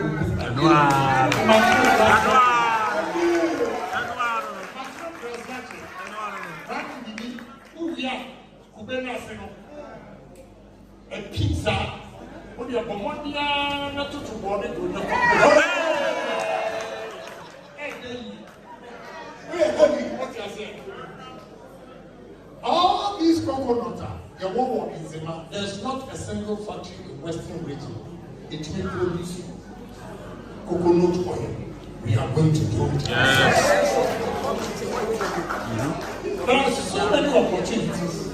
a pizza. What you are Bawumia not to body to all these coconuts the war in Zema, there's not a single factory in Western region. It will produce coconut oil. We are going to do it. Yes. There are so many opportunities.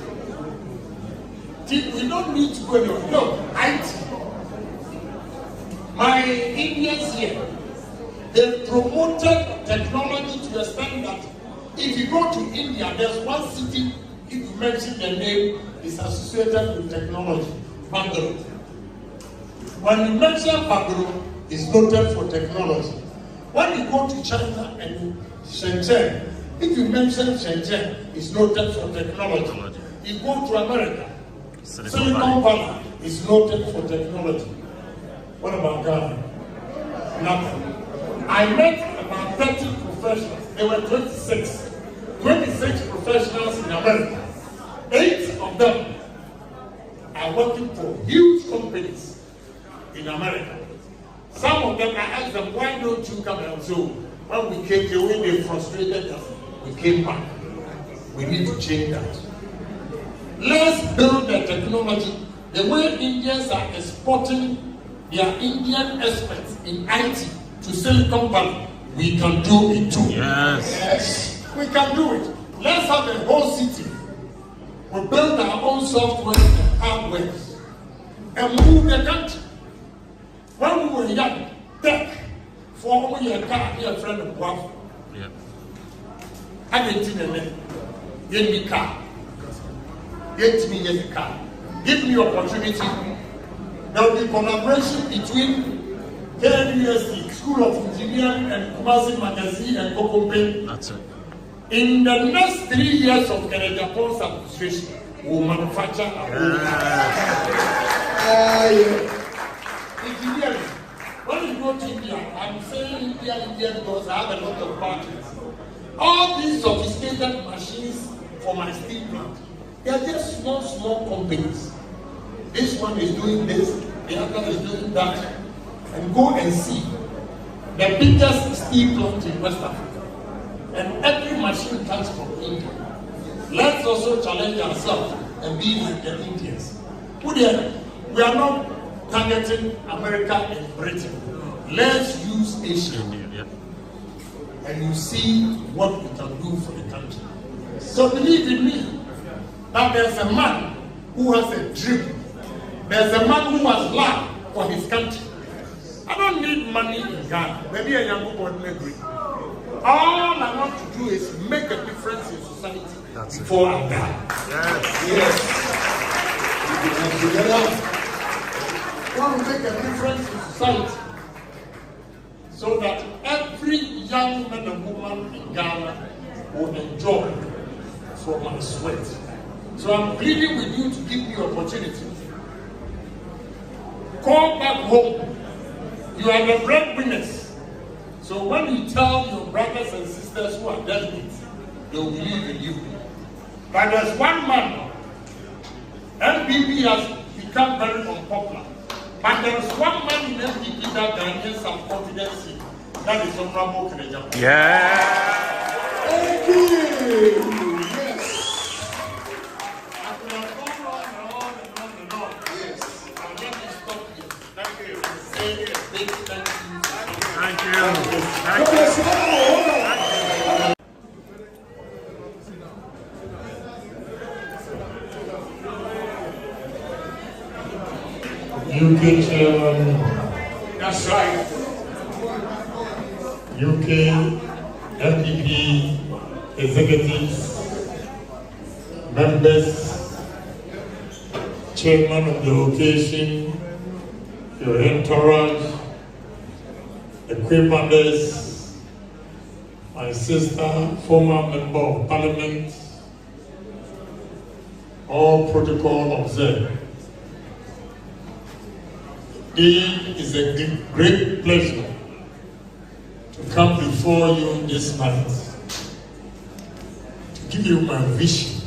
We don't need to go anywhere. No, IT. My Indians here, they promoted technology to the extent that if you go to India, there's one city, if you mention the name, is associated with technology, Bangalore. When you mention Bangalore, it's noted for technology. When you go to China and Shenzhen, if you mention Shenzhen, it's noted for technology. You go to America, Silicon Valley is noted for technology. What about Ghana? Nothing. I met about 30 professionals. There were 26 professionals in America. 8 of them are working for huge companies in America. Some of them, I asked them, why don't you come and so when we came the way they frustrated us, we came back. We need to change that. Let's build the technology. The way Indians are exporting their Indian experts in IT to Silicon Valley, we can do it too. Yes, we can do it. Let's have the whole city. We build our own software and hardware and move the country. When we were young, tech, for only a car, here, a friend of Guaf. I didn't know, give me car. Get me a car. Give me opportunity. There will be collaboration between KNUST, School of Engineering, and Kumasi Magazine and Kokompe. That's it. In the next 3 years of Agyapong's administration, we will manufacture our own engineering. When you go to India, I'm saying India because I have a lot of partners. All these sophisticated machines for my steel plant, they are just small companies. This one is doing this, the other is doing that. And go and see the biggest steel plant in West Africa. And every machine comes from India. Let's also challenge ourselves and be like the Indians. We are not targeting America and Britain. Let's use Asia. And you see what we can do for the country. So believe in me that there's a man who has a dream. There's a man who has love for his country. I don't need money in Ghana. Maybe a young boy may agree. All I want to do is make a difference in society before I die. Yes. I want to make a difference in society so that every young man and woman in Ghana will enjoy for my sweat. So I'm pleading with you to give me opportunity. Come back home. You are the breadwinners. So when you tell your brothers and sisters who are desperate, they will believe in you. But there's one man, MPP has become very unpopular. But there is one man in MPP that Ghanaians have confidence in. That is Honorable Agyapong. Yeah. Thank you. Yes. After I've gone on and on and on and on. Yes. I'll let me stop here. Thank you. Say a big thank you. Thank you. Thank you. UK chairman. That's right. UK MPP executives, members, chairman of the occasion, your entourage, equipmenters, my sister, former member of parliament, all protocol observed. It is a great pleasure to come before you this night to give you my vision